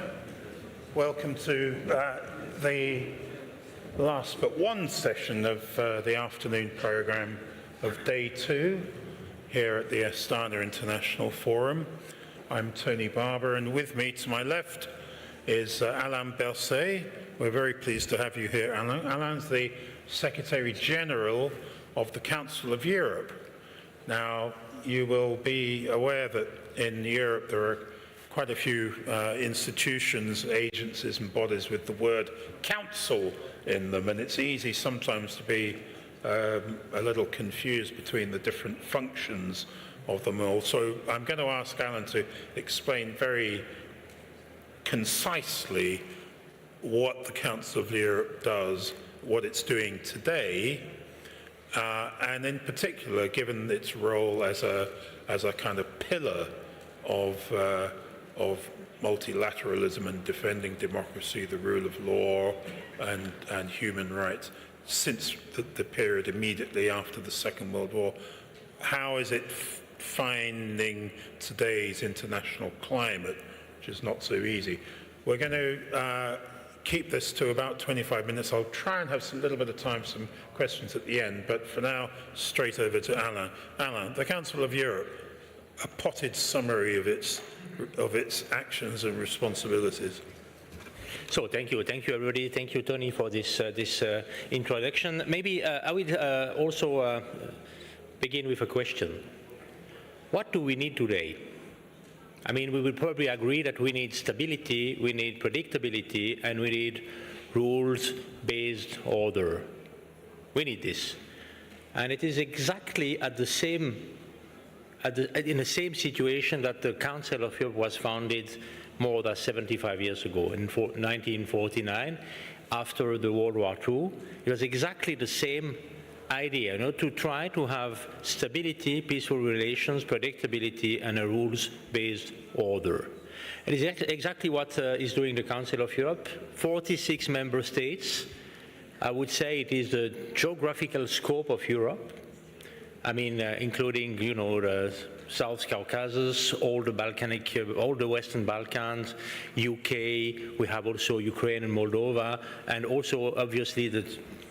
Welcome to the last but one session of the afternoon programme of Day 2 here at the Astana International Forum. I'm Tony Barber, and with me to my left is Alain Berset. We're very pleased to have you here, Alain. Alain's the Secretary General of the Council of Europe. Now, you will be aware that in Europe there are quite a few institutions, agencies and bodies with the word council in them, and it's easy sometimes to be a little confused between the different functions of them all. So I'm going to ask Alan to explain very concisely what the Council of Europe does, what it's doing today, and in particular, given its role as a kind of pillar of multilateralism and defending democracy, the rule of law, and human rights, since the period immediately after the Second World War. How is it finding today's international climate, which is not so easy? We're going to keep this to about 25 minutes. I'll try and have a little bit of time for some questions at the end, but for now, straight over to Alain. Alain, the Council of Europe, a potted summary of its actions and responsibilities. So thank you everybody. Thank you, Tony, for this introduction. Maybe I will also begin with a question. What do we need today? I mean, we will probably agree that we need stability, we need predictability, and we need rules-based order. We need this. And it is exactly at the same, in the same situation that the Council of Europe was founded more than 75 years ago, in 1949, after the World War II. It was exactly the same idea, to try to have stability, peaceful relations, predictability, and a rules-based order. It is exactly what is doing the Council of Europe. 46 member states. I would say it is the geographical scope of Europe. I mean, including, the South Caucasus, all the Western Balkans, UK, we have also Ukraine and Moldova, and also obviously the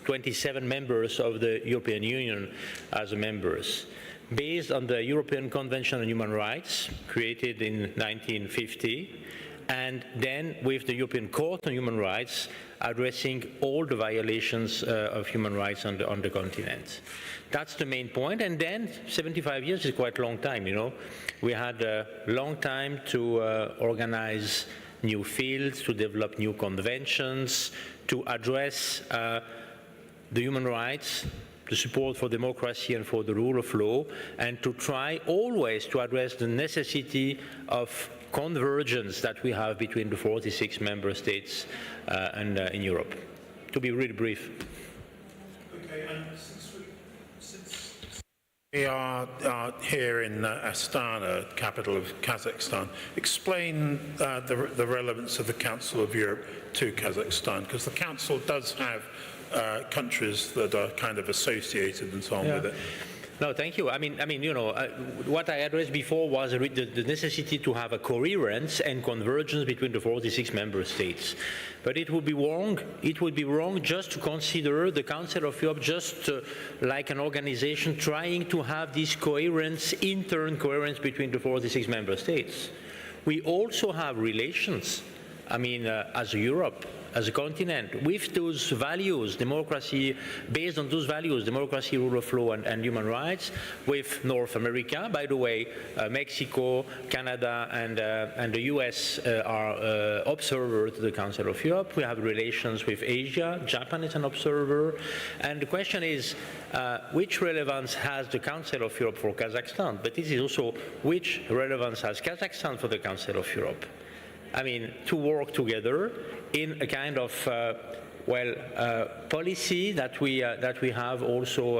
27 members of the European Union as members. Based on the European Convention on Human Rights, created in 1950, and then with the European Court on Human Rights, addressing all the violations of human rights on the continent. That's the main point, and then 75 years is quite a long time, We had a long time to organize new fields, to develop new conventions, to address the human rights, the support for democracy and for the rule of law, and to try always to address the necessity of convergence that we have between the 46 member states and in Europe. To be really brief. Okay, and since we are here in Astana, capital of Kazakhstan, explain the relevance of the Council of Europe to Kazakhstan, because the Council does have countries that are kind of associated and so on with it. No, thank you. I mean, what I addressed before was the necessity to have a coherence and convergence between the 46 member states. But it would be wrong. It would be wrong just to consider the Council of Europe just like an organization trying to have this coherence, internal coherence between the 46 member states. We also have relations. I mean, as Europe, as a continent, with those values, democracy, based on those values, democracy, rule of law, and human rights, with North America. By the way, Mexico, Canada, and the US are observers to the Council of Europe. We have relations with Asia. Japan is an observer. And the question is, which relevance has the Council of Europe for Kazakhstan? But this is also, which relevance has Kazakhstan for the Council of Europe? I mean, to work together in a kind of policy that we have also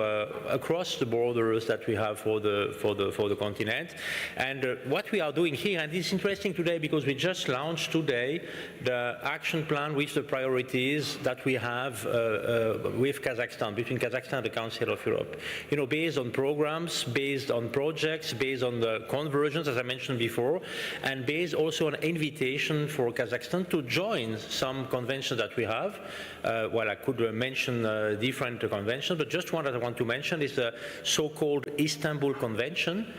across the borders that we have for the continent. And what we are doing here, and it's interesting today because we just launched today the action plan with the priorities that we have with Kazakhstan, between Kazakhstan and the Council of Europe. You know, based on programs, based on projects, based on the convergence, as I mentioned before, and based also on invitation for Kazakhstan to join some conventions that we have. I could mention different conventions, but just one that I want to mention is the so-called Istanbul Convention,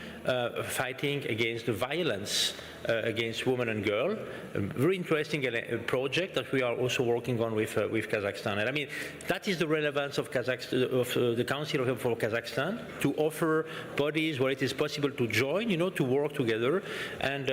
fighting against the violence against women and girls. A very interesting project that we are also working on with Kazakhstan. And I mean, that is the relevance of the Council of Europe for Kazakhstan, to offer bodies where it is possible to join, you know, to work together. And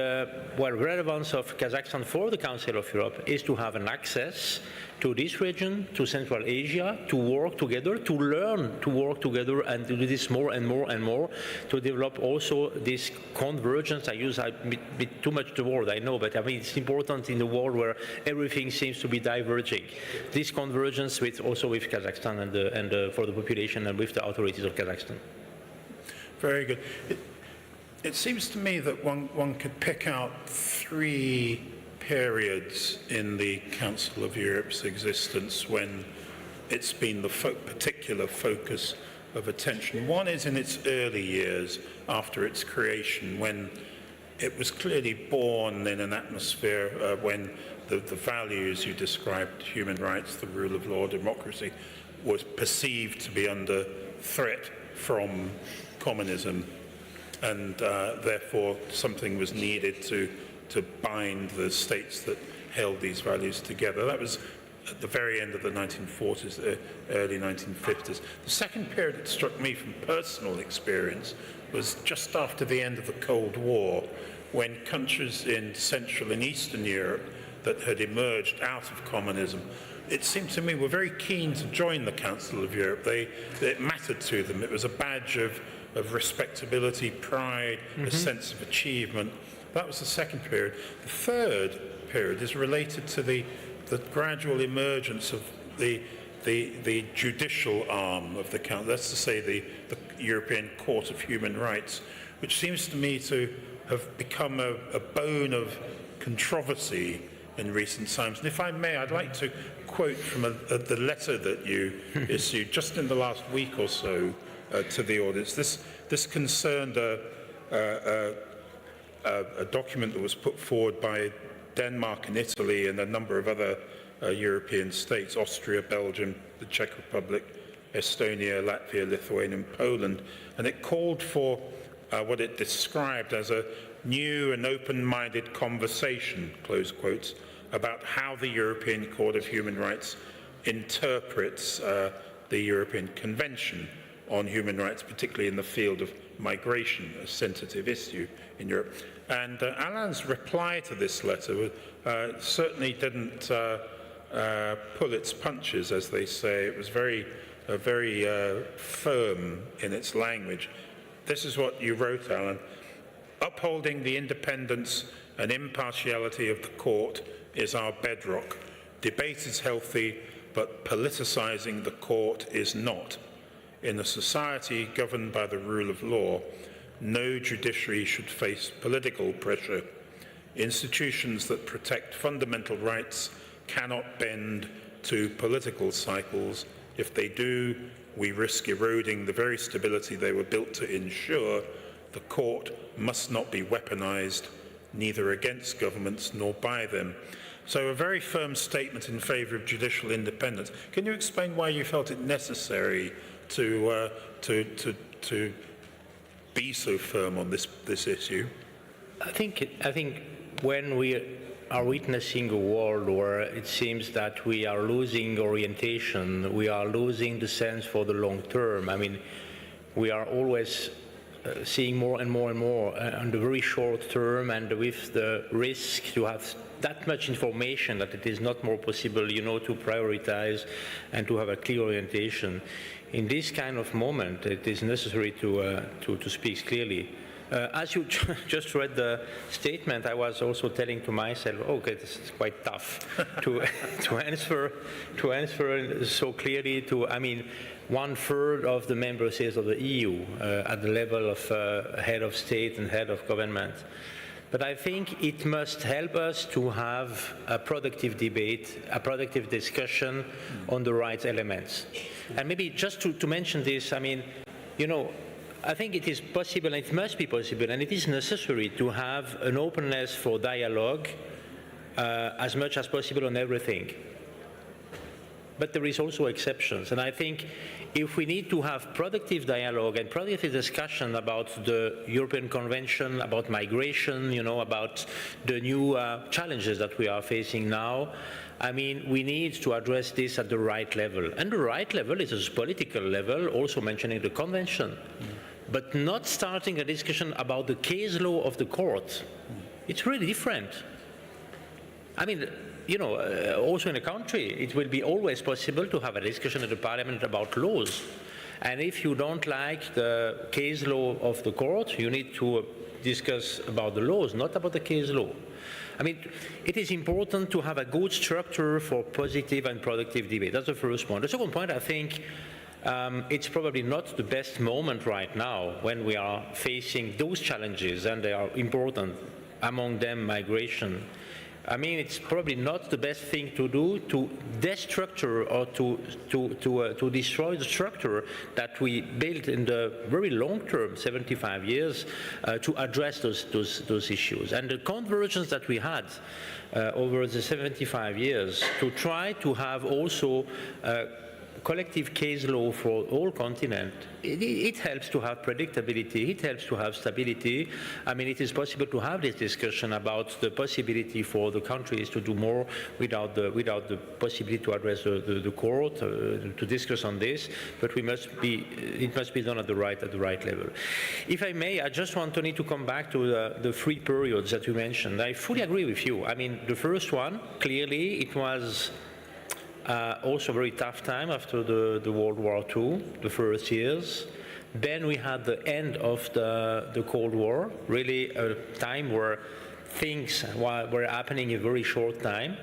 relevance of Kazakhstan for the Council of Europe is to have an access to this region, to Central Asia, to work together, to learn to work together and to do this more and more and more, to develop also this convergence. I use a bit too much the word, I know, but I mean it's important in the world where everything seems to be diverging. This convergence also with Kazakhstan and for the population and with the authorities of Kazakhstan. Very good. It seems to me that one could pick out three periods in the Council of Europe's existence when it's been the particular focus of attention. One is in its early years after its creation, when it was clearly born in an atmosphere when the values you described, human rights, the rule of law, democracy, was perceived to be under threat from communism, and therefore something was needed to bind the states that held these values together. That was at the very end of the 1940s, early 1950s. The second period that struck me from personal experience was just after the end of the Cold War, when countries in Central and Eastern Europe that had emerged out of communism, it seemed to me, were very keen to join the Council of Europe. It mattered to them. It was a badge of respectability, pride, a sense of achievement. That was the second period. The third period is related to the gradual emergence of the judicial arm of the Council, that's to say the European Court of Human Rights, which seems to me to have become a bone of controversy in recent times. And if I may, I'd like to quote from the letter that you issued just in the last week or so to the audience. This concerned a document that was put forward by Denmark and Italy and a number of other European states, Austria, Belgium, the Czech Republic, Estonia, Latvia, Lithuania, and Poland. And it called for what it described as a new and open-minded conversation, close quotes, about how the European Court of Human Rights interprets the European Convention on Human Rights, particularly in the field of migration, a sensitive issue in Europe. And Alain's reply to this letter certainly didn't pull its punches, as they say. It was very firm in its language. This is what you wrote, Alain. Upholding the independence and impartiality of the court is our bedrock. Debate is healthy, but politicizing the court is not. In a society governed by the rule of law, no judiciary should face political pressure. Institutions that protect fundamental rights cannot bend to political cycles. If they do, we risk eroding the very stability they were built to ensure. The court must not be weaponized, neither against governments nor by them. So a very firm statement in favor of judicial independence. Can you explain why you felt it necessary to be so firm on this issue? I think when we are witnessing a world where it seems that we are losing orientation, we are losing the sense for the long term. I mean, we are always seeing more and more and more on the very short term, and with the risk to have that much information that it is not more possible, you know, to prioritize and to have a clear orientation. In this kind of moment, it is necessary to speak clearly. As you just read the statement, I was also telling to myself, okay, this is quite tough to answer so clearly to, I mean, 1/3 of the member states of the EU at the level of head of state and head of government. But I think it must help us to have a productive debate, a productive discussion on the right elements. And maybe just to mention this, I mean, you know, I think it is possible, and it must be possible, and it is necessary to have an openness for dialogue as much as possible on everything. But there is also exceptions, and I think if we need to have productive dialogue and productive discussion about the European Convention, about migration, you know, about the new challenges that we are facing now, I mean, we need to address this at the right level. And the right level is a political level, also mentioning the Convention, but not starting a discussion about the case law of the court. It's really different. I mean, you know, also in a country, it will be always possible to have a discussion at the parliament about laws. And if you don't like the case law of the court, you need to discuss about the laws, not about the case law. I mean, it is important to have a good structure for positive and productive debate. That's the first point. The second point, I think, it's probably not the best moment right now when we are facing those challenges, and they are important, among them migration. I mean, it's probably not the best thing to do to destructure or to destroy the structure that we built in the very long term, 75 years, to address those issues. And the convergence that we had over the 75 years to try to have also collective case law for all continent, it helps to have predictability, it helps to have stability. I mean, it is possible to have this discussion about the possibility for the countries to do more without the possibility to address the court, to discuss on this, but it must be done at the right level. If I may, I just want Tony to come back to the 3 periods that you mentioned. I fully agree with you. I mean, the first one, clearly, it was also a very tough time after the World War II, the first years. Then we had the end of the Cold War, really a time where things were happening in a very short time.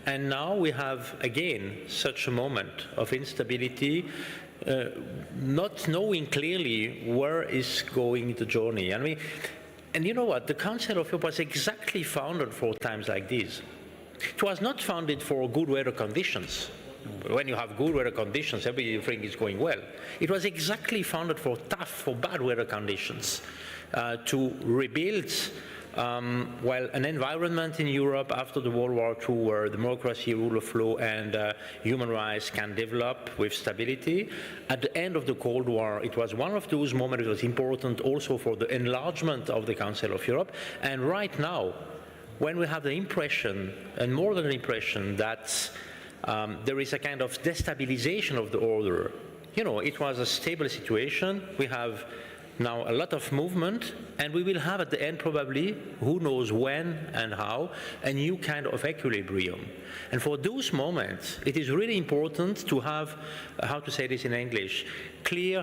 And now we have, again, such a moment of instability, not knowing clearly where is going the journey. I mean, and you know what? The Council of Europe was exactly founded for times like these. It was not founded for good weather conditions. When you have good weather conditions, everything is going well. It was exactly founded for bad weather conditions, to rebuild an environment in Europe after the World War II where democracy, rule of law, and human rights can develop with stability. At the end of the Cold War, it was one of those moments that was important also for the enlargement of the Council of Europe. And right now, when we have the impression, and more than an impression, that there is a kind of destabilization of the order. You know, it was a stable situation. We have now a lot of movement, and we will have at the end probably, who knows when and how, a new kind of equilibrium. And for those moments, it is really important to have, how to say this in English, clear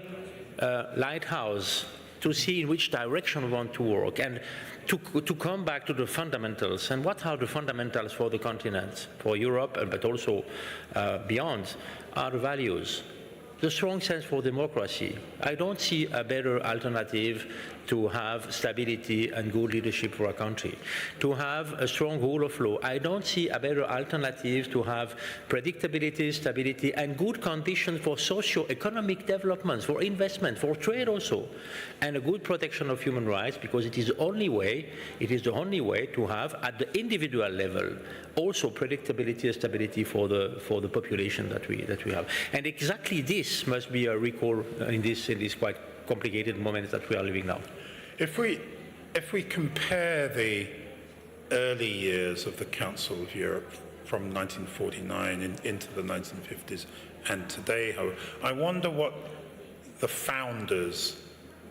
lighthouse to see in which direction we want to work, and to come back to the fundamentals. And what are the fundamentals for the continent, for Europe, but also beyond, are the values. The strong sense for democracy. I don't see a better alternative to have stability and good leadership for a country. To have a strong rule of law. I don't see a better alternative to have predictability, stability, and good conditions for socio-economic developments, for investment, for trade also, and a good protection of human rights, because it is the only way to have, at the individual level, also predictability and stability for the population that we have. And exactly this must be a recall in this quite complicated moment that we are living now. If we compare the early years of the Council of Europe from 1949 into the 1950s and today, I wonder what the founders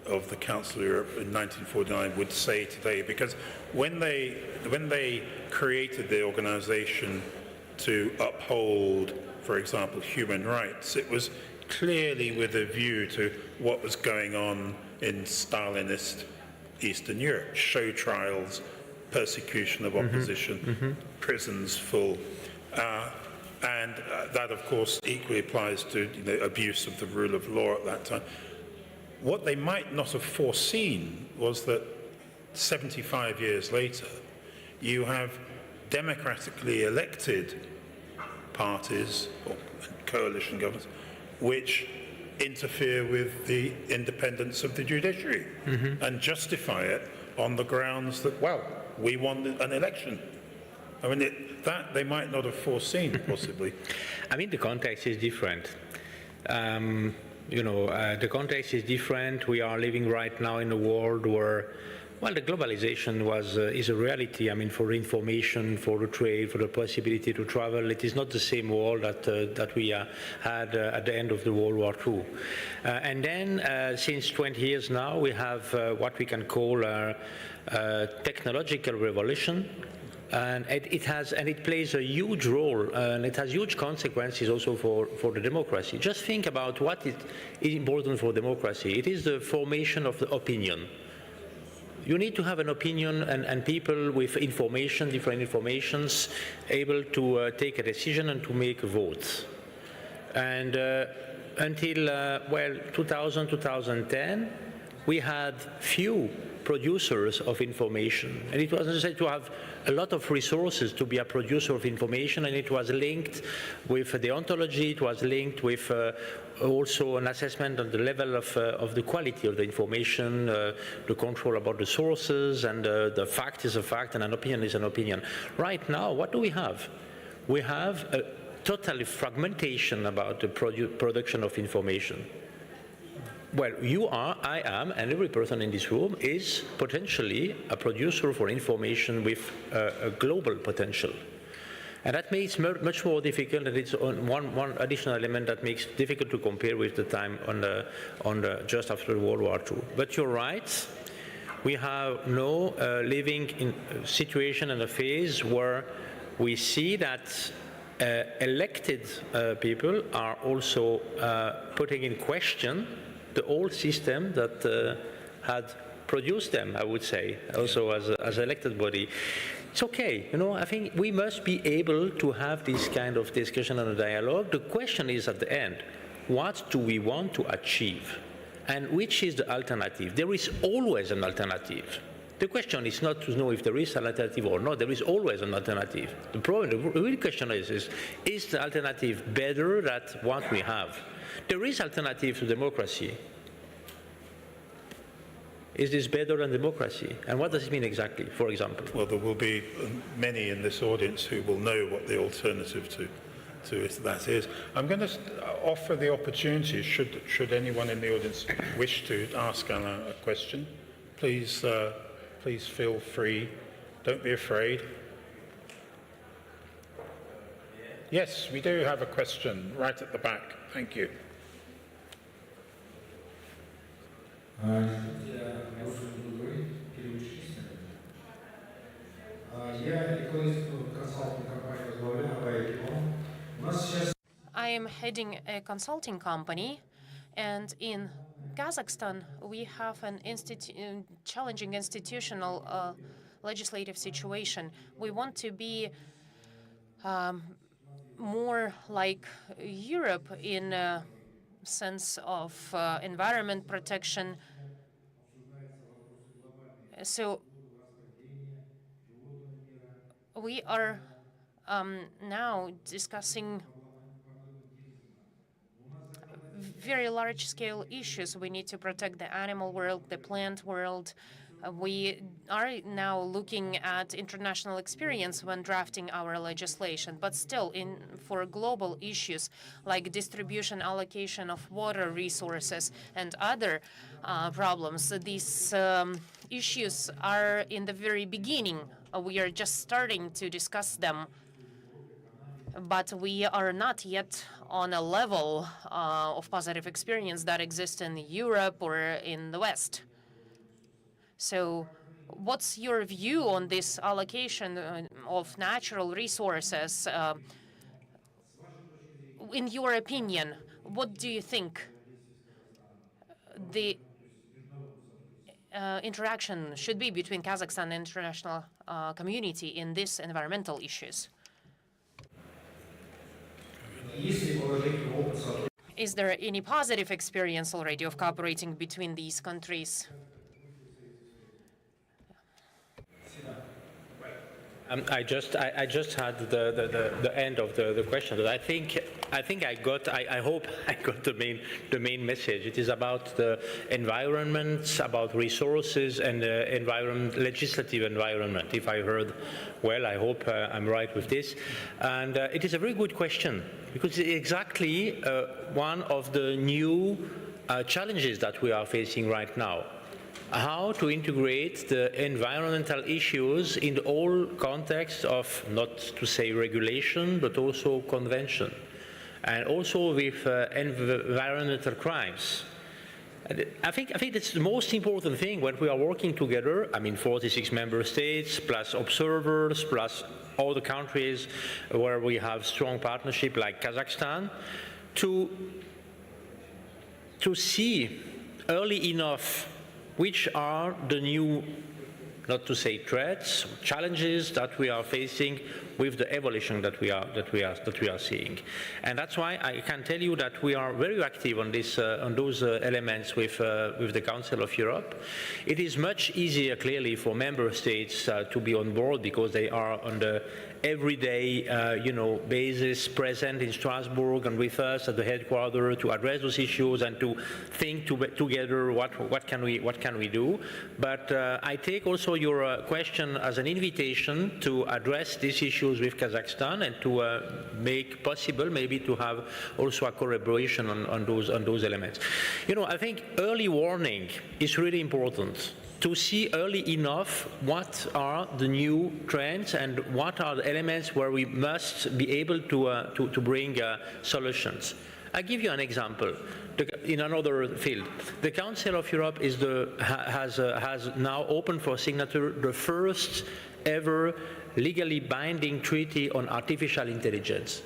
of the Council of Europe in 1949 would say today, because when they created the organization to uphold, for example, human rights, it was clearly with a view to what was going on in Stalinist Eastern Europe, show trials, persecution of opposition, prisons full. And that, of course, equally applies to abuse of the rule of law at that time. What they might not have foreseen was that 75 years later, you have democratically elected parties or coalition governments which interfere with the independence of the judiciary and justify it on the grounds that, well, we won an election. I mean, that they might not have foreseen, possibly. I mean, the context is different. The context is different. We are living right now in a world where, well, the globalization is a reality. I mean, for information, for the trade, for the possibility to travel, it is not the same world that we had at the end of the World War II. And then, since 20 years now, we have what we can call a technological revolution. And it plays a huge role, and it has huge consequences also for the democracy. Just think about what is important for democracy. It is the formation of the opinion. You need to have an opinion, and people with information, different informations, able to take a decision and to make a vote. And until 2000, 2010, we had few producers of information, and it was necessary to have a lot of resources to be a producer of information, and it was linked with deontology, it was linked with also an assessment on the level of the quality of the information, the control about the sources, and the fact is a fact and an opinion is an opinion. Right now, what do we have? We have a total fragmentation about the production of information. Well, you are, I am, and every person in this room is potentially a producer for information with a global potential. And that makes it much more difficult, and it's one additional element that makes it difficult to compare with the time just after World War II. But you're right, we have now living in a situation and a phase where we see that elected people are also putting in question the old system that had produced them, I would say, also as elected body. It's okay, I think we must be able to have this kind of discussion and a dialogue. The question is at the end, what do we want to achieve? And which is the alternative? There is always an alternative. The question is not to know if there is an alternative or not. There is always an alternative. The real question is the alternative better than what we have? There is alternative to democracy. Is this better than democracy? And what does it mean exactly, for example? Well, there will be many in this audience who will know what the alternative to that is. I'm going to offer the opportunity, should anyone in the audience wish to ask Alain a question, please feel free. Don't be afraid. Yes, we do have a question right at the back. Thank you. I am heading a consulting company, and in Kazakhstan we have an challenging institutional legislative situation. We want to be more like Europe in a sense of environment protection. So we are now discussing very large-scale issues. We need to protect the animal world, the plant world. We are now looking at international experience when drafting our legislation, but still, for global issues like distribution, allocation of water resources, and other problems, these issues are in the very beginning. We are just starting to discuss them, but we are not yet on a level of positive experience that exists in Europe or in the West. So what's your view on this allocation of natural resources? In your opinion, what do you think? interaction should be between Kazakhstan and international community in these environmental issues? Is there any positive experience already of cooperating between these countries? I just had the end of the question. But I hope I got the main message. It is about the environment, about resources, and legislative environment. If I heard well, I hope I'm right with this. And it is a very good question because it's exactly one of the new challenges that we are facing right now. How to integrate the environmental issues in the whole context of, not to say regulation, but also convention, and also with environmental crimes. I think that's the most important thing when we are working together. I mean, 46 member states, plus observers, plus all the countries where we have strong partnership like Kazakhstan, to see early enough which are the new, not to say threats, challenges that we are facing with the evolution that we are seeing. And that's why I can tell you that we are very active on this on those elements with the Council of Europe. It is much easier clearly for member states to be on board because they are on the everyday basis present in Strasbourg and with us at the headquarters to address those issues and to think together what can we do. But I take also your question as an invitation to address these issues with Kazakhstan and to make possible maybe to have also a collaboration on those elements. I think early warning is really important. To see early enough what are the new trends and what are the elements where we must be able to bring solutions. I'll give you an example. In another field, the Council of Europe has now opened for signature the first ever legally binding treaty on artificial intelligence.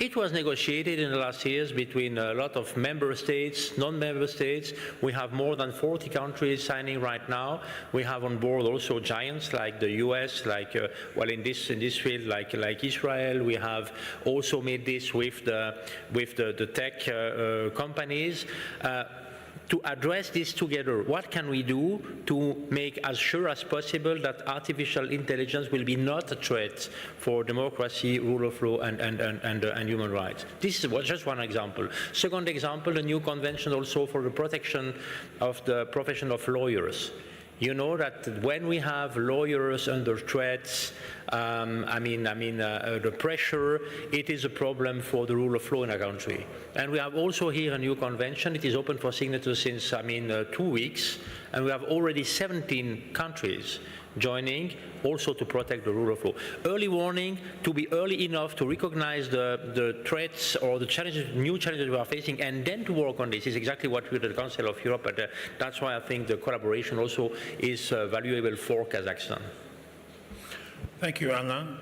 It was negotiated in the last years between a lot of member states, non-member states. We have more than 40 countries signing right now. We have on board also giants like the US, like in this field, like Israel. We have also made this with the tech companies. To address this together, what can we do to make as sure as possible that artificial intelligence will be not a threat for democracy, rule of law, and human rights? This is just one example. Second example, the new convention also for the protection of the profession of lawyers. You know that when we have lawyers under threats, the pressure, it is a problem for the rule of law in a country. And we have also here a new convention. It is open for signature since 2 weeks, and we have already 17 countries joining, also to protect the rule of law. Early warning, to be early enough to recognize the threats or the challenges, new challenges we are facing, and then to work on this is exactly what we do at the Council of Europe. But that's why I think the collaboration also is valuable for Kazakhstan. Thank you, Alain.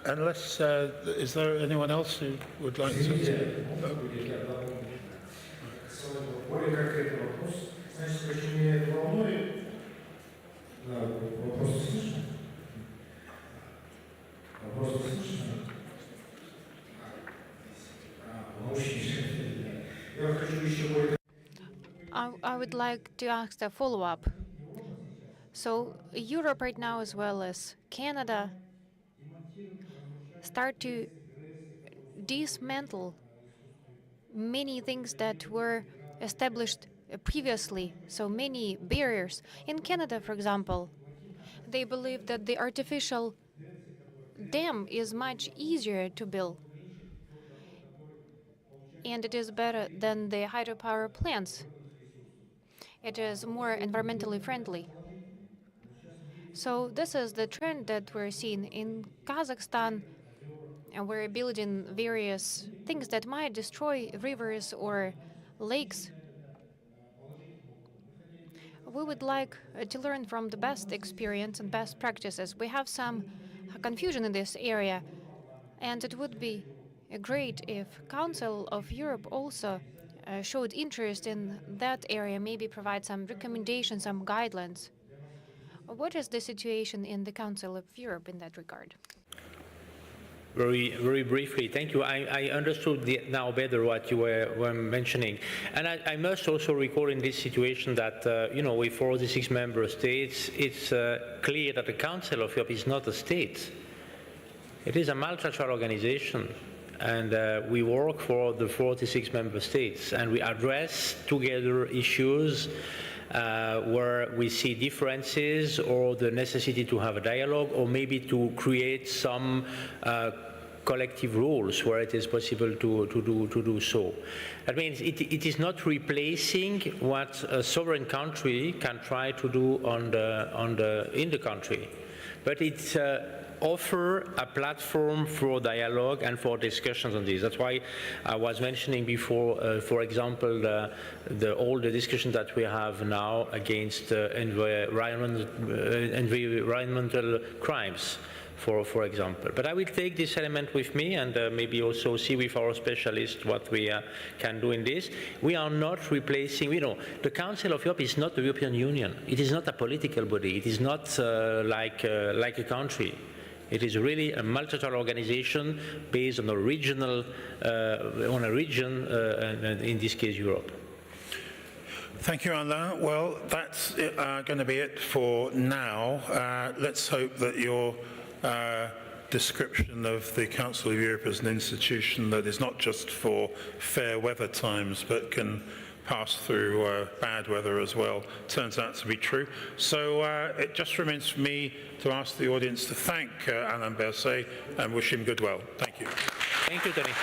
Unless, is there anyone else who would like to? I would like to ask a follow-up. So Europe right now, as well as Canada, start to dismantle many things that were established previously, so many barriers. In Canada, for example, they believe that the artificial dam is much easier to build, and it is better than the hydropower plants. It is more environmentally friendly. So this is the trend that we're seeing in Kazakhstan, and we're building various things that might destroy rivers or lakes. We would like to learn from the best experience and best practices. We have some confusion in this area, and it would be great if Council of Europe also showed interest in that area, maybe provide some recommendations, some guidelines. What is the situation in the Council of Europe in that regard? Very, very briefly, thank you. I understood now better what you were mentioning. And I must also recall in this situation that, with 46 member states, it's clear that the Council of Europe is not a state. It is a multilateral organization. And we work for the 46 member states, and we address together issues where we see differences or the necessity to have a dialogue, or maybe to create some collective rules where it is possible to do so. That means it is not replacing what a sovereign country can try to do in the country, but it's offer a platform for dialogue and for discussions on this. That's why I was mentioning before, for example, all the discussion that we have now against environmental crimes, for example. But I will take this element with me and maybe also see with our specialists what we can do in this. We are not replacing, the Council of Europe is not the European Union. It is not a political body. It is not like a country. It is really a multilateral organization based on a region, in this case, Europe. Thank you, Alain. Well, that's going to be it for now. Let's hope that your description of the Council of Europe as an institution that is not just for fair weather times, but can pass through bad weather as well, turns out to be true. So it just remains for me to ask the audience to thank Alain Berset and wish him good well. Thank you. Thank you, Tony.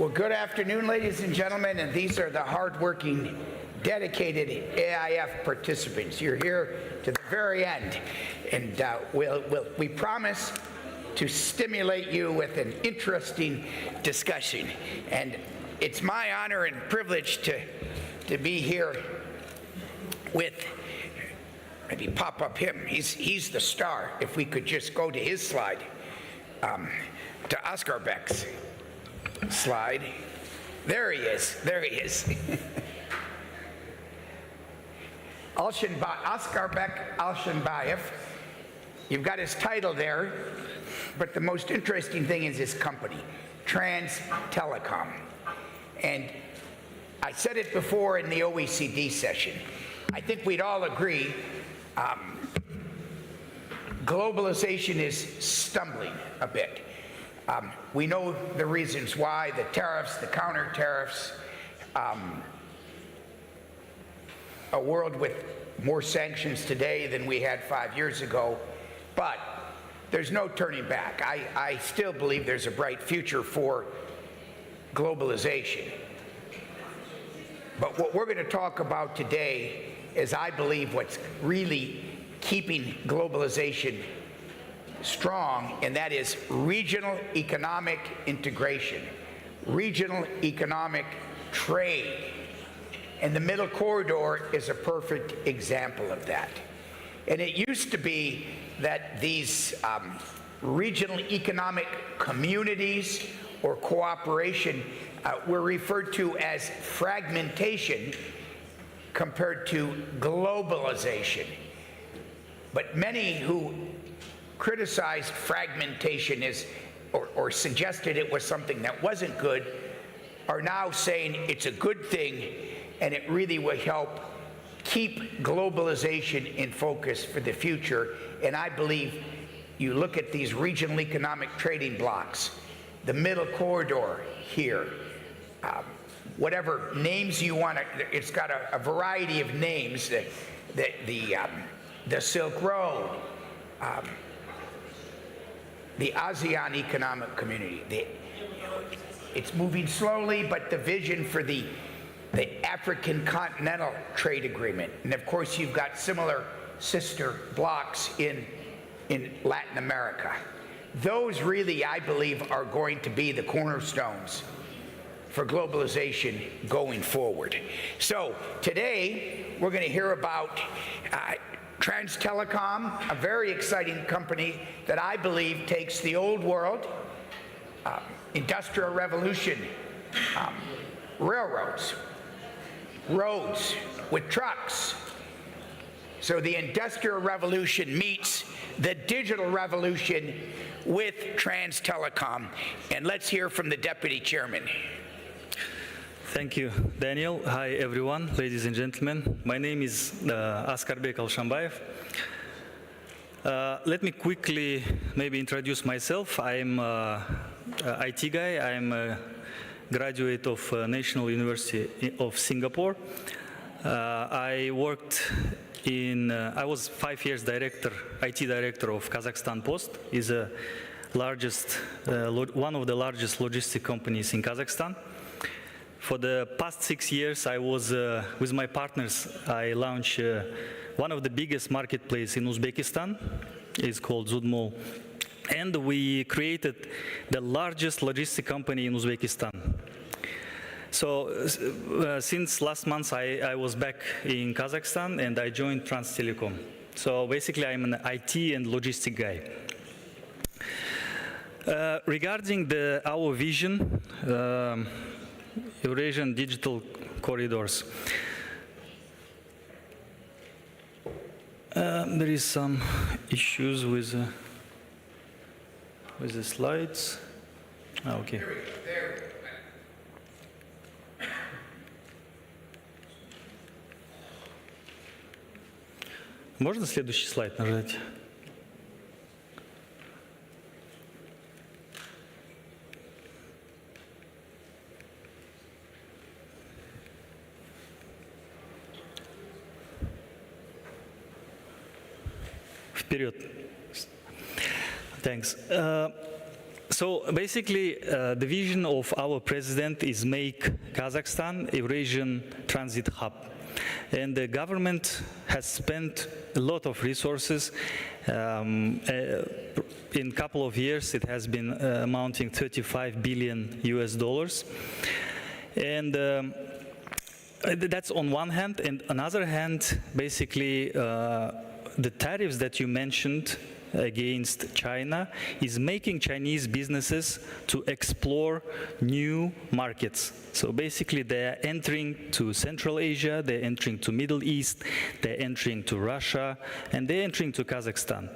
Well, good afternoon, ladies and gentlemen, and these are the hardworking, dedicated AIF participants. You're here to the very end, and we promise to stimulate you with an interesting discussion. And it's my honor and privilege to be here with, maybe pop up him. He's the star. If we could just go to his slide, to Oscar Beck's slide. There he is. There he is. Oscar Beck Alshinbayev. You've got his title there, but the most interesting thing is his company, Trans Telecom. And I said it before in the OECD session. I think we'd all agree globalization is stumbling a bit. We know the reasons why, the tariffs, the counter tariffs, a world with more sanctions today than we had 5 years ago, but there's no turning back. I still believe there's a bright future for globalization. But what we're going to talk about today is, I believe, what's really keeping globalization strong, and that is regional economic integration, regional economic trade. And the Middle Corridor is a perfect example of that. And it used to be that these regional economic communities or cooperation were referred to as fragmentation compared to globalization. But many who criticized fragmentation or suggested it was something that wasn't good are now saying it's a good thing, and it really will help keep globalization in focus for the future. And I believe you look at these regional economic trading blocks, the Middle Corridor here, whatever names you want to, it's got a variety of names, the Silk Road, the ASEAN Economic Community. It's moving slowly, but the vision for the African Continental Trade Agreement. And of course, you've got similar sister blocks in Latin America. Those really, I believe, are going to be the cornerstones for globalization going forward. So today, we're going to hear about Trans Telecom, a very exciting company that I believe takes the old world, industrial revolution, railroads, roads with trucks. So the industrial revolution meets the digital revolution with Trans Telecom. And let's hear from the deputy chairman. Thank you, Daniel. Hi, everyone, ladies and gentlemen. My name is Oscar Beck Alshinbayev. Let me quickly maybe introduce myself. I'm an IT guy. I'm a graduate of National University of Singapore. I worked I was 5 years IT director of Kazakhstan Post. Is a one of the largest logistic companies in Kazakhstan. For the past 6 years, I was, with my partners, I launched one of the biggest marketplaces in Uzbekistan. It's called Zudmol. And we created the largest logistic company in Uzbekistan. So since last month, I was back in Kazakhstan and I joined Trans Telecom. So basically, I'm an IT and logistic guy. Regarding our vision, Eurasian digital corridors. There is some issues with the slides. Okay. Можно следующий слайд нажать? Вперед. Thanks. So basically, the vision of our president is make Kazakhstan a Eurasian transit hub. And the government has spent a lot of resources. In a couple of years, it has been amounting 35 billion US dollars. And that's on one hand. And on the other hand, basically, the tariffs that you mentioned against China is making Chinese businesses to explore new markets. So basically they are entering to Central Asia, they're entering to Middle East, they're entering to Russia, and they're entering to Kazakhstan.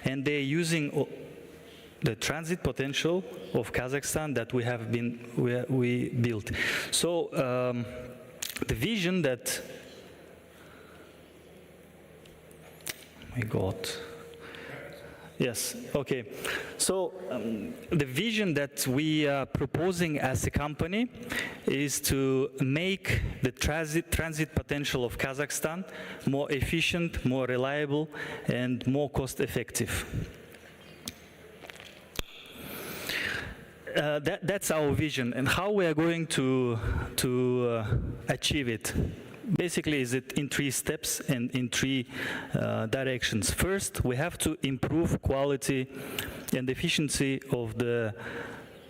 And they're using the transit potential of Kazakhstan that we built. So the vision that, oh my God. Yes, okay. So the vision that we are proposing as a company is to make the transit potential of Kazakhstan more efficient, more reliable, and more cost effective. That's our vision, and how we are going to achieve it. Basically, is it in 3 steps and in 3 directions. First, we have to improve quality and efficiency of the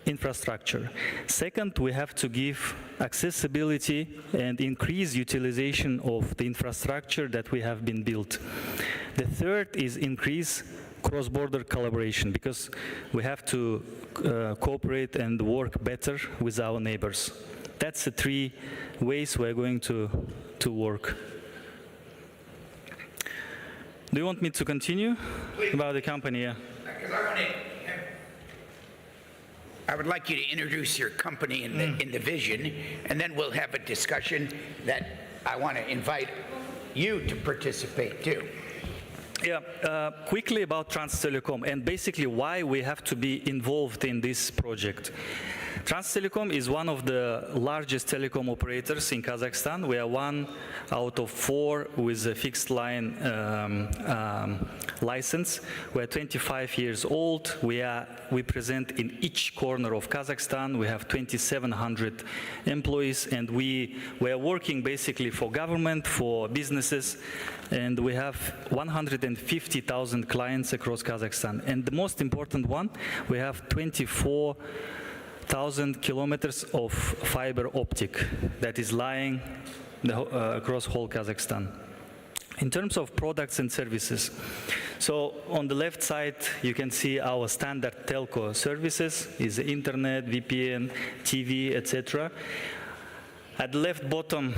infrastructure. Second, we have to give accessibility and increase utilization of the infrastructure that we have been built. The third is increase cross-border collaboration, because we have to cooperate and work better with our neighbors. That's the 3 ways we're going to work. Do you want me to continue about the company? Yeah. Because I would like you to introduce your company in the vision, and then we'll have a discussion that I want to invite you to participate too. Yeah, quickly about Transtelecom and basically why we have to be involved in this project. Transtelecom is one of the largest telecom operators in Kazakhstan. We are 1 out of 4 with a fixed line license. We are 25 years old. We present in each corner of Kazakhstan. We have 2,700 employees, and we are working basically for government, for businesses, and we have 150,000 clients across Kazakhstan. And the most important one, we have 24,000 kilometers of fiber optic that is lying across whole Kazakhstan. In terms of products and services, so on the left side you can see our standard telco services is internet, VPN, TV, etc. At the left bottom,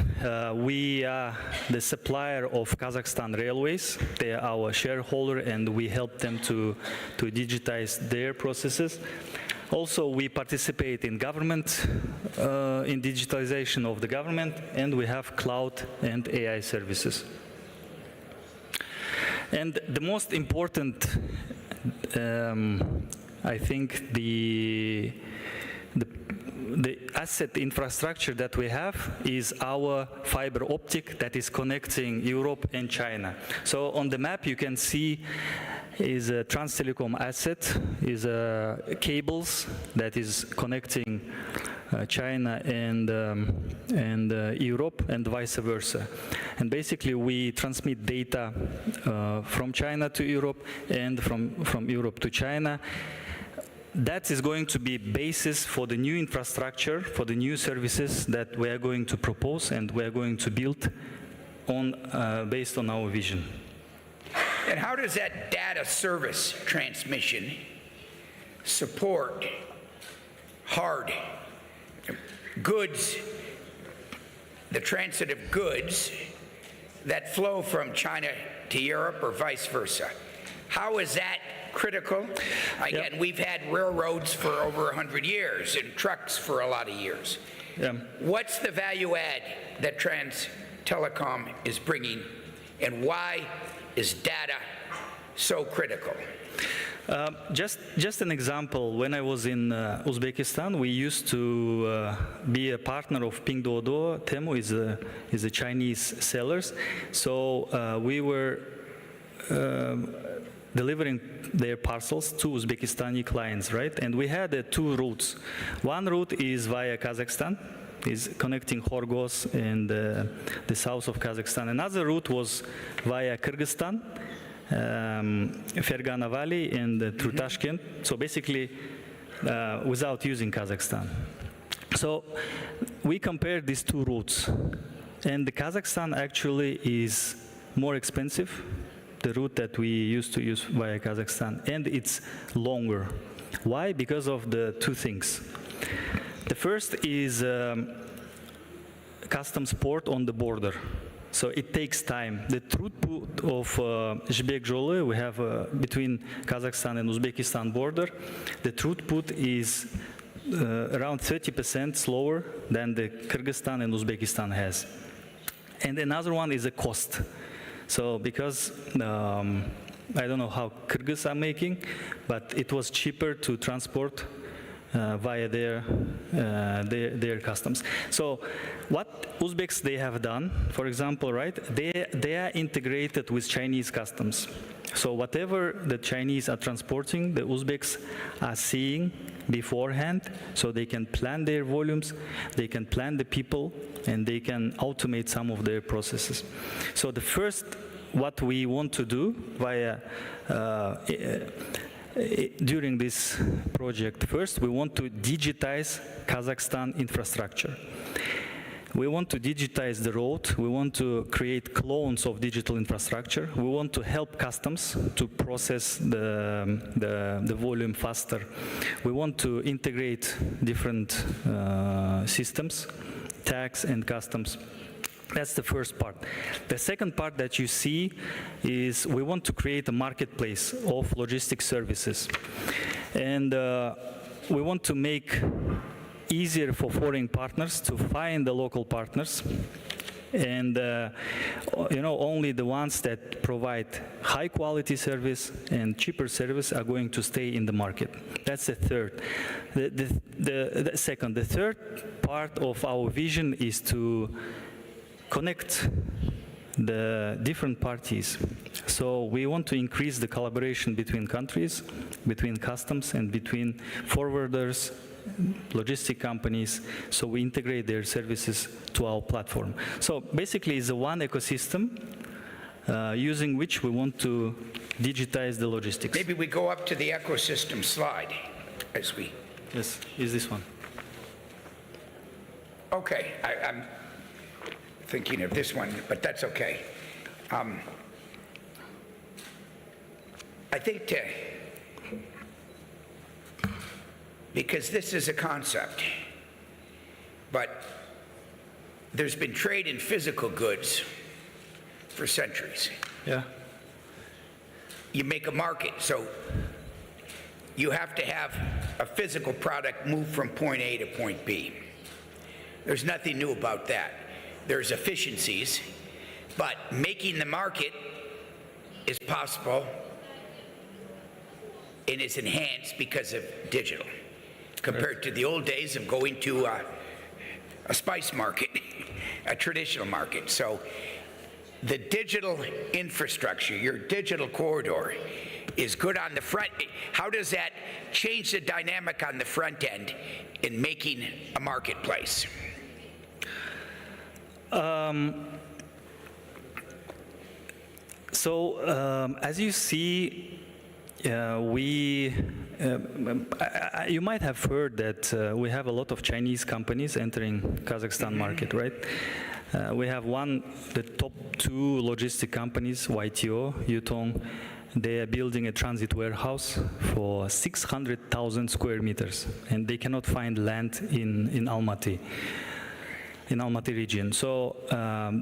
we are the supplier of Kazakhstan Railways. They are our shareholder, and we help them to digitize their processes. Also, we participate in government, in digitalization of the government, and we have cloud and AI services. And the most important, I think, the asset infrastructure that we have is our fiber optic that is connecting Europe and China. So on the map you can see is a Transtelecom asset, is cables that is connecting China and Europe and vice versa. And basically we transmit data from China to Europe and from Europe to China. That is going to be basis for the new infrastructure, for the new services that we are going to propose and we are going to build on based on our vision. And how does that data service transmission support hard goods, the transit of goods that flow from China to Europe or vice versa? How is that critical? Again, we've had railroads for over 100 years and trucks for a lot of years. What's the value add that Transtelecom is bringing, and why is data so critical? Just an example, when I was in Uzbekistan, we used to be a partner of Pinduoduo. Temu is a Chinese sellers. So we were delivering their parcels to Uzbekistani clients, right? And we had two routes. One route is via Kazakhstan, is connecting Khorgos and the south of Kazakhstan. Another route was via Kyrgyzstan, Fergana Valley, and through Tashkent. So basically, without using Kazakhstan. So we compared these two routes, and the Kazakhstan actually is more expensive, the route that we used to use via Kazakhstan, and it's longer. Why? Because of the two things. The first is customs port on the border. So it takes time. The throughput of Zhbek Jolы we have between Kazakhstan and Uzbekistan border, the throughput is around 30% slower than the Kyrgyzstan and Uzbekistan has. And another one is the cost. So because I don't know how Kyrgyz are making, but it was cheaper to transport via their customs. So what Uzbeks they have done, for example, right? They are integrated with Chinese customs. So whatever the Chinese are transporting, the Uzbeks are seeing beforehand, so they can plan their volumes, they can plan the people, and they can automate some of their processes. So the first, what we want to do via during this project, first we want to digitize Kazakhstan infrastructure. We want to digitize the road. We want to create clones of digital infrastructure. We want to help customs to process the volume faster. We want to integrate different systems, tax and customs. That's the first part. The second part that you see is we want to create a marketplace of logistics services. And we want to make easier for foreign partners to find the local partners, and only the ones that provide high quality service and cheaper service are going to stay in the market. That's the third. The second. The third part of our vision is to connect the different parties. So we want to increase the collaboration between countries, between customs, and between forwarders, logistic companies, so we integrate their services to our platform. So basically it's a one ecosystem using which we want to digitize the logistics. Maybe we go up to the ecosystem slide as we... Yes, is this one. Okay, I'm thinking of this one, but that's okay. I think because this is a concept, but there's been trade in physical goods for centuries. Yeah. You make a market, so you have to have a physical product move from point A to point B. There's nothing new about that. There's efficiencies, but making the market is possible and is enhanced because of digital, compared to the old days of going to a spice market, a traditional market. So the digital infrastructure, your digital corridor, is good on the front. How does that change the dynamic on the front end in making a marketplace? As you see, you might have heard that we have a lot of Chinese companies entering Kazakhstan market, right? We have the top two logistic companies, YTO, Yutong. They are building a transit warehouse for 600,000 square meters, and they cannot find land in Almaty region. So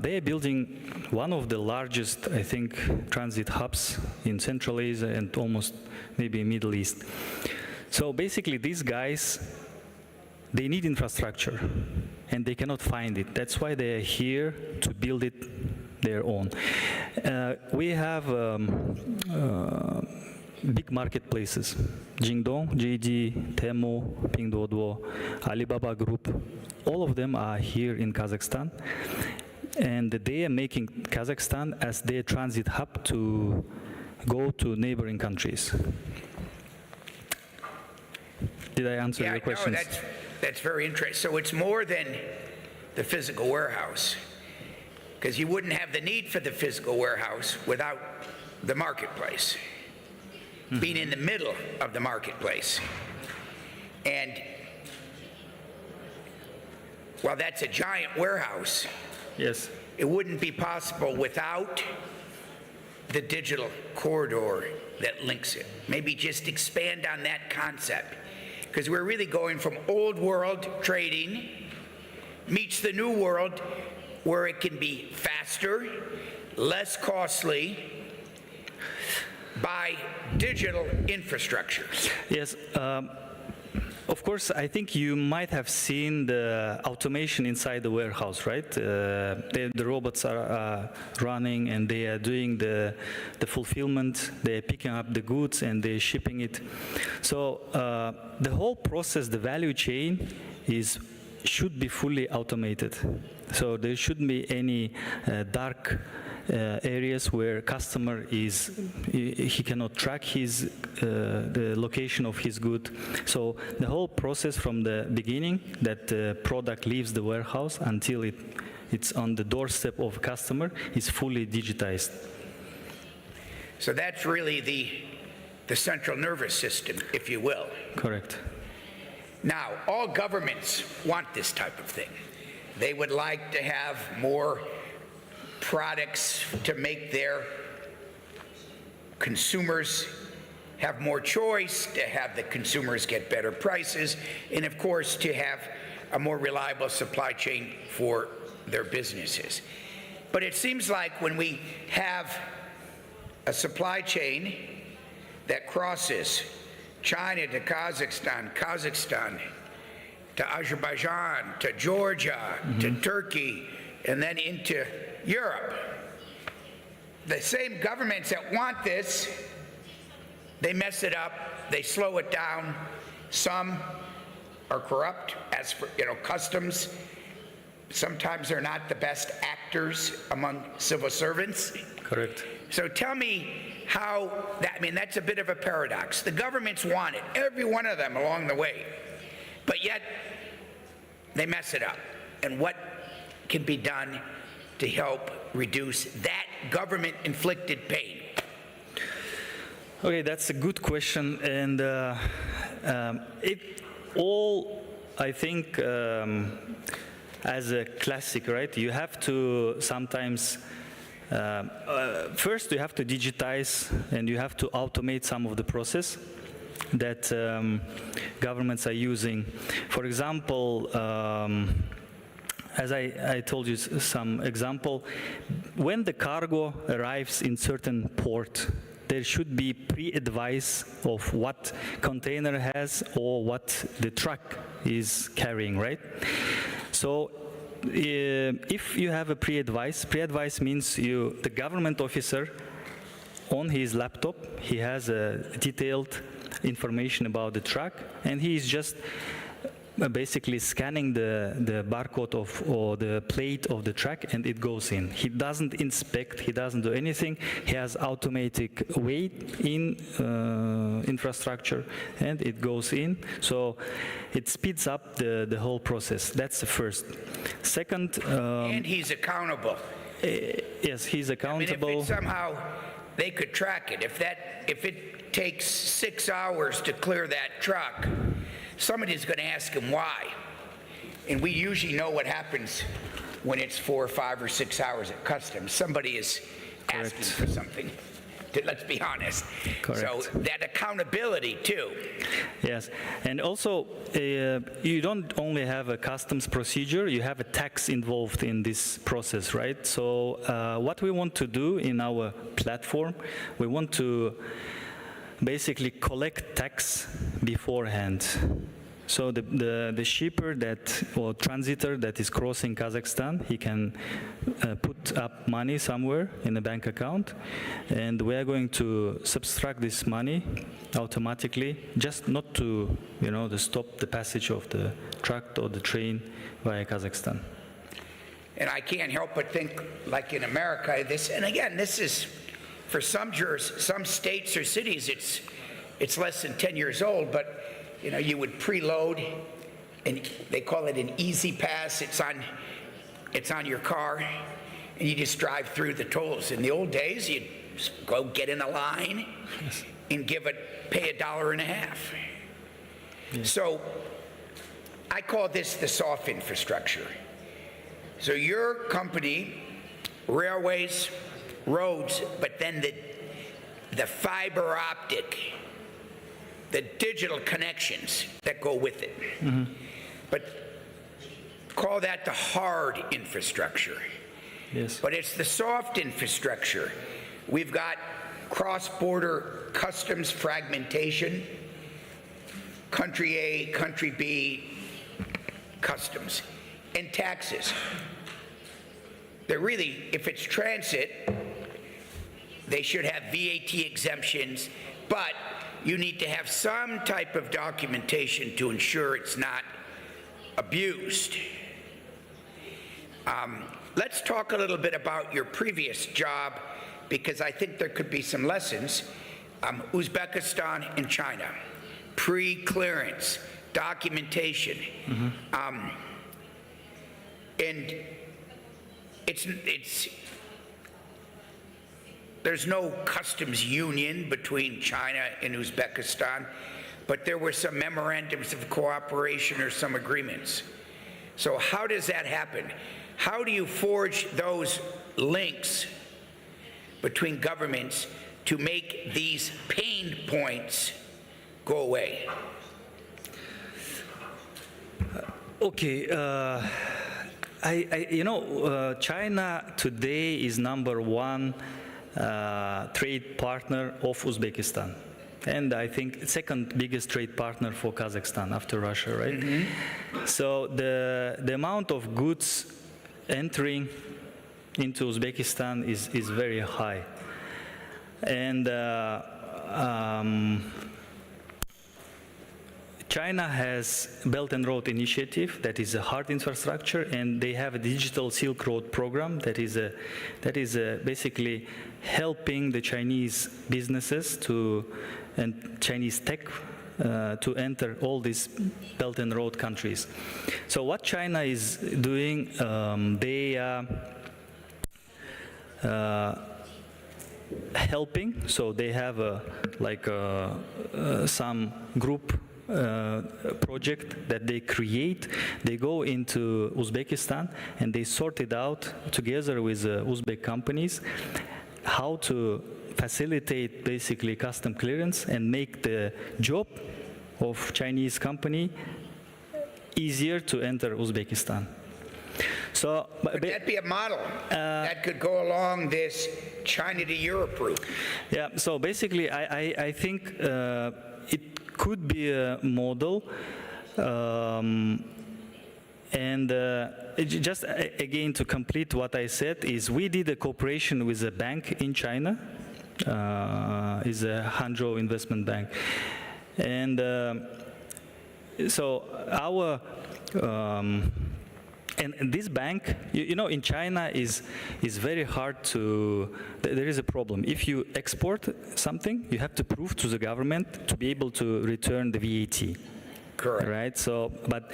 they are building one of the largest, I think, transit hubs in Central Asia and almost maybe Middle East. So basically these guys, they need infrastructure and they cannot find it. That's why they are here to build it their own. We have big marketplaces: Jingdong, JD, Temu, Pinduoduo, Alibaba Group. All of them are here in Kazakhstan, and they are making Kazakhstan as their transit hub to go to neighboring countries. Did I answer your questions? No, that's very interesting. So it's more than the physical warehouse, because you wouldn't have the need for the physical warehouse without the marketplace, being in the middle of the marketplace. And while that's a giant warehouse, yes, it wouldn't be possible without the digital corridor that links it. Maybe just expand on that concept, because we're really going from old world trading meets the new world where it can be faster, less costly by digital infrastructure. Yes. Of course, I think you might have seen the automation inside the warehouse, right? The robots are running and they are doing the fulfillment. They are picking up the goods and they're shipping it. So the whole process, the value chain, should be fully automated. So there shouldn't be any dark areas where customer he cannot track the location of his good. So the whole process from the beginning that the product leaves the warehouse until it's on the doorstep of customer is fully digitized. So that's really the central nervous system, if you will. Correct. Now, all governments want this type of thing. They would like to have more products to make their consumers have more choice, to have the consumers get better prices, and of course to have a more reliable supply chain for their businesses. But it seems like when we have a supply chain that crosses China to Kazakhstan, Kazakhstan to Azerbaijan, to Georgia, to Turkey, and then into Europe. The same governments that want this, they mess it up, they slow it down. Some are corrupt, as for customs. Sometimes they're not the best actors among civil servants. Correct. So tell me how that's a bit of a paradox. The governments want it, every one of them along the way, but yet they mess it up. And what can be done to help reduce that government-inflicted pain? Okay, that's a good question, and it all, I think, as a classic, right? You have to sometimes, first you have to digitize and you have to automate some of the process that governments are using. For example, as I told you some example, when the cargo arrives in certain port, there should be pre-advice of what container has or what the truck is carrying, right? So if you have a pre-advice means the government officer on his laptop, he has a detailed information about the truck, and he is just basically scanning the barcode or the plate of the truck, and it goes in. He doesn't inspect, he doesn't do anything. He has automatic weight in infrastructure, and it goes in. So it speeds up the whole process. That's the first. Second, and he's accountable. Yes, he's accountable. If somehow they could track it, if it takes 6 hours to clear that truck, somebody's going to ask him why. And we usually know what happens when it's 4 or 5 or 6 hours at customs. Somebody is asking for something. Let's be honest. Correct. So that accountability too. Yes, and also you don't only have a customs procedure, you have a tax involved in this process, right? So what we want to do in our platform, we want to basically collect tax beforehand. So the shipper or transitor that is crossing Kazakhstan, he can put up money somewhere in a bank account, and we are going to subtract this money automatically, just not to to stop the passage of the truck or the train via Kazakhstan. And I can't help but think, like in America, this is for some states or cities, it's less than 10 years old, but you know, you would preload, and they call it an easy pass. It's on your car, and you just drive through the tolls. In the old days, you'd just go get in a line and pay $1.50. So I call this the soft infrastructure. So your company, railways, roads, but then the fiber optic, the digital connections that go with it. Mm-hmm. But call that the hard infrastructure. Yes. But it's the soft infrastructure. We've got cross-border customs fragmentation, country A, country B, customs, and taxes. They're really, if it's transit, they should have VAT exemptions, but you need to have some type of documentation to ensure it's not abused. Let's talk a little bit about your previous job, because I think there could be some lessons. Uzbekistan and China, pre-clearance, documentation. Mm-hmm. And there's no customs union between China and Uzbekistan, but there were some memorandums of cooperation or some agreements. So how does that happen? How do you forge those links between governments to make these pain points go away? Okay. China today is #1 trade partner of Uzbekistan, and I think second biggest trade partner for Kazakhstan after Russia, right? Mm-hmm. So the amount of goods entering into Uzbekistan is very high, and China has Belt and Road Initiative, that is a hard infrastructure, and they have a digital Silk Road program that is basically helping the Chinese businesses and Chinese tech to enter all these Belt and Road countries. So what China is doing, they are helping. So they have some group project that they create. They go into Uzbekistan and they sort it out together with Uzbek companies how to facilitate basically custom clearance and make the job of Chinese company easier to enter Uzbekistan. So would that be a model that could go along this China to Europe route? Yeah, so basically I think it could be a model, and just again to complete what I said is we did a cooperation with a bank in China, is a Hangzhou investment bank, and so our and this bank, you know, in China is very hard to. There is a problem. If you export something, you have to prove to the government to be able to return the VAT. Correct. Right. So, but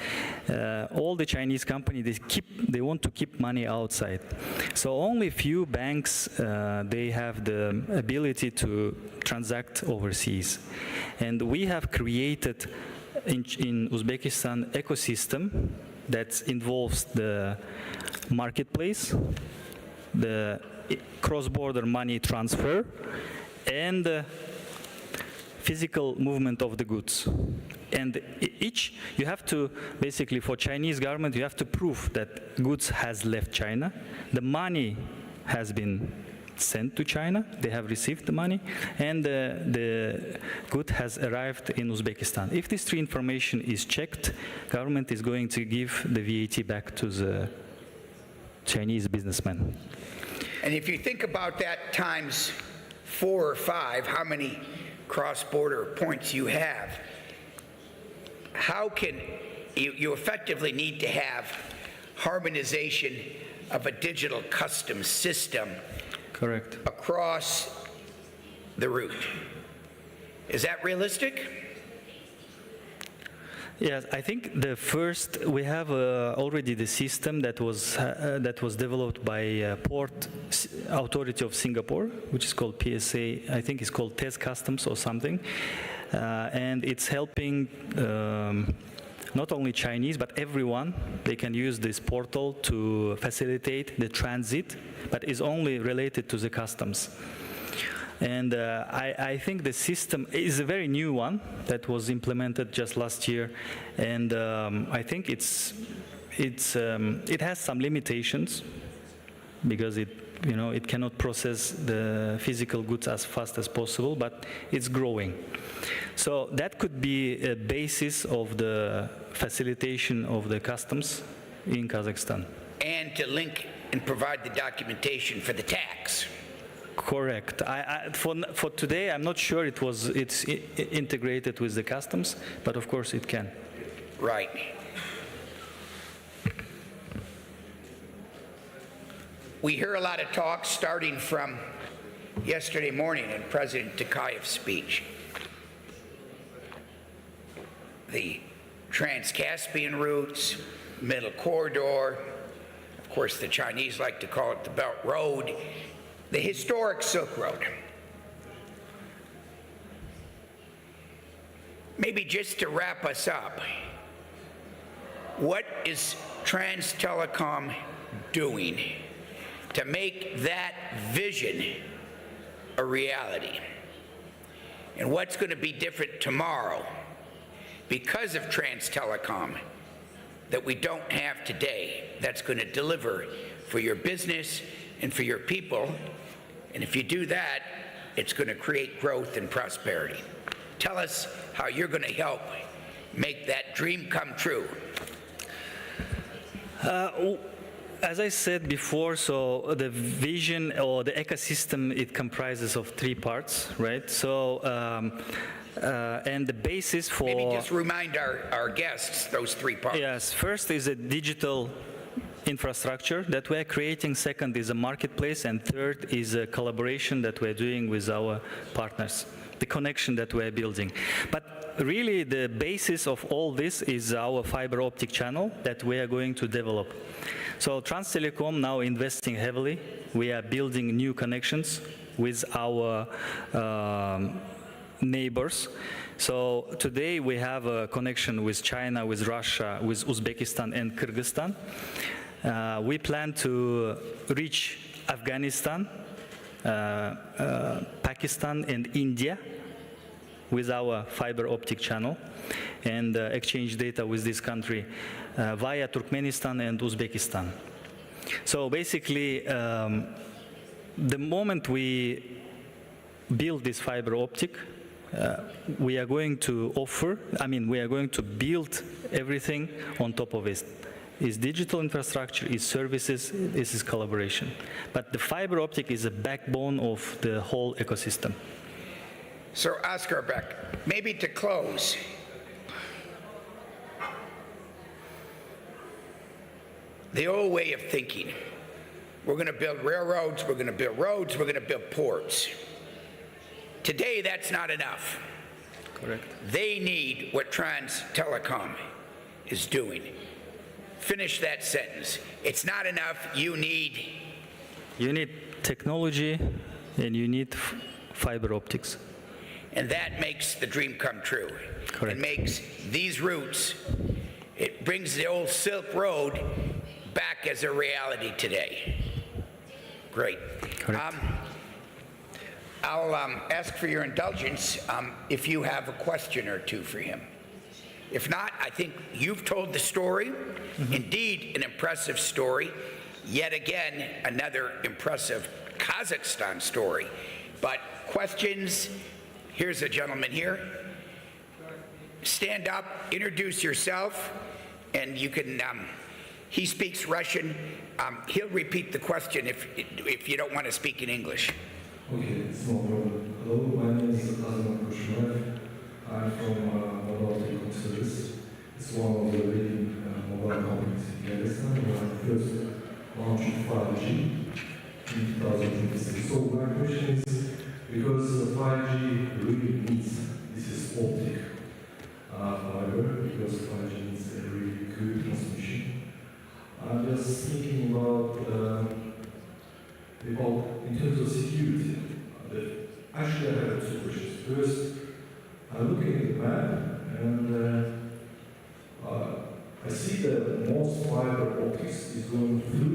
all the Chinese companies they want to keep money outside. So only few banks they have the ability to transact overseas, and we have created in Uzbekistan ecosystem that involves the marketplace, the cross-border money transfer, and the physical movement of the goods. And you have to, basically for Chinese government, you have to prove that goods has left China, the money has been sent to China, they have received the money, and the good has arrived in Uzbekistan. If this three information is checked, government is going to give the VAT back to the Chinese businessman. And if you think about that times 4 or 5, how many cross-border points you have, how can you effectively need to have harmonization of a digital customs system. Correct. Across the route. Is that realistic? Yes, I think the first we have already the system that was developed by Port Authority of Singapore, which is called PSA. I think it's called Test Customs or something, and it's helping not only Chinese but everyone. They can use this portal to facilitate the transit, but is only related to the customs. And I think the system is a very new one that was implemented just last year, and I think it has some limitations because it cannot process the physical goods as fast as possible, but it's growing. So that could be a basis of the facilitation of the customs in Kazakhstan. And to link and provide the documentation for the tax. Correct. For today, I'm not sure it's integrated with the customs, but of course it can. Right. We hear a lot of talk starting from yesterday morning in President Tokayev's speech. The Trans-Caspian routes, Middle Corridor, of course the Chinese like to call it the Belt Road, the historic Silk Road. Maybe just to wrap us up, what is Trans Telecom doing to make that vision a reality? And what's going to be different tomorrow because of Trans Telecom that we don't have today that's going to deliver for your business and for your people? And if you do that, it's going to create growth and prosperity. Tell us how you're going to help make that dream come true. As I said before, so the vision or the ecosystem, it comprises of three parts, right? So, and the basis for... Maybe just remind our guests those three parts. Yes, first is a digital infrastructure that we're creating, second is a marketplace, and third is a collaboration that we're doing with our partners, the connection that we're building. But really the basis of all this is our fiber optic channel that we are going to develop. So Trans Telecom now investing heavily. We are building new connections with our neighbors. So today we have a connection with China, with Russia, with Uzbekistan and Kyrgyzstan. We plan to reach Afghanistan, Pakistan and India with our fiber optic channel and exchange data with this country via Turkmenistan and Uzbekistan. So basically, the moment we build this fiber optic, we are going to we are going to build everything on top of it. Is digital infrastructure, is services, this is collaboration. But the fiber optic is a backbone of the whole ecosystem. So Oscar Beck, maybe to close, the old way of thinking, we're going to build railroads, we're going to build roads, we're going to build ports. Today, that's not enough. Correct. They need what Trans Telecom is doing. Finish that sentence. It's not enough. You need technology and you need fiber optics. And that makes the dream come true. Correct. It makes these routes, it brings the old Silk Road back as a reality today. Great. Correct. I'll ask for your indulgence if you have a question or two for him. If not, I think you've told the story. Indeed, an impressive story. Yet again, another impressive Kazakhstan story. But questions? Here's a gentleman here. Stand up, introduce yourself, and you can, he speaks Russian. He'll repeat the question if you don't want to speak in English. Okay, it's no problem. Hello, my name is Almaty Hall. I'm from Almaty Service. It's one of the leading mobile companies in Kazakhstan. We are first launched 5G in 2026. So my question is, because 5G really needs, this is optic fiber, because 5G needs a really good transmission. I'm just thinking about in terms of security. Actually, I have two questions. First, I'm looking at the map, and I see that most fiber optics is going through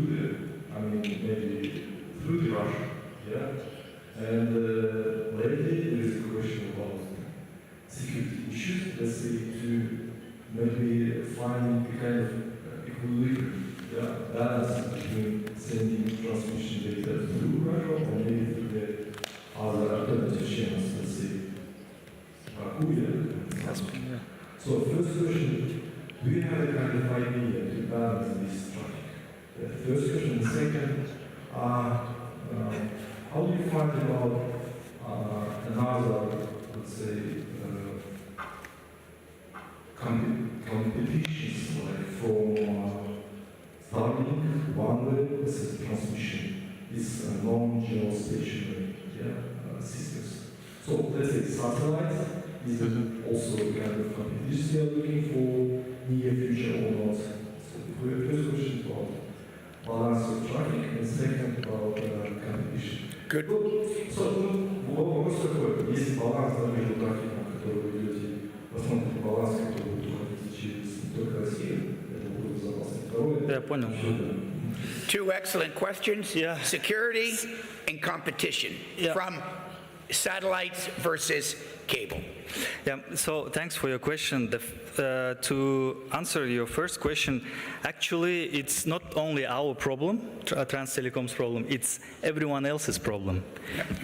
maybe through the Russia, yeah? And lately, there is a question about security issues, let's say, to maybe find a kind of equilibrium, balance between sending transmission data through Russia or maybe through the other alternative channels, let's say, Baku, yeah? So first question, do you have a kind of idea to balance this traffic? The first question. The second, how do you find about another, let's say, competitions like from Starlink, OneWeb, this is transmission, is non-geostationary systems. So let's say satellites is also a kind of competition they are looking for near future or not. So the first question is about balance of traffic, and second about competition. Good. So вопрос такой, если баланс между трафиком, который вы ведете, посмотрите баланс, который будет уходить через не только Россию, это будет безопасно. Второе. Я понял. Two excellent questions. Yeah. Security and competition from satellites versus cable. Yeah, so thanks for your question. To answer your first question, actually it's not only our problem, Trans Telecom's problem, it's everyone else's problem.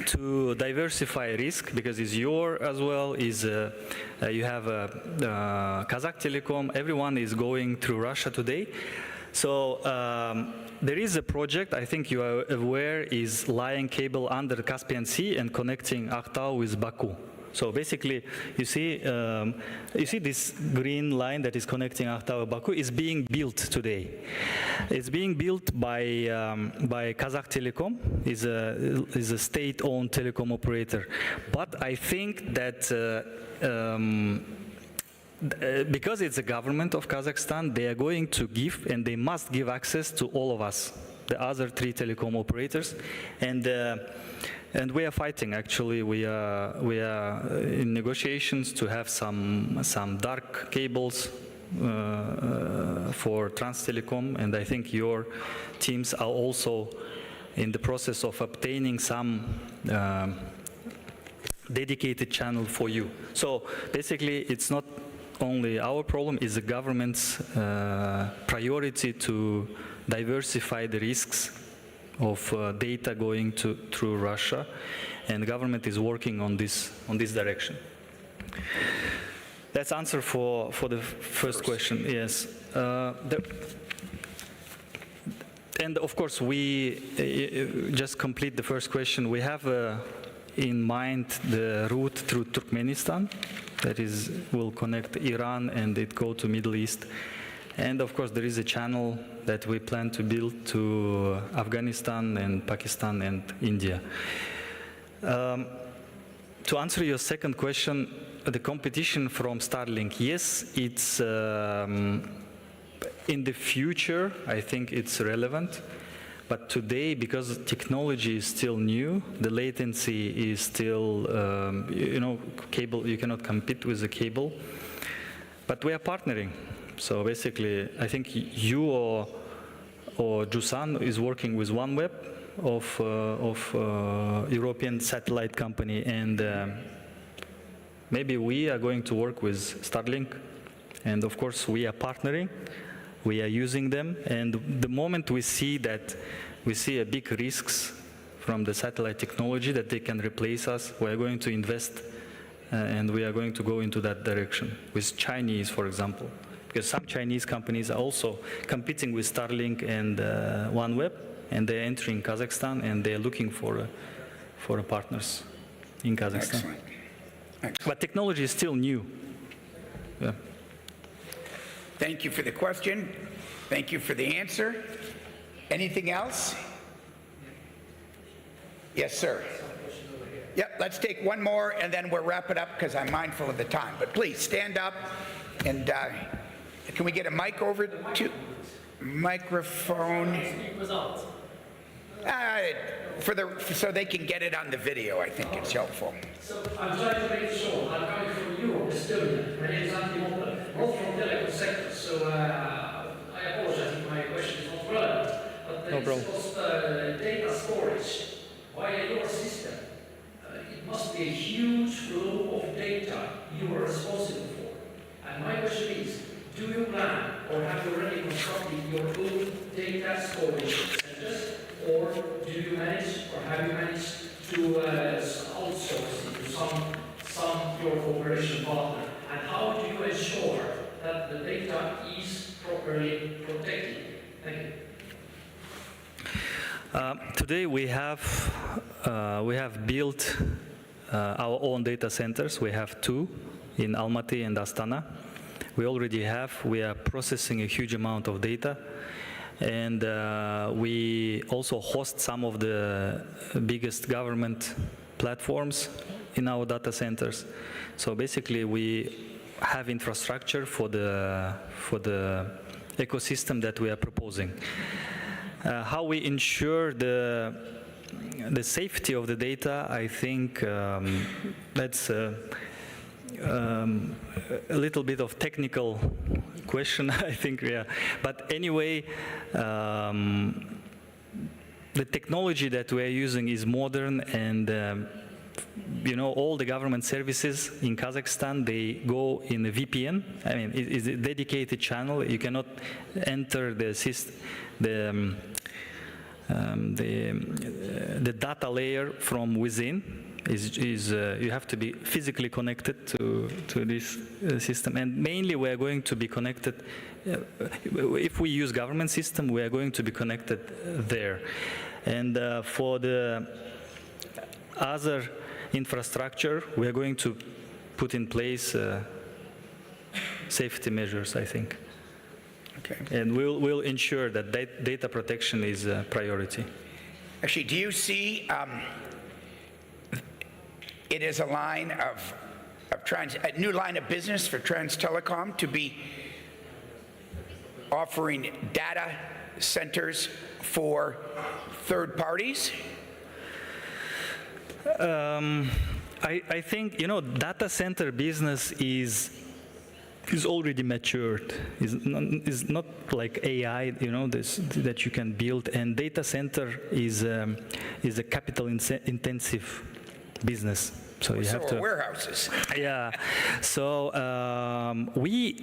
To diversify risk, because it's your as well, you have Kazakh Telecom, everyone is going through Russia today. So there is a project, I think you are aware, is laying cable under the Caspian Sea and connecting Aktau with Baku. So basically, you see this green line that is connecting Aktau and Baku is being built today. It's being built by Kazakh Telecom, is a state-owned telecom operator. But I think that because it's the government of Kazakhstan, they are going to give, and they must give access to all of us, the other 3 telecom operators, and we are fighting. Actually, we are in negotiations to have some dark cables for Trans Telecom, and I think your teams are also in the process of obtaining some dedicated channel for you. So basically, it's not only our problem, it's the government's priority to diversify the risks of data going through Russia, and the government is working on this direction. That's answer for the first question. Yes, and of course we just complete the first question. We have in mind the route through Turkmenistan that will connect Iran and it go to Middle East. And of course, there is a channel that we plan to build to Afghanistan and Pakistan and India. To answer your second question, the competition from Starlink, yes, it's in the future, I think it's relevant. But today, because technology is still new, the latency is still, cable, you cannot compete with the cable. But we are partnering. So basically, I think you or Jusan is working with OneWeb of European satellite company, and maybe we are going to work with Starlink. And of course, we are partnering. We are using them. And the moment we see a big risks from the satellite technology that they can replace us, we are going to invest and we are going to go into that direction with Chinese, for example. Because some Chinese companies are also competing with Starlink and OneWeb, and they're entering Kazakhstan, and they're looking for partners in Kazakhstan. Excellent. But technology is still new. Yeah. Thank you for the question. Thank you for the answer. Anything else? Yes, sir. Yep, let's take one more and then we'll wrap it up because I'm mindful of the time. But please stand up and can we get a mic over to microphone? So they can get it on the video, I think it's helpful. So I'm trying to make sure I'm coming from Europe, Estonia. My name is Antti Moppel, not from telecom sector, so I apologize if my question is not relevant. But No problem. Cost, data storage via your system, it must be a huge flow of data you are responsible for. And my question is, do you plan or have you already constructed your own data storage centers, or do you manage or have you managed to outsource it to some your cooperation partner? And how do you ensure that the data is properly protected? Thank you. Today we have built our own data centers. We have 2 in Almaty and Astana. We are processing a huge amount of data, and we also host some of the biggest government platforms in our data centers. So basically we have infrastructure for the ecosystem that we are proposing. How we ensure the safety of the data, I think that's a little bit of technical question, I think, yeah. But anyway, the technology that we are using is modern, and you know, all the government services in Kazakhstan, they go in a VPN. I mean, it's a dedicated channel. You cannot enter the system, the data layer from within. You have to be physically connected to this system, and mainly we are going to be connected. If we use government system, we are going to be connected there, and for the other infrastructure, we are going to put in place safety measures, I think. Okay. And we'll ensure that data protection is a priority. Actually, do you see it is a line of a new line of business for Trans Telecom to be offering data centers for third parties? I think, you know, data center business is already matured. Is not like AI, you know, that you can build. And data center is a capital intensive business. So you have to warehouses. Yeah. So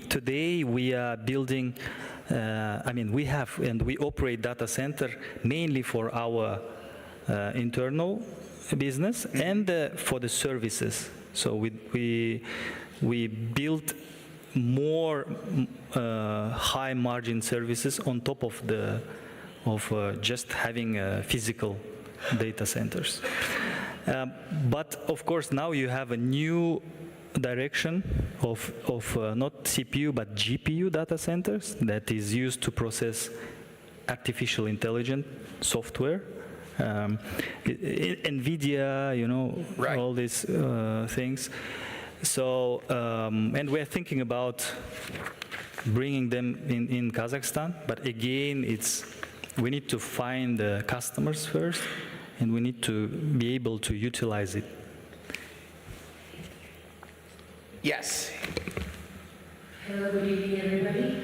today we are building. I mean, we have and we operate data center mainly for our internal business and for the services. So we built more high margin services on top of just having physical data centers. But of course now you have a new direction of not CPU but GPU data centers that is used to process artificial intelligence software. NVIDIA, you know, right. All these things. So, and we're thinking about bringing them in Kazakhstan, but again, we need to find the customers first, and we need to be able to utilize it. Yes. Hello, good evening, everybody.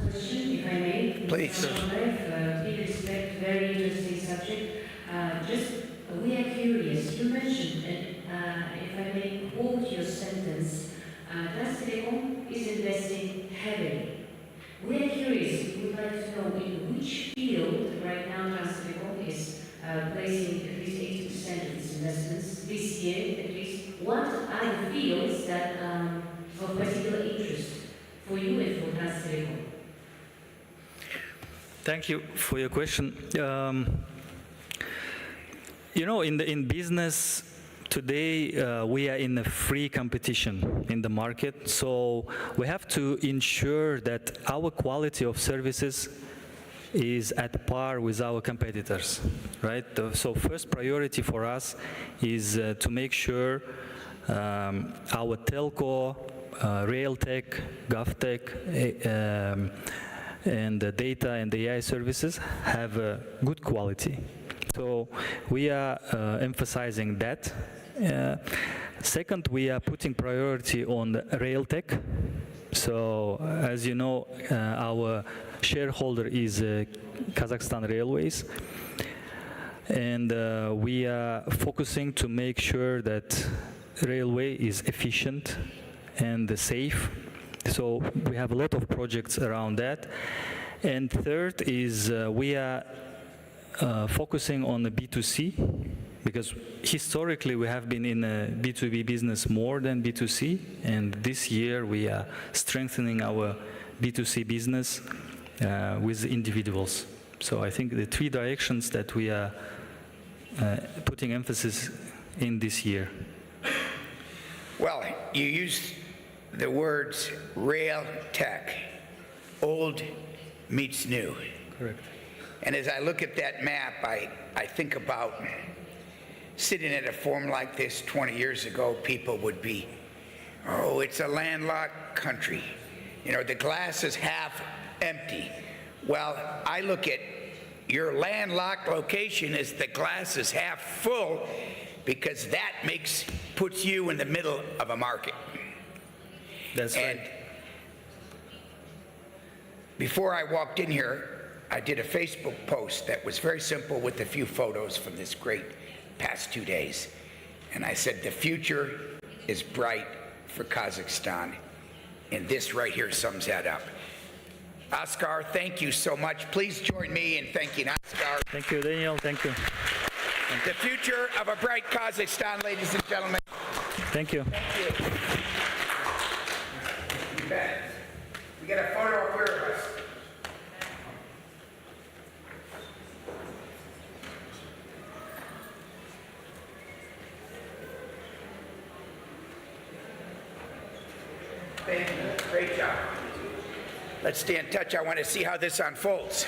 Last question, if I may. Please. Big respect, very interesting subject. We are curious. You mentioned, if I may quote your sentence, Trans Telecom is investing heavily. We are curious. We would like to know in which field right now Trans Telecom is placing at least 80% of its investments this year, at least. What are the fields that of particular interest for you and for Trans Telecom? Thank you for your question. You know, in business today, we are in a free competition in the market, so we have to ensure that our quality of services is at par with our competitors, right? So first priority for us is to make sure our telco, rail tech, gov tech, and the data and the AI services have good quality. So we are emphasizing that. Second, we are putting priority on the rail tech. So as you know, our shareholder is Kazakhstan Railways. And we are focusing to make sure that railway is efficient and safe. So we have a lot of projects around that. And third is we are focusing on the B2C, because historically we have been in a B2B business more than B2C, and this year we are strengthening our B2C business with individuals. So I think the three directions that we are putting emphasis in this year. Well, you used the words rail tech, old meets new. Correct. And as I look at that map, I think about sitting at a forum like this 20 years ago, people would be, oh, it's a landlocked country. You know, the glass is half empty. Well, I look at your landlocked location as the glass is half full, because that puts you in the middle of a market. That's right. And before I walked in here, I did a Facebook post that was very simple with a few photos from this great past 2 days. And I said, the future is bright for Kazakhstan. And this right here sums that up. Oscar, thank you so much. Please join me in thanking Oscar. Thank you, Daniel. Thank you. The future of a bright Kazakhstan, ladies and gentlemen. Thank you. Thank you. You bet. We got a photo of where of us. Thank you. Great job. Let's stay in touch. I want to see how this unfolds.